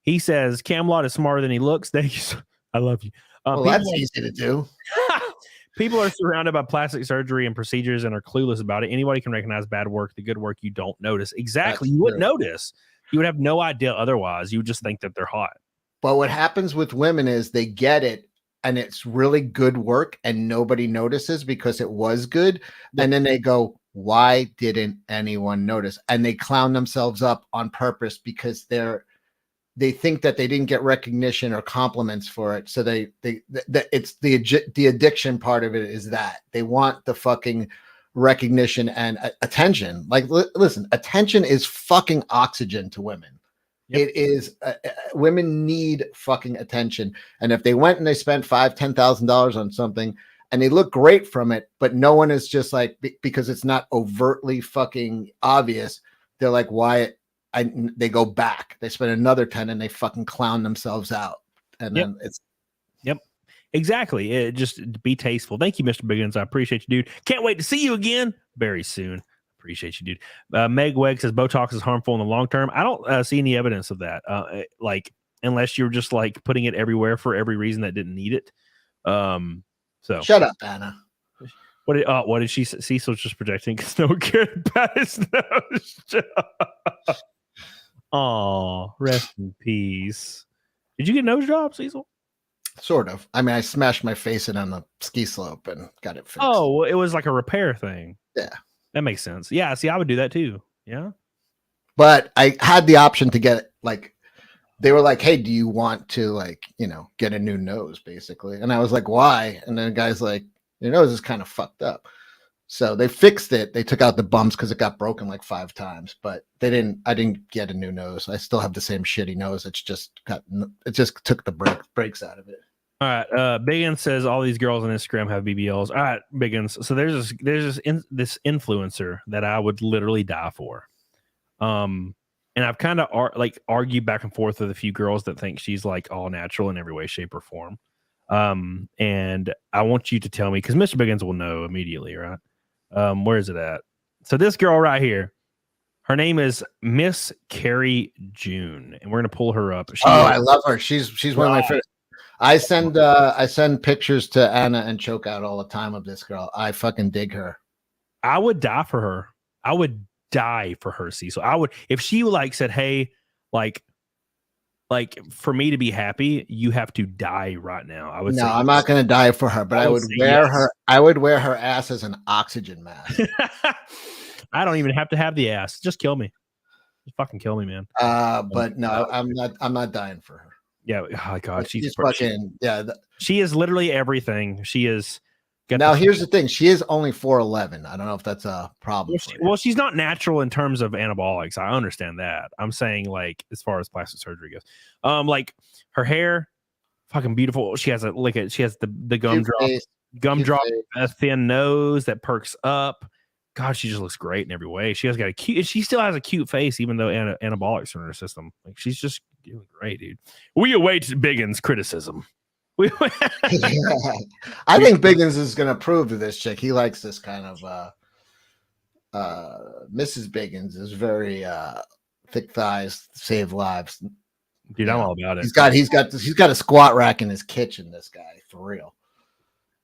[SPEAKER 2] He says Camelot is smarter than he looks. Thank you. I love you.
[SPEAKER 3] That's easy to do.
[SPEAKER 2] People are surrounded by plastic surgery and procedures and are clueless about it. Anybody can recognize bad work. The good work you don't notice. Exactly. You wouldn't notice. You would have no idea otherwise. You would just think that they're hot.
[SPEAKER 3] But what happens with women is they get it and it's really good work and nobody notices because it was good. And then they go, why didn't anyone notice? And they clown themselves up on purpose because they think that they didn't get recognition or compliments for it. So it's the addiction part of it is that they want the fucking recognition and attention. Like, listen, attention is fucking oxygen to women. Yep. It is women need fucking attention, and if they went and they spent $5,000-$10,000 on something and they look great from it, but no one is just like, because it's not overtly fucking obvious, they're like, why? They go back, they spend another 10 and they fucking clown themselves out, and then it's
[SPEAKER 2] exactly. It just be tasteful. Thank you, Mr. Biggins. I appreciate you, dude. Can't wait to see you again very soon. Appreciate you, dude. Meg Weg says Botox is harmful in the long term. I don't see any evidence of that. Unless you're just like putting it everywhere for every reason that didn't need it. So
[SPEAKER 3] shut up, Anna.
[SPEAKER 2] What did she say? Cecil's just projecting because no one cared about his nose. Oh, rest in peace. Did you get a nose job, Cecil?
[SPEAKER 3] Sort of. I mean, I smashed my face in on the ski slope and got it fixed.
[SPEAKER 2] Oh, well, it was like a repair thing.
[SPEAKER 3] Yeah.
[SPEAKER 2] That makes sense. Yeah, see, I would do that too. Yeah.
[SPEAKER 3] But I had the option to get like, they were like, hey, do you want to like, you know, get a new nose basically? And I was like, why? And then the guy's like, your nose is kind of fucked up. So they fixed it. They took out the bumps because it got broken like 5 times, but I didn't get a new nose. I still have the same shitty nose. It just took the brakes out of it.
[SPEAKER 2] All right. Biggins says all these girls on Instagram have BBLs. All right, Biggins. So there's this influencer that I would literally die for. And I've kind of argued back and forth with a few girls that think she's like all natural in every way, shape, or form. And I want you to tell me, because Mr. Biggins will know immediately, right? Where is it at? So this girl right here, her name is Miss Carrie June, and we're gonna pull her up.
[SPEAKER 3] I love her. She's one of my favorites. I send pictures to Anna and Choke Out all the time of this girl. I fucking dig her.
[SPEAKER 2] I would die for her. I would die for her, Cecil. I would, if she like said, hey, like for me to be happy, you have to die right now. I would.
[SPEAKER 3] No,
[SPEAKER 2] say
[SPEAKER 3] I'm not going to die for her, but I would wear her. I would wear her ass as an oxygen mask.
[SPEAKER 2] I don't even have to have the ass. Just kill me. Just fucking kill me, man.
[SPEAKER 3] But no, I'm not dying for her.
[SPEAKER 2] Yeah. Oh God, she's
[SPEAKER 3] fucking
[SPEAKER 2] she is literally everything. She is.
[SPEAKER 3] Now here's the thing. She is only 4'11". I don't know if that's a problem.
[SPEAKER 2] Well, she's not natural in terms of anabolics. I understand that. I'm saying like as far as plastic surgery goes, like her hair, fucking beautiful. She has she has the gumdrop, a thin nose that perks up. God, she just looks great in every way. She still has a cute face, even though anabolics are in her system. Like she's just doing great, dude. We await Biggins' criticism.
[SPEAKER 3] I think Biggins is going to prove to this chick he likes this kind of Mrs. Biggins is very thick thighs, save lives.
[SPEAKER 2] Dude, I'm all about it.
[SPEAKER 3] He's got a squat rack in his kitchen, this guy, for real.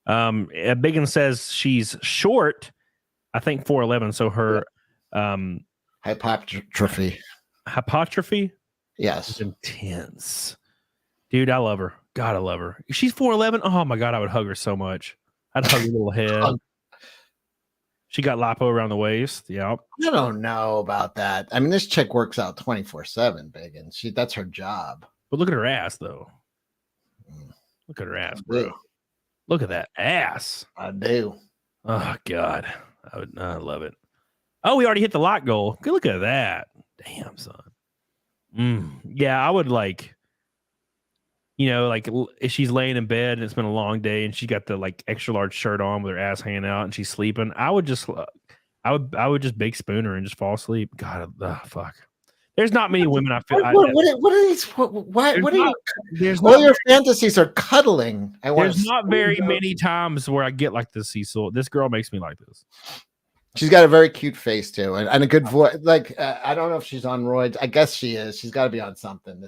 [SPEAKER 2] Biggins says she's short, I think 4'11", so her
[SPEAKER 3] hypertrophy. Yes.
[SPEAKER 2] It's intense. Dude, I love her. God, I love her. She's 4'11". Oh my God, I would hug her so much. I'd hug her little head. She got lipo around the waist. Yeah.
[SPEAKER 3] I don't know about that. I mean, this chick works out 24/7, Biggins. That's her job.
[SPEAKER 2] But look at her ass, though. Look at her ass, bro. Look at that ass.
[SPEAKER 3] I do.
[SPEAKER 2] Oh God, I love it. Oh, we already hit the lot goal. Good, look at that. Damn, son. Yeah, I would like. You know, like if she's laying in bed and it's been a long day and she got the like extra large shirt on with her ass hanging out and she's sleeping, I would just big spoon her and just fall asleep. God, fuck. There's not many women I feel.
[SPEAKER 3] What are these? What are you? All your fantasies are cuddling.
[SPEAKER 2] There's not very many times where I get like this, Cecil. This girl makes me like this.
[SPEAKER 3] She's got a very cute face too, and a good voice. Like I don't know if she's on roids. I guess she is. She's got to be on something.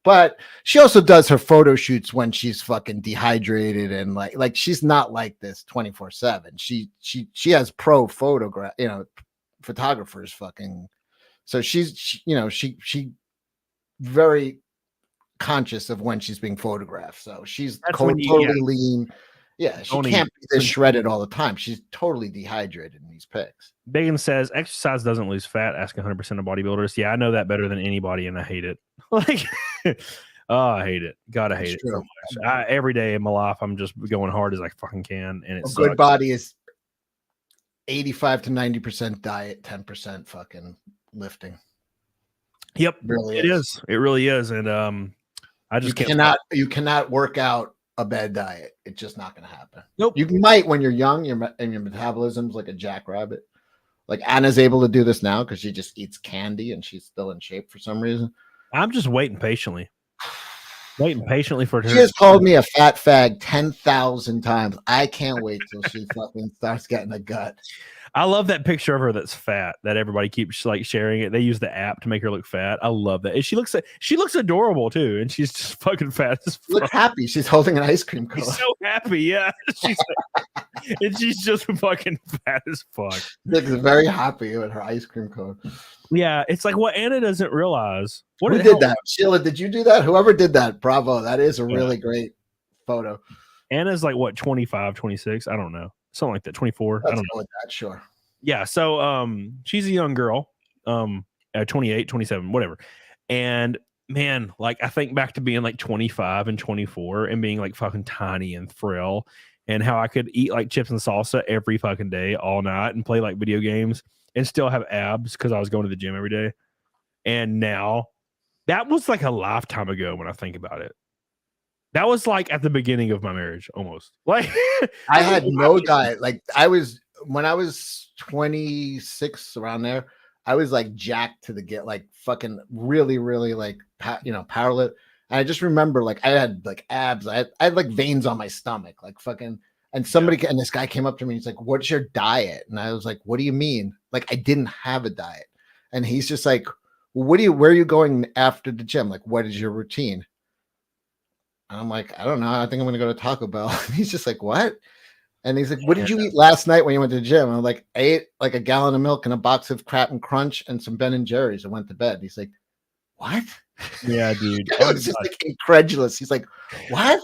[SPEAKER 3] But she also does her photo shoots when she's fucking dehydrated and like she's not like this 24/7. She has pro photographers fucking. So she's she very conscious of when she's being photographed. So she's totally lean. Yeah, she can't be this shredded all the time. She's totally dehydrated in these pics.
[SPEAKER 2] Biggins says exercise doesn't lose fat. Ask 100% of bodybuilders. Yeah, I know that better than anybody, and I hate it. Like, I hate it. God, I hate it so much. Every day in my life, I'm just going hard as I fucking can, and it's
[SPEAKER 3] a good body is 85 to 90% diet, 10% fucking lifting.
[SPEAKER 2] Yep, it is. It really is, and I just
[SPEAKER 3] you cannot work out a bad diet. It's just not going to happen.
[SPEAKER 2] Nope.
[SPEAKER 3] You might when you're young, and your metabolism's like a jackrabbit. Like Anna's able to do this now because she just eats candy and she's still in shape for some reason.
[SPEAKER 2] I'm just waiting patiently. For her.
[SPEAKER 3] She has called me a fat fag 10,000 times. I can't wait till she fucking starts getting a gut.
[SPEAKER 2] I love that picture of her that's fat that everybody keeps like sharing it. They use the app to make her look fat. I love that. And she looks adorable too. And she's just fucking fat as fuck.
[SPEAKER 3] Look happy. She's holding an ice cream cone.
[SPEAKER 2] She's so happy. Yeah. And she's just fucking fat as fuck.
[SPEAKER 3] She's very happy with her ice cream cone.
[SPEAKER 2] Yeah, it's like what Anna doesn't realize. What
[SPEAKER 3] Who
[SPEAKER 2] the
[SPEAKER 3] did
[SPEAKER 2] hell-
[SPEAKER 3] that? Sheila, did you do that? Whoever did that, bravo. That is a
[SPEAKER 2] Yeah.
[SPEAKER 3] really great photo.
[SPEAKER 2] Anna's like what 25, 26? I don't know. Something like that. 24. I
[SPEAKER 3] Let's
[SPEAKER 2] don't
[SPEAKER 3] go
[SPEAKER 2] know.
[SPEAKER 3] with that, sure.
[SPEAKER 2] Yeah, so she's a young girl. 28, 27, whatever. And man, like I think back to being like 25 and 24 and being like fucking tiny and frail and how I could eat like chips and salsa every fucking day all night and play like video games and still have abs because I was going to the gym every day. And now that was like a lifetime ago when I think about it. That was like at the beginning of my marriage almost. Like
[SPEAKER 3] I had no diet. Like when I was 26 around there, I was like jacked to the get, like fucking really, really like, power lift. And I just remember like I had like abs. I had like veins on my stomach, like fucking. And and this guy came up to me. He's like, "What's your diet?" And I was like, "What do you mean?" Like I didn't have a diet. And he's just like, well, where are you going after the gym? Like, what is your routine? And I'm like, I don't know. I think I'm going to go to Taco Bell. He's just like, what? And he's like, what did you eat last night when you went to the gym? I'm like, I ate like a gallon of milk and a box of Captain Crunch and some Ben and Jerry's and went to bed. He's like, what?
[SPEAKER 2] Yeah, dude.
[SPEAKER 3] I was just like incredulous. He's like, what?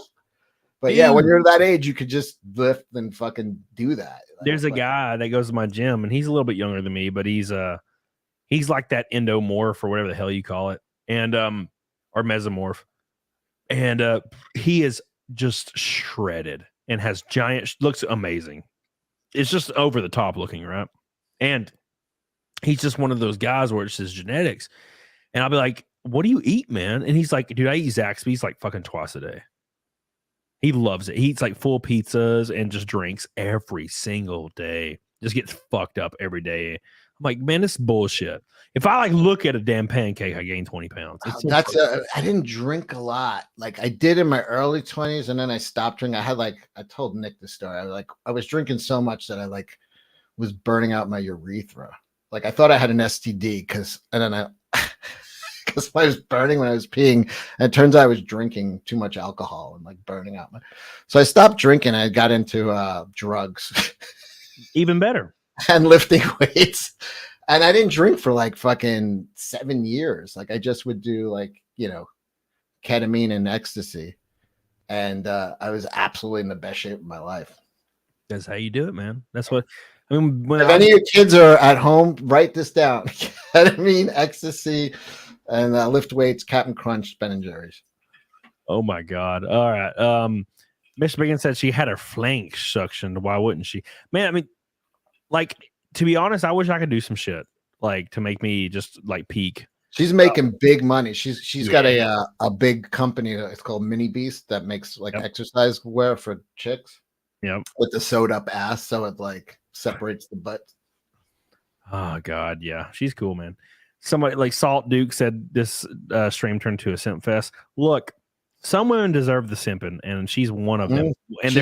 [SPEAKER 3] But yeah, when you're that age, you could just lift and fucking do that.
[SPEAKER 2] There's a guy that goes to my gym and he's a little bit younger than me, but he's like that endomorph or whatever the hell you call it. And or mesomorph. And he is just shredded and has looks amazing. It's just over the top looking, right? And he's just one of those guys where it's his genetics. And I'll be like, what do you eat, man? And he's like, dude, I eat Zaxby's like fucking twice a day. He loves it. He eats like full pizzas and just drinks every single day. Just gets fucked up every day. I'm like, man, this is bullshit. If I like look at a damn pancake, I gain 20 pounds.
[SPEAKER 3] I didn't drink a lot. Like I did in my early 20s, and then I stopped drinking. I told Nick the story. I was drinking so much that I like was burning out my urethra. Like I thought I had an STD because I was burning when I was peeing. And it turns out I was drinking too much alcohol and like burning out so I stopped drinking. I got into drugs. Even better. And lifting weights. And I didn't drink for like fucking 7 years. Like I just would do like, ketamine and ecstasy. And I was absolutely in the best shape of my life.
[SPEAKER 2] That's how you do it, man. That's what I mean.
[SPEAKER 3] If any of your kids are at home, write this down. Ketamine, ecstasy, and lift weights, Captain Crunch, Ben and Jerry's.
[SPEAKER 2] Oh my God. All right. Miss Biggin said she had her flank suctioned. Why wouldn't she? Man, I mean, like, to be honest, I wish I could do some shit like to make me just like peak.
[SPEAKER 3] She's making big money. She's got a big company. It's called Mini Beast that makes like exercise wear for chicks.
[SPEAKER 2] Yep.
[SPEAKER 3] With the sewed up ass, so it like separates the butt.
[SPEAKER 2] Oh God, yeah, she's cool, man. Somebody like Salt Duke said this stream turned to a simp fest. Look, some women deserve the simping, and she's one of them. And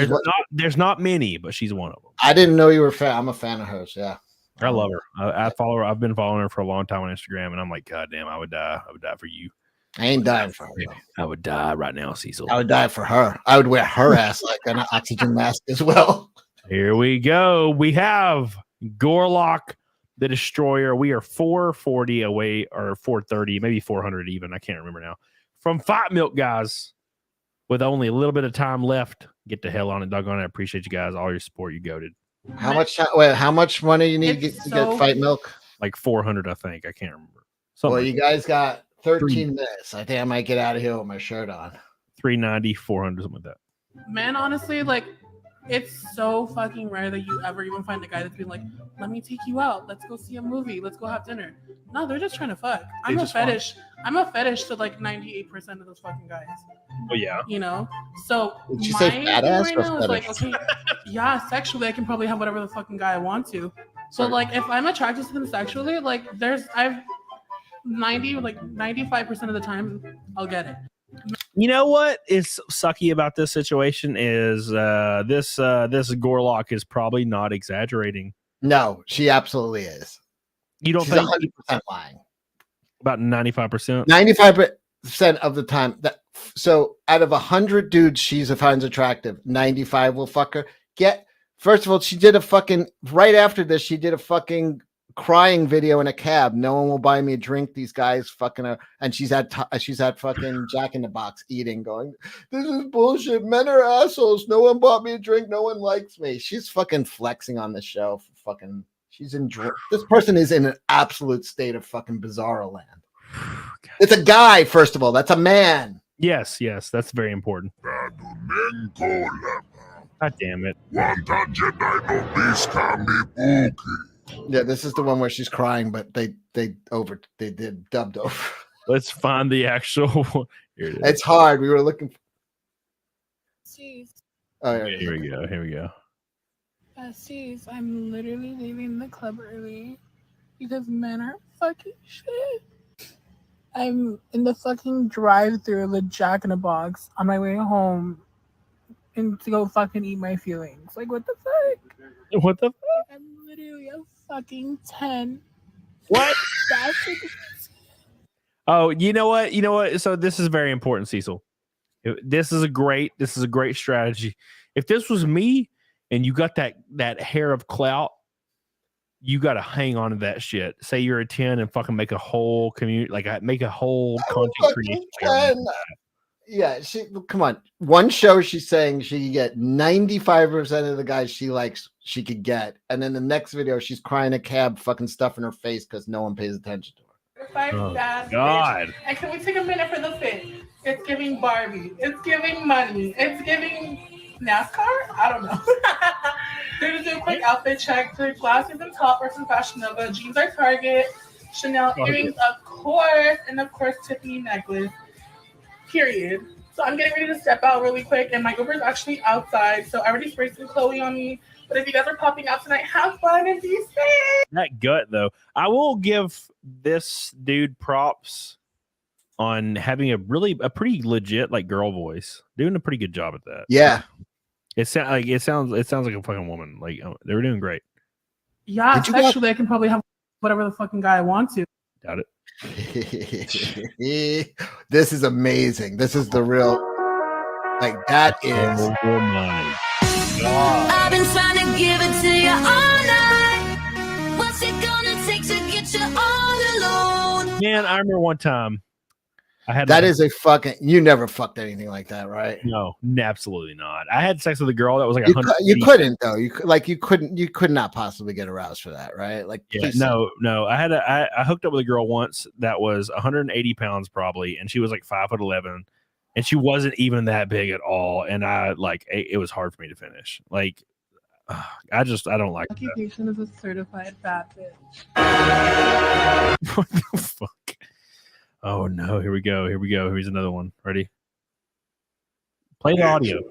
[SPEAKER 2] there's not many, but she's one of them.
[SPEAKER 3] I didn't know you were a fan. I'm a fan of hers. Yeah,
[SPEAKER 2] I love her. I follow her. I've been following her for a long time on Instagram, and I'm like, God damn, I would die. I would die for you.
[SPEAKER 3] I ain't dying for her.
[SPEAKER 2] I would die right now, Cecil.
[SPEAKER 3] I would die for her. I would wear her ass like an oxygen mask as well.
[SPEAKER 2] Here we go. We have Gorlock the Destroyer. We are 440 away, or 430, maybe 400 even. I can't remember now. From Fight Milk, guys. With only a little bit of time left, get the hell on it, doggone it. I appreciate you guys. All your support, you goated.
[SPEAKER 3] How much money you need to get Fight Milk?
[SPEAKER 2] Like 400, I think. I can't remember.
[SPEAKER 3] Well, you guys got 13 minutes. I think I might get out of here with my shirt on.
[SPEAKER 2] 390, 400, something like that.
[SPEAKER 7] Man, honestly, like, it's so fucking rare that you ever even find a guy that's being like, let me take you out. Let's go see a movie. Let's go have dinner. No, they're just trying to fuck. I'm a fetish to like 98% of those fucking guys.
[SPEAKER 2] Oh, yeah.
[SPEAKER 7] You know? So,
[SPEAKER 3] did you say fat ass
[SPEAKER 7] right
[SPEAKER 3] or
[SPEAKER 7] now is like, okay, yeah, sexually, I can probably have whatever the fucking guy I want to. So, like, if I'm attracted to them sexually, like, I've 95% of the time, I'll get it.
[SPEAKER 2] You know what is sucky about this situation is this Gorlock is probably not exaggerating.
[SPEAKER 3] No, she absolutely is.
[SPEAKER 2] You don't
[SPEAKER 3] She's
[SPEAKER 2] think
[SPEAKER 3] 100% lying?
[SPEAKER 2] About 95%.
[SPEAKER 3] 95% of the time. So out of 100 dudes she finds attractive, 95 will fuck her. First of all, she did right after this, she did a fucking crying video in a cab. No one will buy me a drink. These guys fucking her. And she's at fucking Jack in the Box eating, going, this is bullshit. Men are assholes. No one bought me a drink. No one likes me. She's fucking flexing on the show. Fucking, she's in. This person is in an absolute state of fucking bizarro land. It's a guy, first of all. That's a man.
[SPEAKER 2] Yes, that's very important. God damn it.
[SPEAKER 3] Yeah, this is the one where she's crying, but they did dubbed over.
[SPEAKER 2] Let's find the actual. Here it is.
[SPEAKER 3] It's hard. We were looking for.
[SPEAKER 7] Jeez.
[SPEAKER 3] Oh, yeah,
[SPEAKER 2] Here we go. Here we go.
[SPEAKER 7] Besties, I'm literally leaving the club early because men are fucking shit. I'm in the fucking drive-thru of the Jack in the Box on my way home and to go fucking eat my feelings. Like, what the fuck?
[SPEAKER 2] What the fuck?
[SPEAKER 7] I'm literally a fucking 10.
[SPEAKER 2] What?
[SPEAKER 7] That's
[SPEAKER 2] Oh, you know what? So this is very important, Cecil. This is a great strategy. If this was me and you got that hair of clout, you got to hang on to that shit. Say you're a 10 and fucking make a whole community, make a whole content creation.
[SPEAKER 3] Yeah, come on. One show she's saying she could get 95% of the guys she likes she could get, and then the next video she's crying a cab, fucking stuffing her face because no one pays attention to her.
[SPEAKER 2] Oh, God.
[SPEAKER 7] Bitch. And can we take a minute for the fit? It's giving Barbie. It's giving money. It's giving NASCAR? I don't know. Here to do a quick outfit check. The glasses and top are from Fashion Nova. Jeans are Target. Chanel earrings, of course. And of course, Tiffany necklace. Period. So I'm getting ready to step out really quick. And my Uber's actually outside. So I already sprayed some Chloe on me. But if you guys are popping out tonight, have fun and be safe.
[SPEAKER 2] That gut, though. I will give this dude props on having a pretty legit girl voice. Doing a pretty good job at that.
[SPEAKER 3] Yeah.
[SPEAKER 2] It sounds like a fucking woman. They were doing great.
[SPEAKER 7] Yeah, actually, I can probably have whatever the fucking guy I want to.
[SPEAKER 2] Doubt it.
[SPEAKER 3] This is amazing. This is the real. That is.
[SPEAKER 2] Oh my God.
[SPEAKER 8] I've been trying to give it to you all night. What's it gonna take to get you all alone?
[SPEAKER 2] Man, I remember one time I had
[SPEAKER 3] that is a fucking. You never fucked anything like that, right?
[SPEAKER 2] No, absolutely not. I had sex with a girl that was
[SPEAKER 3] you couldn't though. You could not possibly get aroused for that, right?
[SPEAKER 2] No. I hooked up with a girl once that was 180 pounds probably, and she was 5'11", and she wasn't even that big at all. And it was hard for me to finish. I don't like that.
[SPEAKER 7] Occupation is a certified bad bitch.
[SPEAKER 2] What the fuck? Oh no, here we go. Here's another one. Ready? Play the audio.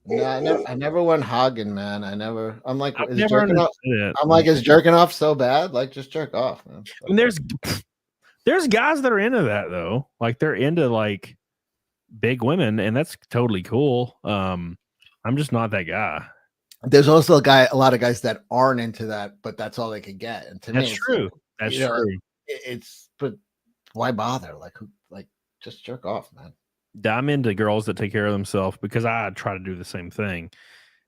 [SPEAKER 3] No, I never went hogging, man. I'm like, is
[SPEAKER 2] jerking
[SPEAKER 3] off so bad? Just jerk off, man.
[SPEAKER 2] I mean, there's guys that are into that though. They're into big women, and that's totally cool. I'm just not that guy.
[SPEAKER 3] There's also a lot of guys that aren't into that, but that's all they can get. And to me,
[SPEAKER 2] that's true. That's true.
[SPEAKER 3] But why bother? Just jerk off, man.
[SPEAKER 2] I'm into girls that take care of themselves because I try to do the same thing.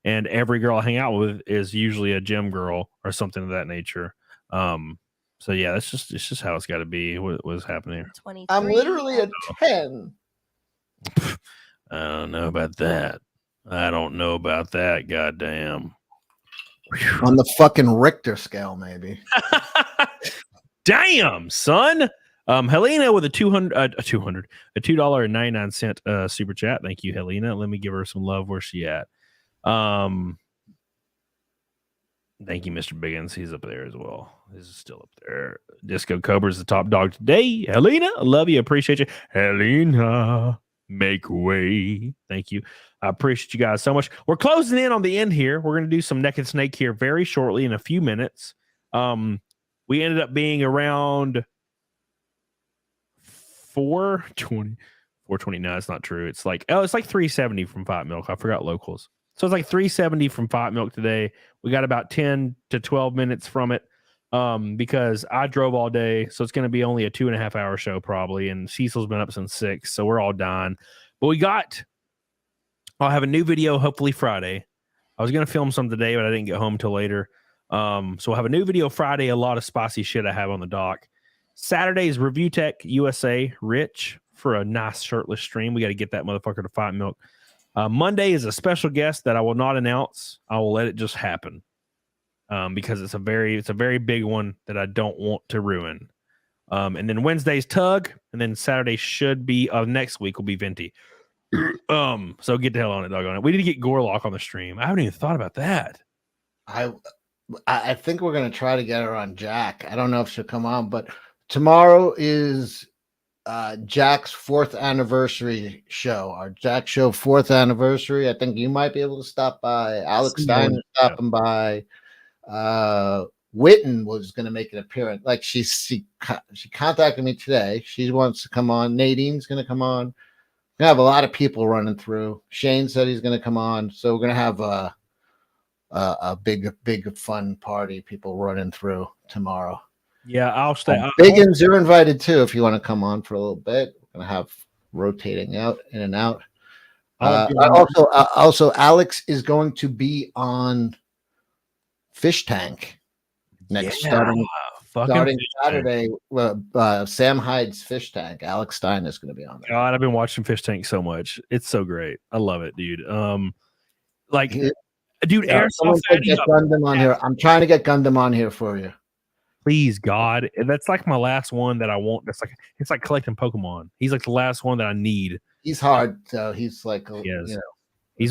[SPEAKER 2] And every girl I hang out with is usually a gym girl or something of that nature. So yeah, it's just how it's got to be. What's happening?
[SPEAKER 3] I'm literally a 10.
[SPEAKER 2] I don't know about that. Goddamn.
[SPEAKER 3] On the fucking Richter scale, maybe.
[SPEAKER 2] Damn, son. Helena with a $2.99 super chat. Thank you, Helena. Let me give her some love. Where's she at? Thank you, Mr. Biggins. He's up there as well. This is still up there. Disco Cobra's the top dog today. Helena, I love you. Appreciate you. Helena, make way. Thank you. I appreciate you guys so much. We're closing in on the end here. We're going to do some neck and snake here very shortly in a few minutes. We ended up being around 420. No, it's not true. It's it's 370 from Five Milk. I forgot locals. So it's 370 from Five Milk today. We got about 10 to 12 minutes from it because I drove all day. So it's going to be only a 2.5 hour show probably. And Cecil's been up since 6. So we're all dying. But I'll have a new video hopefully Friday. I was going to film some today, but I didn't get home till later. So we'll have a new video Friday. A lot of spicy shit I have on the dock. Saturday's Review Tech USA Rich for a nice shirtless stream. We got to get that motherfucker to fight milk. Monday is a special guest that I will not announce. I will let it just happen because it's a very big one that I don't want to ruin. And then Wednesday's Tug, and then Saturday should be next week will be Venti. So get the hell on it, dog on it. We need to get Gorlock on the stream. I haven't even thought about that.
[SPEAKER 3] I think we're gonna try to get her on Jack. I don't know if she'll come on, but tomorrow is Jack's 4th anniversary show. Our Jack show 4th anniversary. I think you might be able to stop by. Alex Stein is stopping by. Witten was going to make an appearance. Like she contacted me today. She wants to come on. Nadine's going to come on. We have a lot of people running through. Shane said he's going to come on. So we're going to have a big fun party. People running through tomorrow.
[SPEAKER 2] Yeah, I'll stay.
[SPEAKER 3] Biggins, you're invited too if you want to come on for a little bit. We're going to have rotating out in and out. Also, Alex is going to be on Fish Tank starting Saturday. Sam Hyde's Fish Tank. Alex Stein is going to be on there.
[SPEAKER 2] God, I've been watching Fish Tank so much. It's so great. I love it, dude. Dude,
[SPEAKER 3] Gundam on here. I'm trying to get Gundam on here for you.
[SPEAKER 2] Please, God. That's like my last one that I want. It's like collecting Pokemon. He's like the last one that I need.
[SPEAKER 3] He's hard, though. He's like
[SPEAKER 2] he's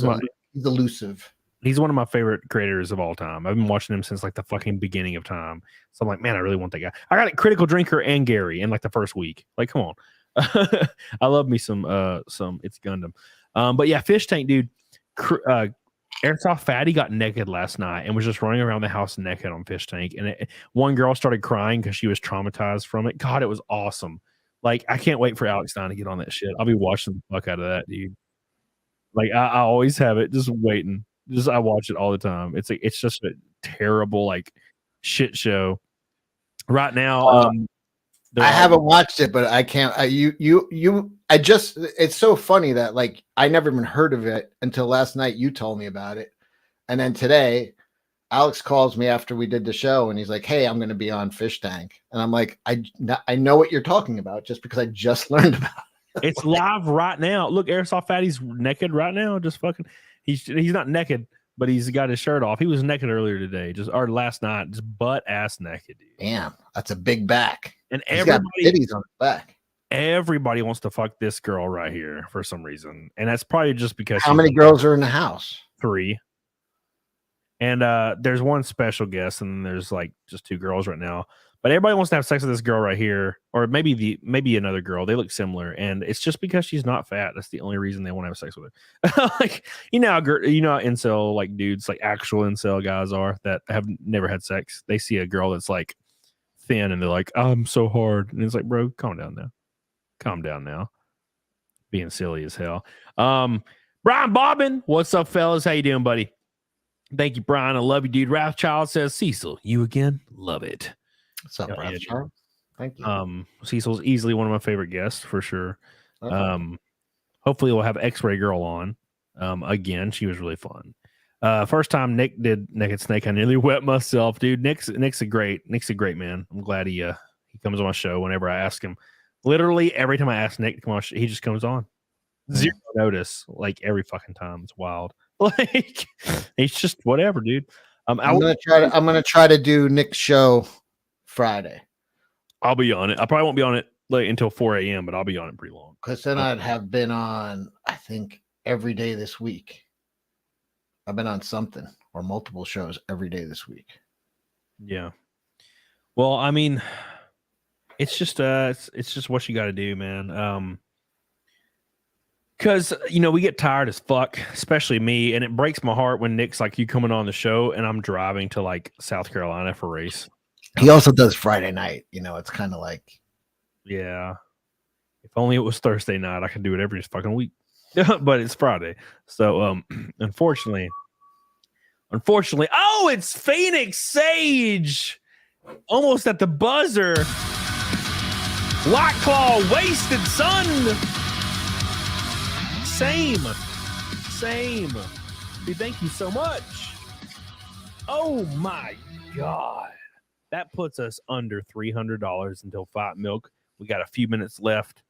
[SPEAKER 3] elusive.
[SPEAKER 2] He's one of my favorite creators of all time. I've been watching him since like the fucking beginning of time. So I'm like, man, I really want that guy. I got a Critical Drinker and Gary in like the first week. Like, come on. I love me some It's Gundam. But yeah, Fish Tank, dude. Airsoft Fatty got naked last night and was just running around the house naked on Fish Tank. And one girl started crying because she was traumatized from it. God, it was awesome. Like, I can't wait for Alex Stein to get on that shit. I'll be watching the fuck out of that, dude. Like, I always have it just waiting. I watch it all the time. It's just a terrible like shit show. Right now,
[SPEAKER 3] I haven't watched it, but I can't. It's so funny that like I never even heard of it until last night. You told me about it, and then today, Alex calls me after we did the show, and he's like, "Hey, I'm going to be on Fish Tank," and I'm like, "I know what you're talking about, just because I just learned about it."
[SPEAKER 2] It's live right now. Look, Airsoft Fatty's naked right now. Just fucking. He's not naked, but he's got his shirt off. He was naked earlier today, or last night, just butt ass naked. Dude.
[SPEAKER 3] Damn, that's a big back.
[SPEAKER 2] And
[SPEAKER 3] he's got titties on his back.
[SPEAKER 2] Everybody wants to fuck this girl right here for some reason, and that's probably just because.
[SPEAKER 3] How many girls are in the house? 3.
[SPEAKER 2] And there's one special guest, and there's like just 2 girls right now. But everybody wants to have sex with this girl right here, or maybe another girl. They look similar, and it's just because she's not fat. That's the only reason they want to have sex with her. Like how incel like dudes, like actual incel guys are that have never had sex. They see a girl that's like thin, and they're like, "I'm so hard," and it's like, bro, calm down now. Being silly as hell. Brian Bobbin, what's up, fellas? How you doing, buddy? Thank you, Brian. I love you, dude. Rathchild says, Cecil, you again? Love it.
[SPEAKER 3] What's up, Rathchild? Thank you.
[SPEAKER 2] Cecil's easily one of my favorite guests for sure. Okay. Hopefully we'll have X-Ray Girl on again. She was really fun. First time Nick did Naked Snake, I nearly wet myself, dude. Nick's a great man. I'm glad he comes on my show whenever I ask him. Literally every time I ask Nick to come on, he just comes on. Zero notice, like every fucking time. It's wild. Like it's just whatever, dude. I'm
[SPEAKER 3] gonna try to do Nick's show Friday.
[SPEAKER 2] I'll be on it. I probably won't be on it late until 4 a.m., but I'll be on it pretty long.
[SPEAKER 3] Because then I'd have been on, I think, every day this week. I've been on something or multiple shows every day this week.
[SPEAKER 2] Yeah. Well, I mean, it's just what you got to do, man. Because, we get tired as fuck, especially me, and it breaks my heart when Nick's like, you coming on the show, and I'm driving to, like, South Carolina for a race.
[SPEAKER 3] He also does Friday night. It's kind of like...
[SPEAKER 2] Yeah. If only it was Thursday night, I could do it every fucking week. But it's Friday. So, unfortunately... Oh, it's Phoenix Sage! Almost at the buzzer. White Claw wasted, son! Same. Dude, thank you so much. Oh my God. That puts us under $300 until Fight Milk. We got a few minutes left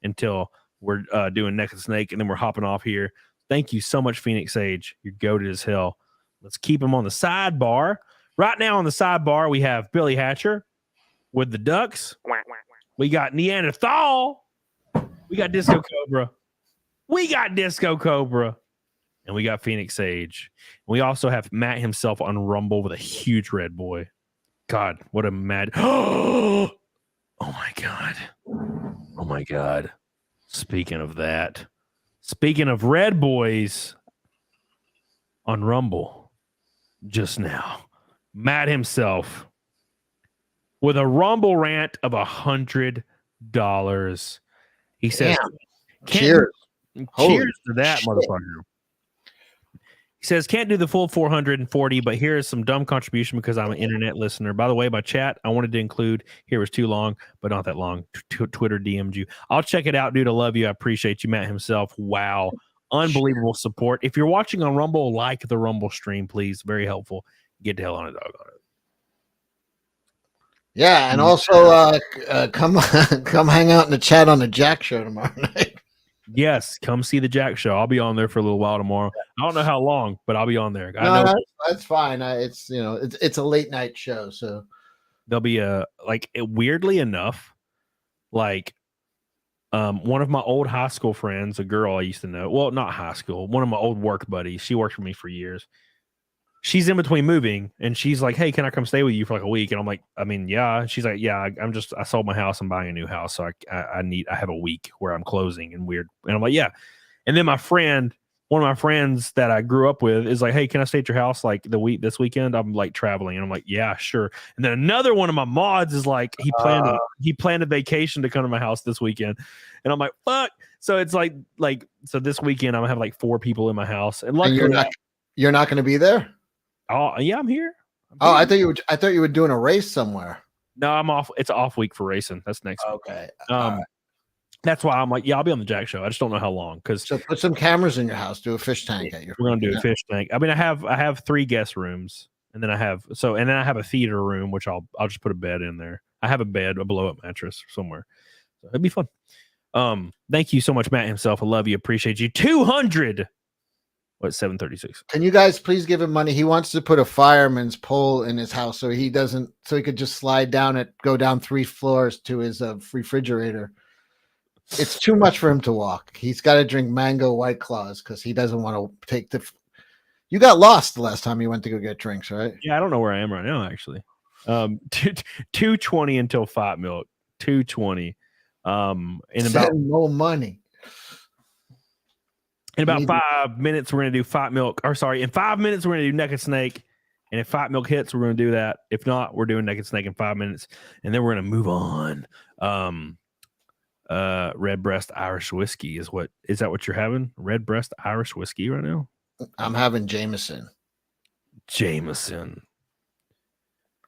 [SPEAKER 2] until we're doing Neck and Snake, and then we're hopping off here. Thank you so much, Phoenix Sage. You're goated as hell. Let's keep him on the sidebar. Right now on the sidebar, we have Billy Hatcher with the Ducks. We got Neanderthal. We got Disco Cobra. And we got Phoenix Sage. We also have Matt himself on Rumble with a huge red boy. God, what a mad. Oh my God. Oh my God. Speaking of that, speaking of red boys on Rumble just now, Matt himself with a Rumble rant of $100. He says,
[SPEAKER 3] cheers.
[SPEAKER 2] Cheers to that, motherfucker. He says, can't do the full 440, but here is some dumb contribution because I'm an internet listener. By the way, my chat, I wanted to include, here was too long, but not that long. Twitter DM'd you. I'll check it out, dude. I love you. I appreciate you, Matt himself. Wow. Unbelievable support. If you're watching on Rumble, like the Rumble stream, please. Very helpful. Get the hell on a dog on it.
[SPEAKER 3] Yeah, and also come hang out in the chat on the Jack show tomorrow night.
[SPEAKER 2] Yes, come see the Jack show. I'll be on there for a little while tomorrow. I don't know how long, but I'll be on there.
[SPEAKER 3] That's fine. It's a late night show, so
[SPEAKER 2] there'll be weirdly enough, one of my old high school friends, a girl I used to know. Well, not high school. One of my old work buddies. She worked for me for years. She's in between moving, and she's like, "Hey, can I come stay with you for like a week?" And I'm like, "I mean, yeah." She's like, "Yeah, I sold my house. I'm buying a new house, so I have a week where I'm closing and weird." And I'm like, "Yeah." And then one of my friends that I grew up with is like, "Hey, can I stay at your house like this weekend? I'm like traveling." And I'm like, "Yeah, sure." And then another one of my mods is like, he planned a vacation to come to my house this weekend, and I'm like, "Fuck!" So it's like so this weekend I'm gonna have like 4 people in my house, and luckily
[SPEAKER 3] you're not going to be there.
[SPEAKER 2] Oh yeah, I'm here.
[SPEAKER 3] I thought you were doing a race somewhere.
[SPEAKER 2] No, I'm off. It's an off week for racing. That's next week.
[SPEAKER 3] Okay.
[SPEAKER 2] That's why I'm like, yeah, I'll be on the Jack show. I just don't know how long.
[SPEAKER 3] So put some cameras in your house. Do a fish tank at your.
[SPEAKER 2] We're gonna do a fish tank. I mean, I have 3 guest rooms, and then I have a theater room, which I'll just put a bed in there. I have a bed, a blow up mattress somewhere. So it'd be fun. Thank you so much, Matt himself. I love you. Appreciate you. 200. What, 736? Can
[SPEAKER 3] you guys please give him money? He wants to put a fireman's pole in his house so he could just slide down it, go down 3 floors to his refrigerator. It's too much for him to walk. He's got to drink mango White Claws because he doesn't want to take You got lost the last time you went to go get drinks, right?
[SPEAKER 2] Yeah, I don't know where I am right now, actually. 220 until Fight Milk. 220.
[SPEAKER 3] No money.
[SPEAKER 2] In about 5 minutes, we're going to do Fight Milk. In 5 minutes, we're going to do Neck and Snake. And if Fight Milk hits, we're going to do that. If not, we're doing Neck and Snake in 5 minutes. And then we're going to move on. Red Breast Irish Whiskey is that what you're having? Red Breast Irish Whiskey right now?
[SPEAKER 3] I'm having Jameson.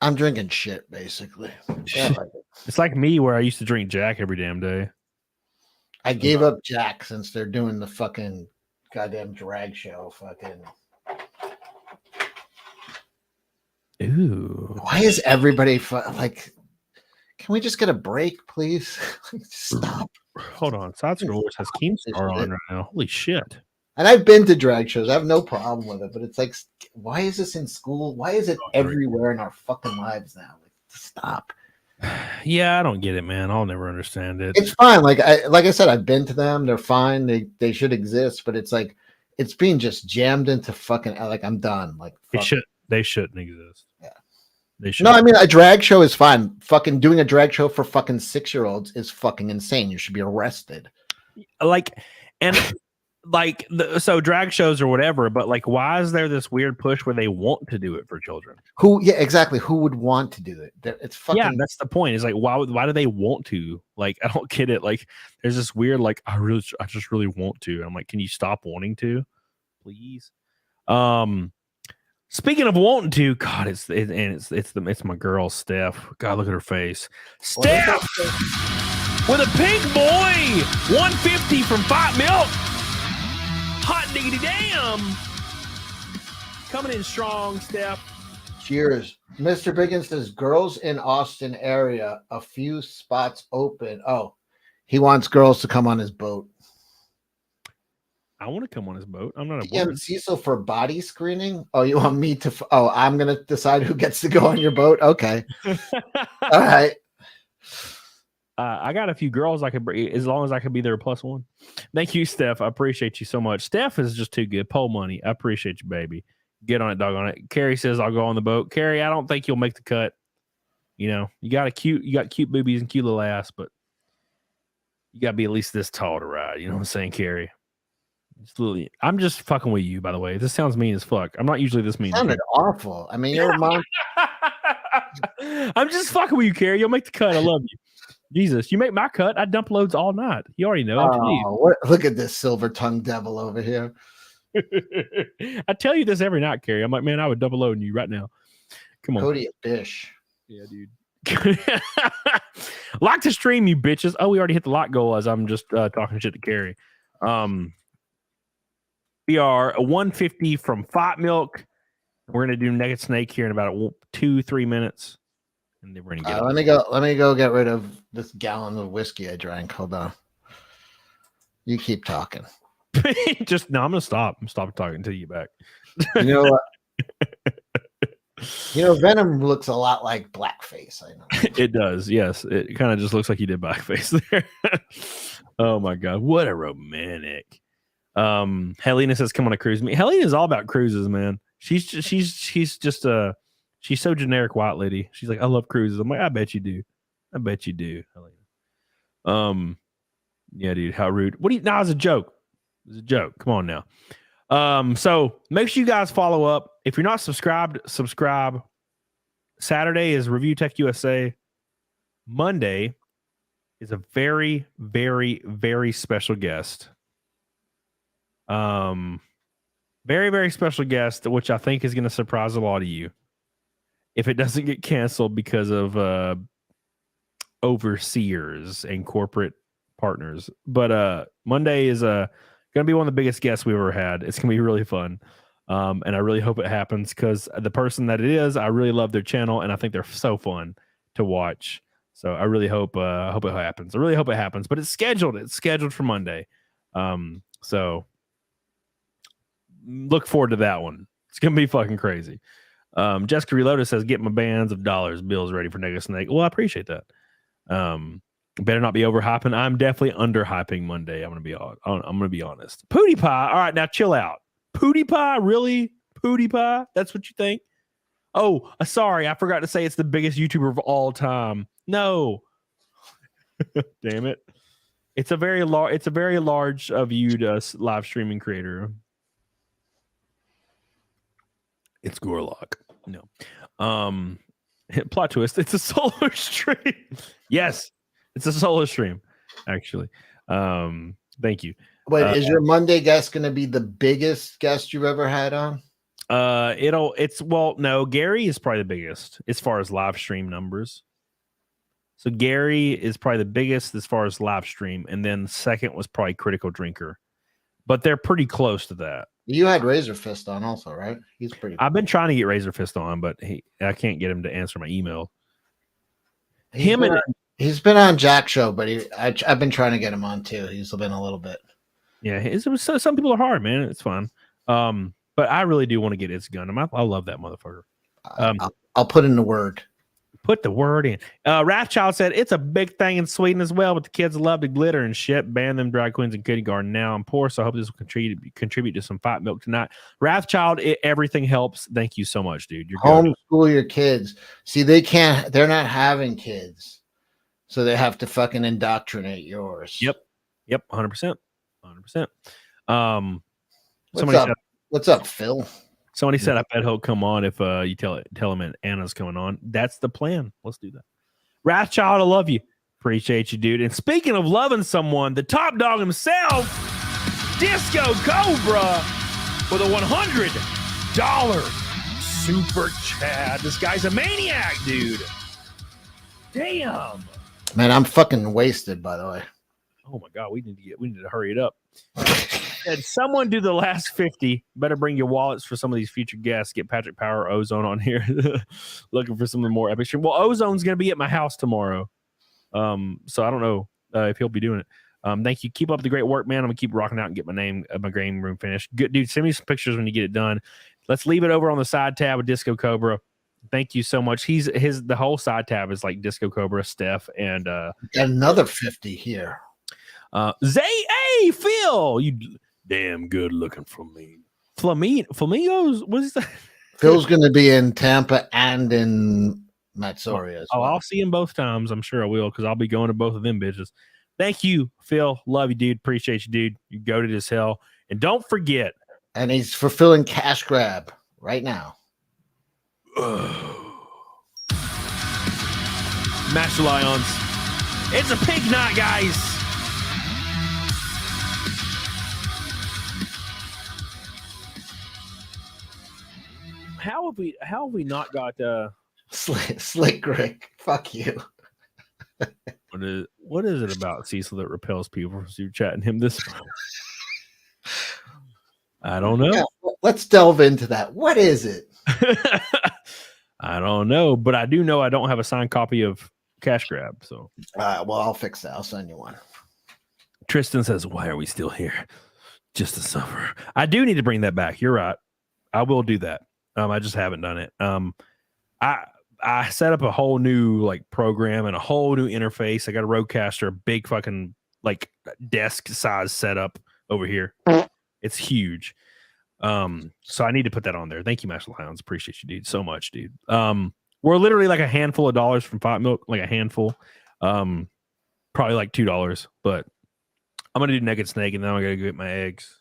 [SPEAKER 3] I'm drinking shit, basically. Yeah,
[SPEAKER 2] it's like me where I used to drink Jack every damn day.
[SPEAKER 3] I gave up Jack since they're doing the fucking goddamn drag show. Fucking.
[SPEAKER 2] Ooh.
[SPEAKER 3] Why is everybody like? Can we just get a break, please? Stop.
[SPEAKER 2] Hold on. Side Scrollers has Keemstar on right now. Holy shit.
[SPEAKER 3] And I've been to drag shows. I have no problem with it, but it's like, why is this in school? Why is it everywhere in our fucking lives now? Like, stop.
[SPEAKER 2] Yeah, I don't get it, man. I'll never understand it.
[SPEAKER 3] It's fine. Like I said, I've been to them. They're fine. They should exist, but it's like it's being just jammed into fucking. Like I'm done. Like
[SPEAKER 2] they shouldn't exist.
[SPEAKER 3] Yeah,
[SPEAKER 2] they should.
[SPEAKER 3] No, I mean a drag show is fine. Fucking doing a drag show for fucking 6-year-olds is fucking insane. You should be arrested.
[SPEAKER 2] So drag shows or whatever, but like, why is there this weird push where they want to do it for children?
[SPEAKER 3] Yeah, exactly. Who would want to do it? It's fucking.
[SPEAKER 2] Yeah, that's the point. Is like, why do they want to? Like, I don't get it. Like, there's this weird, like, I just really want to. I'm like, can you stop wanting to, please? Speaking of wanting to, God, it's my girl Steph. God, look at her face, Steph, with a pink boy, 150 from Fight Milk. Hot diggity damn. Coming in strong, Steph.
[SPEAKER 3] Cheers. Mr. Biggins says girls in Austin area, a few spots open. Oh, he wants girls to come on his boat.
[SPEAKER 2] I want to come on his boat. I'm not a
[SPEAKER 3] DM
[SPEAKER 2] woman.
[SPEAKER 3] Cecil for body screening. Oh, you want me to? I'm gonna decide who gets to go on your boat. Okay. All right.
[SPEAKER 2] I got a few girls I could bring as long as I could be there +1. Thank you, Steph. I appreciate you so much. Steph is just too good. Pole money. I appreciate you, baby. Get on it, dog on it. Carrie says I'll go on the boat. Carrie, I don't think you'll make the cut. You know, you got cute boobies and cute little ass, but you got to be at least this tall to ride. You know what I'm saying, Carrie? I'm just fucking with you, by the way. This sounds mean as fuck. I'm not usually this mean.
[SPEAKER 3] Sounded awful. I mean, your mom.
[SPEAKER 2] I'm just fucking with you, Carrie. You'll make the cut. I love you. Jesus, you make my cut. I dump loads all night. You already know.
[SPEAKER 3] Look at this silver tongued devil over here.
[SPEAKER 2] I tell you this every night, Carrie. I'm like, man, I would double load you right now. Come on,
[SPEAKER 3] Cody, a bish.
[SPEAKER 2] Yeah, dude. Like the stream, you bitches. Oh, we already hit the like goal as I'm just talking shit to Carrie. We are a 150 from Fight Milk. We're gonna do Naked Snake here in about 2-3 minutes, and then we're gonna get.
[SPEAKER 3] Let me go get rid of this gallon of whiskey I drank. Hold on. You keep talking.
[SPEAKER 2] I'm gonna stop. I'm stopping talking until you get back.
[SPEAKER 3] You know what? Venom looks a lot like blackface. I know.
[SPEAKER 2] It does. Yes, it kind of just looks like you did blackface there. Oh my god, what a romantic. Helena says, "Come on a cruise." Helena's all about cruises, man. She's so generic white lady. She's like, "I love cruises." I'm like, "I bet you do. I bet you do, Helena." Yeah, dude, how rude. What do you? Nah, it's a joke. It's a joke. Come on now. So make sure you guys follow up. If you're not subscribed, subscribe. Saturday is Review Tech USA. Monday is a very, very, very special guest. Very, very special guest, which I think is going to surprise a lot of you if it doesn't get canceled because of overseers and corporate partners. But Monday is going to be one of the biggest guests we've ever had. It's going to be really fun. And I really hope it happens because the person that it is, I really love their channel and I think they're so fun to watch. So I really hope it happens. I really hope it happens, but it's scheduled. It's scheduled for Monday. So look forward to that one. It's going to be fucking crazy. Jessica Reloaded says, "Get my bands of dollars bills ready for Nega Snake." Well, I appreciate that. Better not be overhyping. I'm definitely underhyping Monday. I'm gonna be honest. Pootie Pie. All right, now chill out. Pootie Pie, really? Pootie Pie? That's what you think? Oh, sorry, I forgot to say it's the biggest YouTuber of all time. No, damn it. It's a very large viewed live streaming creator. It's Gorlock. No. Plot twist. It's a solo stream. Yes. It's a solo stream, actually. Thank you.
[SPEAKER 3] Wait, is your Monday guest going to be the biggest guest you've ever had on?
[SPEAKER 2] No, Gary is probably the biggest as far as live stream numbers. So Gary is probably the biggest as far as live stream, and then second was probably Critical Drinker. But they're pretty close to that.
[SPEAKER 3] You had Razor Fist on also, right? He's pretty cool.
[SPEAKER 2] I've been trying to get Razor Fist on, but I can't get him to answer my email.
[SPEAKER 3] He's been on Jack Show, but I've been trying to get him on too. He's been a little bit.
[SPEAKER 2] Yeah, some people are hard, man. It's fun. But I really do want to get It's Gundam. I love that motherfucker.
[SPEAKER 3] I'll put in the word.
[SPEAKER 2] Put the word in. Wrathchild said it's a big thing in Sweden as well, but the kids love to glitter and shit. Ban them drag queens in kindergarten. Now I'm poor, so I hope this will contribute to some Fight Milk tonight. Wrathchild, everything helps. Thank you so much, dude. You're good.
[SPEAKER 3] Homeschool your kids. See, they're not having kids, so they have to fucking indoctrinate yours.
[SPEAKER 2] Yep, 100%.
[SPEAKER 3] What's up, Phil?
[SPEAKER 2] Somebody said, "I bet he'll come on if you tell him Anna's coming on." That's the plan. Let's do that. Wrathchild, I love you. Appreciate you, dude. And speaking of loving someone, the top dog himself, Disco Cobra, with a $100 super chat. This guy's a maniac, dude. Damn.
[SPEAKER 3] Man, I'm fucking wasted, by the way.
[SPEAKER 2] Oh my god, we need to hurry it up. Said someone do the last 50. Better bring your wallets for some of these future guests. Get Patrick Power or Ozone on here. Looking for some more epic shit. Well, Ozone's gonna be at my house tomorrow. So I don't know if he'll be doing it. Thank you. Keep up the great work, man. I'm gonna keep rocking out and get my game room finished. Good dude. Send me some pictures when you get it done. Let's leave it over on the side tab with Disco Cobra. Thank you so much. The whole side tab is like Disco Cobra, Steph, and
[SPEAKER 3] Got another 50 here.
[SPEAKER 2] Hey, Phil, you damn good looking for me. Flamingos? What is that?
[SPEAKER 3] Phil's going to be in Tampa and in Matsoria.
[SPEAKER 2] Oh, I'll see him both times. I'm sure I will because I'll be going to both of them bitches. Thank you, Phil. Love you, dude. Appreciate you, dude. You goated as hell. And don't forget.
[SPEAKER 3] And he's fulfilling cash grab right now.
[SPEAKER 2] Master Lions. It's a pig night, guys. How have we not got
[SPEAKER 3] Slick Rick? Fuck you.
[SPEAKER 2] What is it about Cecil that repels people from super chatting him this? I don't know.
[SPEAKER 3] Yeah, let's delve into that. What is it?
[SPEAKER 2] I don't know, but I do know I don't have a signed copy of Cash Grab. So,
[SPEAKER 3] well, I'll fix that. I'll send you one.
[SPEAKER 2] Tristan says, "Why are we still here? Just to suffer." I do need to bring that back. You're right. I will do that. I just haven't done it. I set up a whole new like program and a whole new interface. I got a Rodecaster, a big fucking like desk size setup over here. It's huge. So I need to put that on there. Thank you, Master Hounds. Appreciate you, dude. So much, dude. We're literally like a handful of dollars from Fight Milk, like a handful. Probably like $2, but I'm gonna do Naked Snake and then I'm gonna go get my eggs.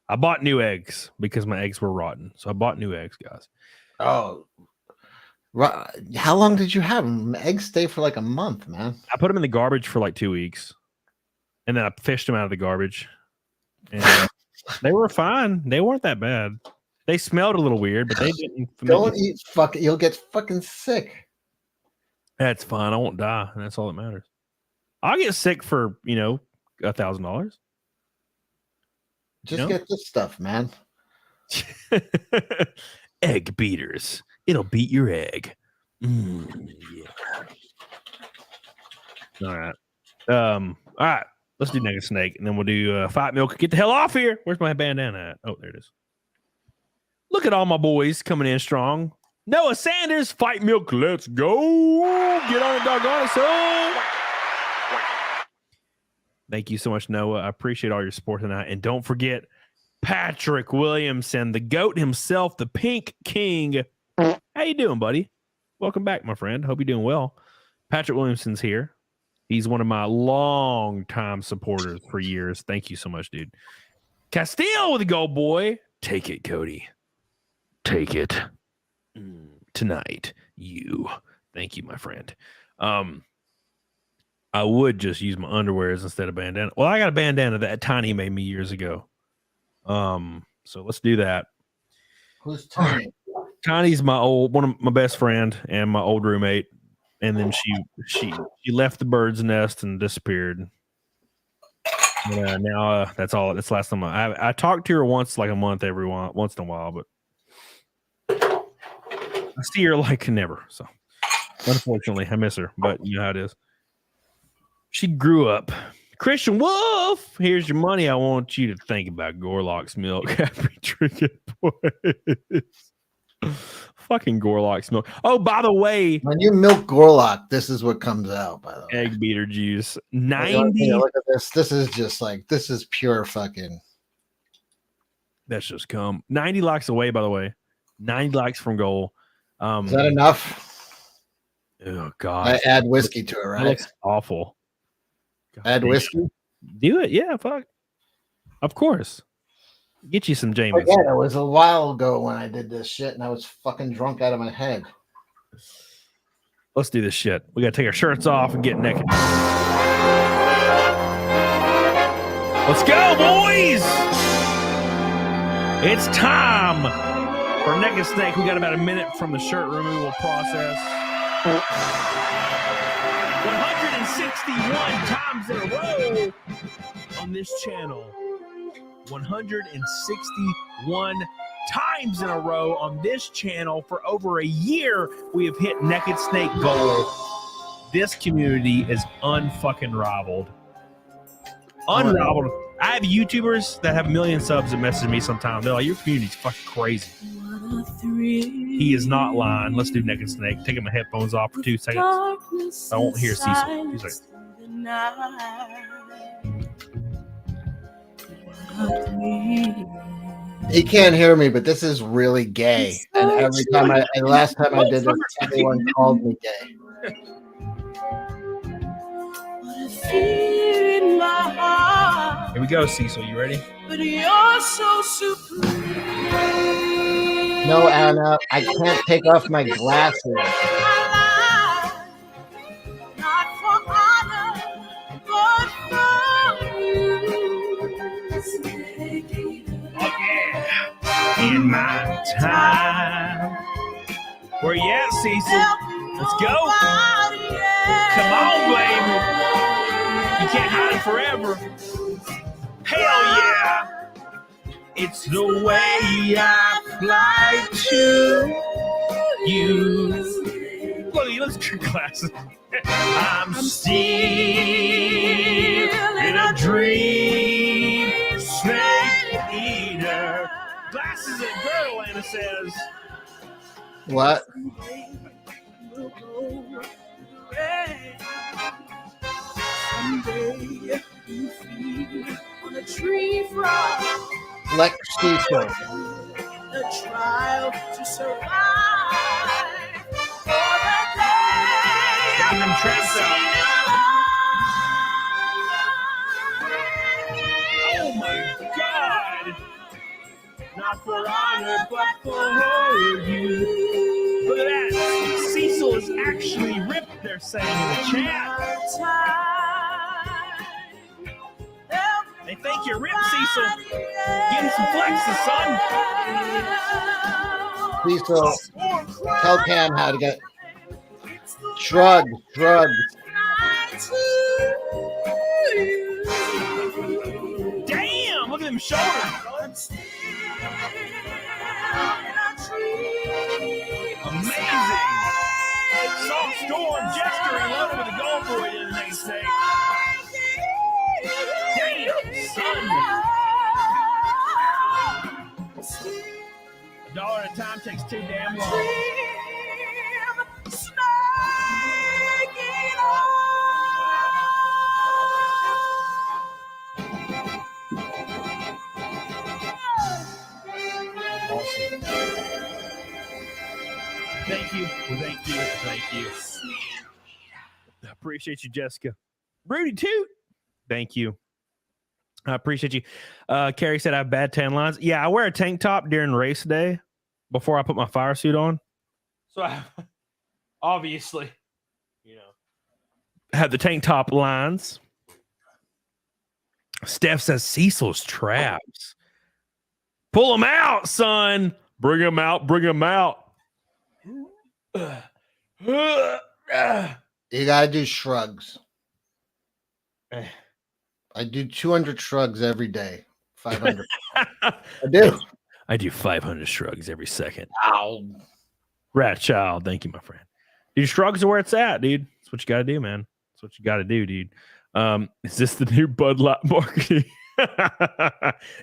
[SPEAKER 2] I bought new eggs because my eggs were rotten. So I bought new eggs, guys.
[SPEAKER 3] Oh, how long did you have them? Eggs stay for like a month, man.
[SPEAKER 2] I put them in the garbage for like 2 weeks, and then I fished them out of the garbage, and they were fine. They weren't that bad. They smelled a little weird, but they didn't.
[SPEAKER 3] Don't eat fucking. You'll get fucking sick.
[SPEAKER 2] That's fine. I won't die, and that's all that matters. I'll get sick for $1,000.
[SPEAKER 3] Just get this stuff, man.
[SPEAKER 2] Egg beaters. It'll beat your egg. Yeah. All right. All right. Let's do Naked Snake, and then we'll do Fight Milk. Get the hell off here. Where's my bandana at? Oh, there it is. Look at all my boys coming in strong. Noah Sanders, Fight Milk. Let's go. Get on it, doggone it, son. Thank you so much, Noah. I appreciate all your support tonight. And don't forget Patrick Williamson, the GOAT himself, the Pink King. How you doing, buddy? Welcome back, my friend. Hope you're doing well. Patrick Williamson's here. He's one of my long-time supporters for years. Thank you so much, dude. Castile with a gold boy. Take it, Cody. Take it. Tonight, you. Thank you, my friend. I would just use my underwears instead of bandana. Well, I got a bandana that Tiny made me years ago. So let's do that.
[SPEAKER 3] Who's Tiny?
[SPEAKER 2] Tiny's one of my best friend and my old roommate. And then she left the bird's nest and disappeared. Yeah, now that's all. That's the last time I talked to her once, like a month once in a while, but I see her like never. So unfortunately, I miss her, but you know how it is. She grew up. Christian Wolf, here's your money. I want you to think about Gorlock's milk after drinking boys. Fucking Gorlock's milk. Oh, by the way,
[SPEAKER 3] when you milk Gorlock, this is what comes out. By the way,
[SPEAKER 2] egg beater juice. 90.
[SPEAKER 3] Look at this. This is just like this is pure fucking.
[SPEAKER 2] That's just cum. 90 likes away. By the way, 90 likes from goal.
[SPEAKER 3] Is that enough?
[SPEAKER 2] Oh God!
[SPEAKER 3] I add whiskey to it, right?
[SPEAKER 2] That looks awful. God,
[SPEAKER 3] add whiskey.
[SPEAKER 2] Do it, yeah. Fuck. Of course. Get you some Jameson.
[SPEAKER 3] Yeah, it was a while ago when I did this shit, and I was fucking drunk out of my head.
[SPEAKER 2] Let's do this shit. We gotta take our shirts off and get naked. Let's go, boys! It's time for Naked Snake. We got about a minute from the shirt removal process. 161 times in a row on this channel. 161 times in a row on this channel. For over a year, we have hit Naked Snake goal. This community is unfucking rivaled. Unrivaled. I have YouTubers that have 1 million subs that message me sometimes. They're like, your community's fucking crazy. He is not lying. Let's do Naked Snake. Taking my headphones off for 2 seconds. I won't hear Cecil. He's like,
[SPEAKER 3] He can't hear me, but this is really gay. And every time last time I did this, everyone called me gay.
[SPEAKER 2] here we go, Cecil. You ready?
[SPEAKER 8] But you're so supreme.
[SPEAKER 3] No, Anna, I can't take off my glasses.
[SPEAKER 8] Not for honor, but for you.
[SPEAKER 2] Oh, yeah. In my time. Where you at, Cecil? Let's go. Come on, baby. You can't hide it forever. Hell yeah. It's the way I fly to you. Look, let's drink glasses. I'm still in a dream. Snake eater. Glasses and girdle, Anna says.
[SPEAKER 3] What?
[SPEAKER 8] Someday you feed on a tree frog.
[SPEAKER 3] Lex Cecil.
[SPEAKER 8] The trial to survive. For the day
[SPEAKER 2] Taking them traps out. Oh my God. Not for honor, but for you. Look at that. Cecil is actually ripped, they're saying in the chat. They think you're ripped, Cecil. Give him some flexes, son.
[SPEAKER 3] Cecil, tell Cam how to get shrugs.
[SPEAKER 2] Damn, look at them shoulders. Amazing. Salt Storm Jester in love with a golf boy in the next day. Damn, son. $1 at a time takes too damn long. Awesome. Thank you. I appreciate you, Jessica. Rudy Toot. Thank you. I appreciate you. Carrie said I have bad tan lines. Yeah, I wear a tank top during race day before I put my fire suit on. So I obviously, have the tank top lines. Steph says Cecil's traps. Pull them out, son. Bring them out.
[SPEAKER 3] You gotta do shrugs. I do 200 shrugs every day. 500. I do.
[SPEAKER 2] I do 500 shrugs every second.
[SPEAKER 3] Ow.
[SPEAKER 2] Rat child. Thank you, my friend. Dude, shrugs are where it's at, dude. That's what you got to do, man. That's what you got to do, dude. Is this the new Bud Light marketing?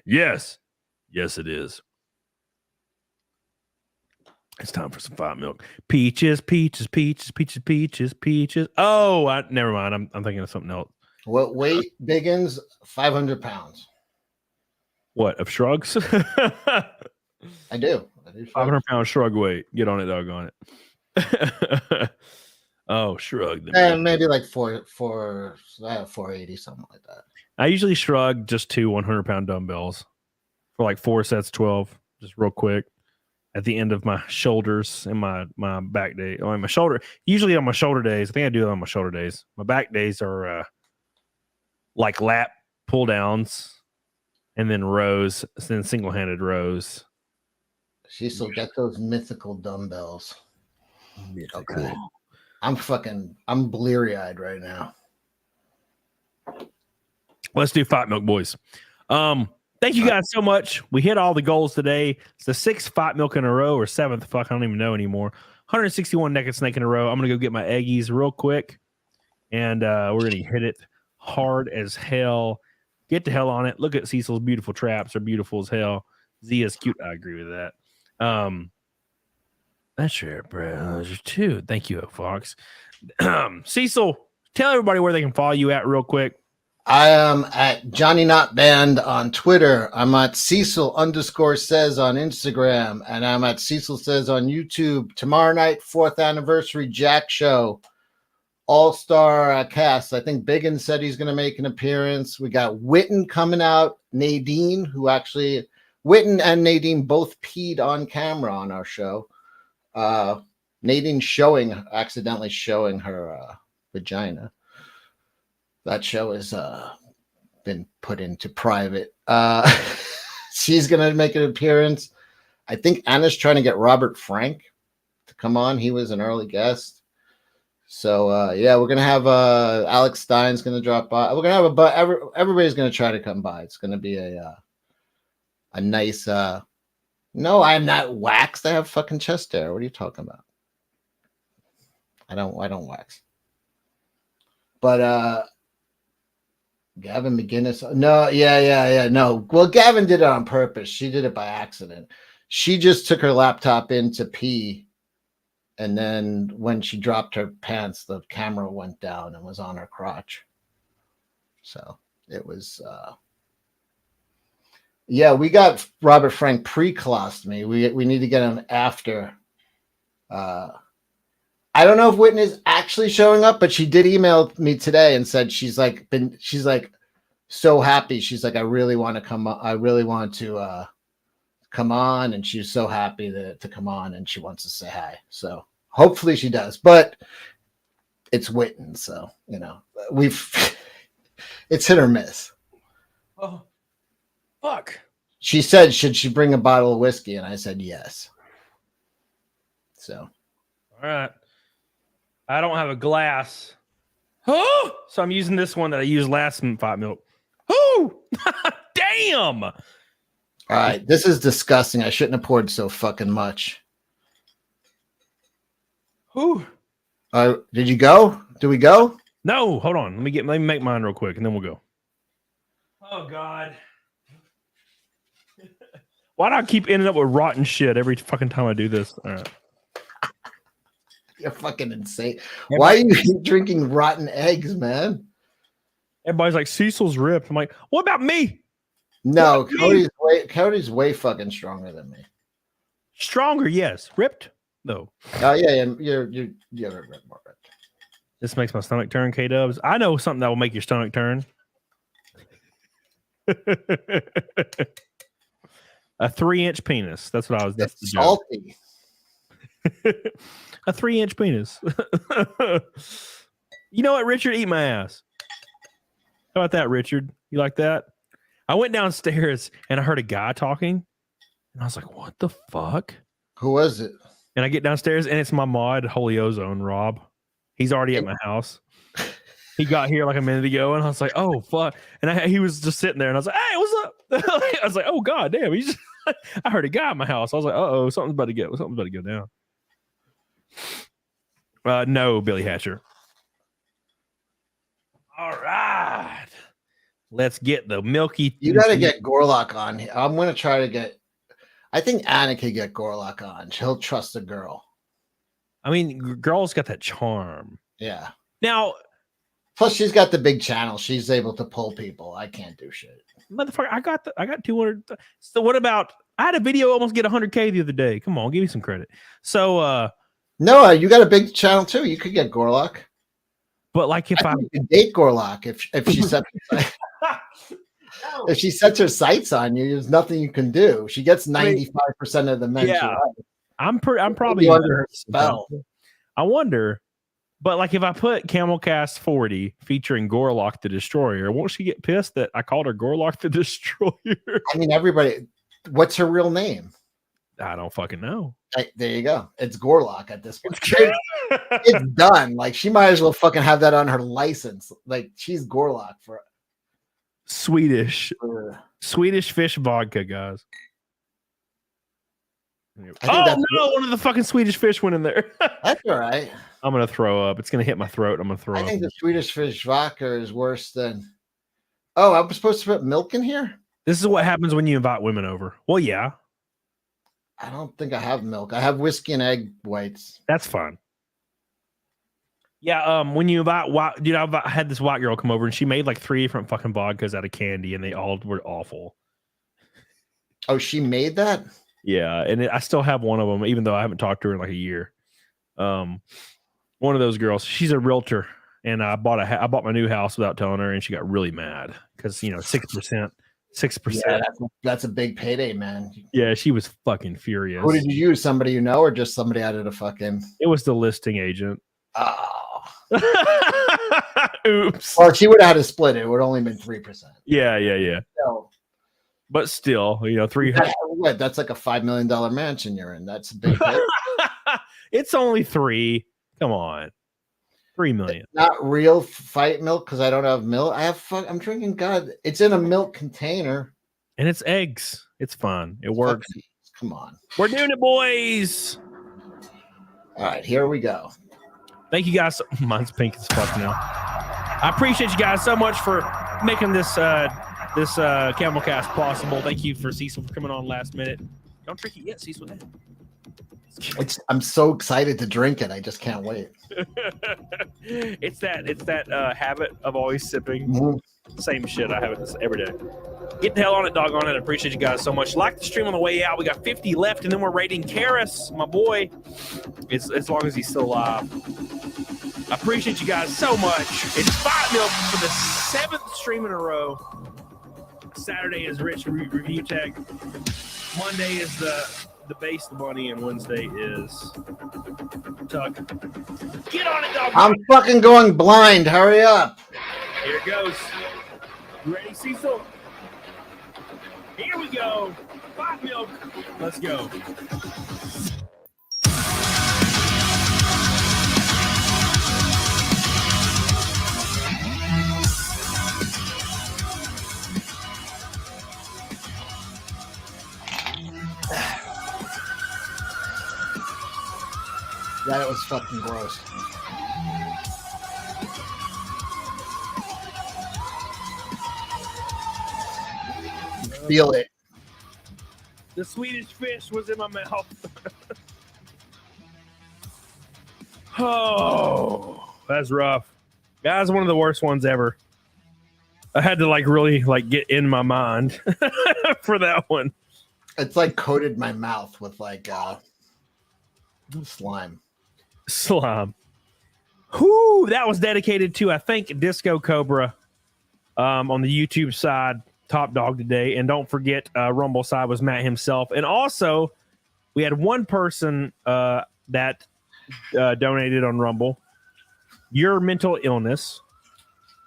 [SPEAKER 2] Yes. Yes, it is. It's time for some fire milk. Peaches. Oh, never mind. I'm thinking of something else.
[SPEAKER 3] What weight Biggins? 500 pounds.
[SPEAKER 2] What, of shrugs?
[SPEAKER 3] I do.
[SPEAKER 2] 500-pound shrug weight. Get on it, doggone it. Oh, shrug.
[SPEAKER 3] Maybe like 480, something like that.
[SPEAKER 2] I usually shrug just 2 100-pound dumbbells for like 4 sets, 12, just real quick at the end of my shoulders and my back day. Oh, my shoulder. Usually on my shoulder days, I think I do it on my shoulder days. My back days are like lat pull downs and then rows, then single-handed rows.
[SPEAKER 3] She still got those mythical dumbbells.
[SPEAKER 2] Okay.
[SPEAKER 3] I'm bleary-eyed right now.
[SPEAKER 2] Let's do Fight Milk, boys. Thank you guys so much. We hit all the goals today. It's the 6th fight milk in a row, or 7th. Fuck, I don't even know anymore. 161 naked snake in a row. I'm gonna go get my eggies real quick, and we're gonna hit it hard as hell. Get the hell on it. Look at Cecil's beautiful traps. They're beautiful as hell. Zia's cute. I agree with that. That's your browser too. Thank you, Fox. Cecil, tell everybody where they can follow you at real quick.
[SPEAKER 3] I am at Johnny Not Band on Twitter. I'm at Cecil_says on Instagram, and I'm at Cecil Says on YouTube. Tomorrow night, 4th anniversary Jack show, all-star cast. I think Biggin said he's going to make an appearance. We got Witten coming out. Nadine, who actually Witten and Nadine both peed on camera on our show. Nadine accidentally showing her vagina. That show has been put into private. She's going to make an appearance. I think Anna's trying to get Robert Frank to come on. He was an early guest. So, yeah, we're going to have Alex Stein's going to drop by. We're going to have everybody's going to try to come by. It's going to be a nice no, I'm not waxed. I have fucking chest hair. What are you talking about? I don't wax. But Gavin McGinnis. No, yeah. No. Well, Gavin did it on purpose. She did it by accident. She just took her laptop in to pee. And then when she dropped her pants, the camera went down and was on her crotch. So it was yeah, we got Robert Frank pre-colostomy. We need to get him after. I don't know if Whitney is actually showing up, but she did email me today and said she's like so happy. She's like, I really want to come on. I really want to come on, and she's so happy to come on, and she wants to say hi. So hopefully she does, but it's Witten, so you know it's hit or miss.
[SPEAKER 2] Oh, fuck.
[SPEAKER 3] She said, should she bring a bottle of whiskey? And I said yes. So
[SPEAKER 2] all right. I don't have a glass. Oh, so I'm using this one that I used last fight milk. Oh, damn.
[SPEAKER 3] All right. This is disgusting. I shouldn't have poured so fucking much.
[SPEAKER 2] Who?
[SPEAKER 3] Did you go? Did we go?
[SPEAKER 2] No, hold on. Let me make mine real quick and then we'll go. Oh, God. Why do I keep ending up with rotten shit every fucking time I do this? All right.
[SPEAKER 3] You're fucking insane. Why are you drinking rotten eggs, man?
[SPEAKER 2] Everybody's like, Cecil's ripped. I'm like, what about me?
[SPEAKER 3] No, Cody's way fucking stronger than me.
[SPEAKER 2] Stronger, yes. Ripped, though.
[SPEAKER 3] Oh yeah, you're more ripped.
[SPEAKER 2] This makes my stomach turn, K-Dubs. I know something that will make your stomach turn. A 3-inch penis. That's what I was. That's the
[SPEAKER 3] salty.
[SPEAKER 2] A 3-inch penis. You know what, Richard? Eat my ass. How about that, Richard? You like that? I went downstairs and I heard a guy talking, and I was like, "What the fuck?"
[SPEAKER 3] Who was it?
[SPEAKER 2] And I get downstairs, and it's my mod, Holy Ozone, Rob. He's already at my house. He got here like a minute ago, and I was like, "Oh fuck!" And he was just sitting there, and I was like, "Hey, what's up?" I was like, "Oh god damn!" I heard a guy at my house. I was like, "Uh-oh, something's about to go down." No, Billy Hatcher. All right, let's get the milky.
[SPEAKER 3] You got to get Gorlock on here. I'm going to try to get. I think Anna could get Gorlock on. She'll trust a girl.
[SPEAKER 2] I mean, girl's got that charm.
[SPEAKER 3] Yeah.
[SPEAKER 2] Now,
[SPEAKER 3] plus she's got the big channel. She's able to pull people. I can't do shit.
[SPEAKER 2] Motherfucker, I got 200. So what about? I had a video almost get 100K the other day. Come on, give me some credit. So,
[SPEAKER 3] Noah, you got a big channel too. You could get Gorlock.
[SPEAKER 2] But like if I
[SPEAKER 3] could date Gorlock if she sets if she sets her sights on you, there's nothing you can do. She gets 95% of the men.
[SPEAKER 2] Yeah, I'm probably
[SPEAKER 3] under her spell.
[SPEAKER 2] I wonder, but like if I put CAMELCAST 40 featuring Gorlock the Destroyer, won't she get pissed that I called her Gorlock the Destroyer?
[SPEAKER 3] I mean, everybody. What's her real name?
[SPEAKER 2] I don't fucking know.
[SPEAKER 3] There you go. It's Gorlock at this point. It's done. Like she might as well fucking have that on her license. Like she's Gorlock for.
[SPEAKER 2] Swedish fish vodka, guys. One of the fucking Swedish fish went in there.
[SPEAKER 3] That's all right.
[SPEAKER 2] I'm gonna throw up. It's gonna hit my throat. I'm gonna throw up.
[SPEAKER 3] I think the Swedish fish vodka is worse than. Oh, I was supposed to put milk in here?
[SPEAKER 2] This is what happens when you invite women over. Well, yeah.
[SPEAKER 3] I don't think I have milk. I have whiskey and egg whites.
[SPEAKER 2] That's fine. Yeah, when you invite dude, I had this white girl come over and she made like 3 different fucking vodkas out of candy and they all were awful.
[SPEAKER 3] Oh, she made that?
[SPEAKER 2] Yeah, and I still have one of them, even though I haven't talked to her in like a year. One of those girls, she's a realtor, and I bought my new house without telling her, and she got really mad because 6%.
[SPEAKER 3] Yeah, that's a big payday, man.
[SPEAKER 2] Yeah, she was fucking furious.
[SPEAKER 3] Who did you use? Somebody you know, or just somebody out of the fucking?
[SPEAKER 2] It was the listing agent.
[SPEAKER 3] Oh.
[SPEAKER 2] Oops.
[SPEAKER 3] Well, she would have had to split it. It would have only been 3%.
[SPEAKER 2] Yeah.
[SPEAKER 3] So,
[SPEAKER 2] but still, 300.
[SPEAKER 3] That's like a $5 million mansion you're in. That's a big hit.
[SPEAKER 2] It's only 3. Come on. 3 million.
[SPEAKER 3] It's not real fight milk because I don't have milk. I'm drinking it's in a milk container.
[SPEAKER 2] And it's eggs. It's fun. It works.
[SPEAKER 3] Come on.
[SPEAKER 2] We're doing it, boys.
[SPEAKER 3] All right, here we go.
[SPEAKER 2] Thank you guys. Mine's pink as fuck now. I appreciate you guys so much for making this CAMELCAST possible. Thank you for CECIL for coming on last minute. Don't drink it yet, CECIL.
[SPEAKER 3] I'm so excited to drink it. I just can't wait.
[SPEAKER 2] It's that habit of always sipping.
[SPEAKER 3] Mm-hmm.
[SPEAKER 2] Same shit. I have it every day. Get the hell on it, doggone it. I appreciate you guys so much. Like the stream on the way out. We got 50 left, and then we're rating Karis, my boy. It's as long as he's still alive. I appreciate you guys so much. It's 5 milk for the 7th stream in a row. Saturday is Rich Review Tech. Monday is the base, the bunny, and Wednesday is Tuck. Get on it, dog.
[SPEAKER 3] I'm fucking going blind. Hurry up.
[SPEAKER 2] Here it goes. You ready, CECIL? Here we go. 5 milk. Let's go.
[SPEAKER 3] That was fucking gross. Feel it.
[SPEAKER 2] The Swedish fish was in my mouth. Oh, that's rough. Guys, one of the worst ones ever. I had to really get in my mind for that one.
[SPEAKER 3] It's like coated my mouth with slime.
[SPEAKER 2] Whoo, that was dedicated to, I think, Disco Cobra on the YouTube side. Top dog today. And don't forget, Rumble side was Matt himself. And also, we had one person that donated on Rumble. Your mental illness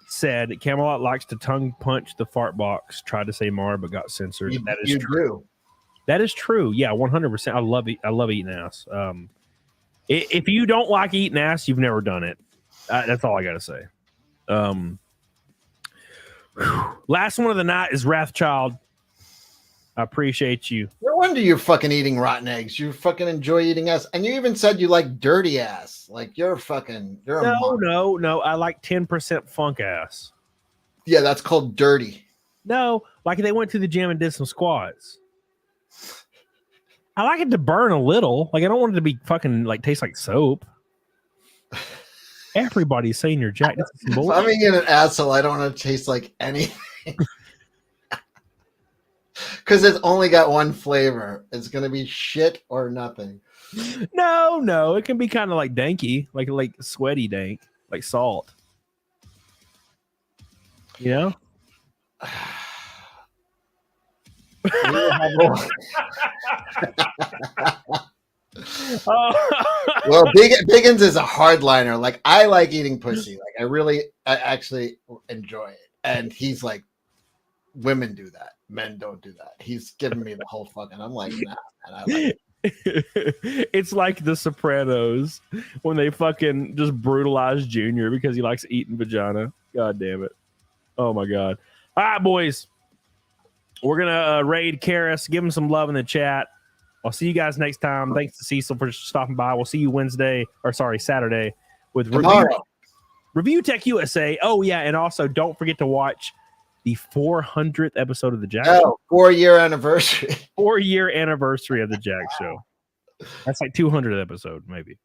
[SPEAKER 2] said Camelot likes to tongue punch the fart box. Tried to say Mar, but got censored. That is true. That is true. Yeah, 100%. I love eating ass. If you don't like eating ass, you've never done it. That's all I got to say. Last one of the night is Wrathchild. I appreciate you.
[SPEAKER 3] No wonder you're fucking eating rotten eggs. You fucking enjoy eating ass. And you even said you like dirty ass. Like you're
[SPEAKER 2] No. I like 10% funk ass.
[SPEAKER 3] Yeah, that's called dirty.
[SPEAKER 2] No, like they went to the gym and did some squats. I like it to burn a little. Like I don't want it to be fucking taste like soap. Everybody's saying you're jacked.
[SPEAKER 3] I'm being an asshole. I don't want to taste like anything. Because it's only got one flavor. It's gonna be shit or nothing.
[SPEAKER 2] No. It can be kind of like danky, like sweaty dank, like salt. You know?
[SPEAKER 3] Well, Biggins is a hardliner. Like I like eating pussy. Like I actually enjoy it. And he's like, women do that. Men don't do that. He's giving me the whole fucking. I'm like, nah. And I like it.
[SPEAKER 2] It's like The Sopranos when they fucking just brutalize Junior because he likes eating vagina. God damn it. Oh my God. All right, boys. We're gonna raid Karis. Give him some love in the chat. I'll see you guys next time. Thanks to Cecil for stopping by. We'll see you Saturday with Review Tech USA. Oh yeah, and also don't forget to watch the 400th episode of the Jack Show.
[SPEAKER 3] 4-year anniversary.
[SPEAKER 2] 4-year anniversary of the Jack Show. That's like 200th episode, maybe.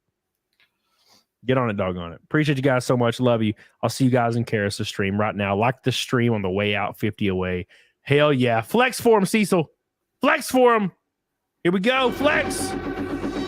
[SPEAKER 2] Get on it, doggone it. Appreciate you guys so much. Love you. I'll see you guys in Karis' stream right now. Like the stream on the way out, 50 away. Hell yeah. Flex for him, Cecil. Flex for him. Here we go. Flex.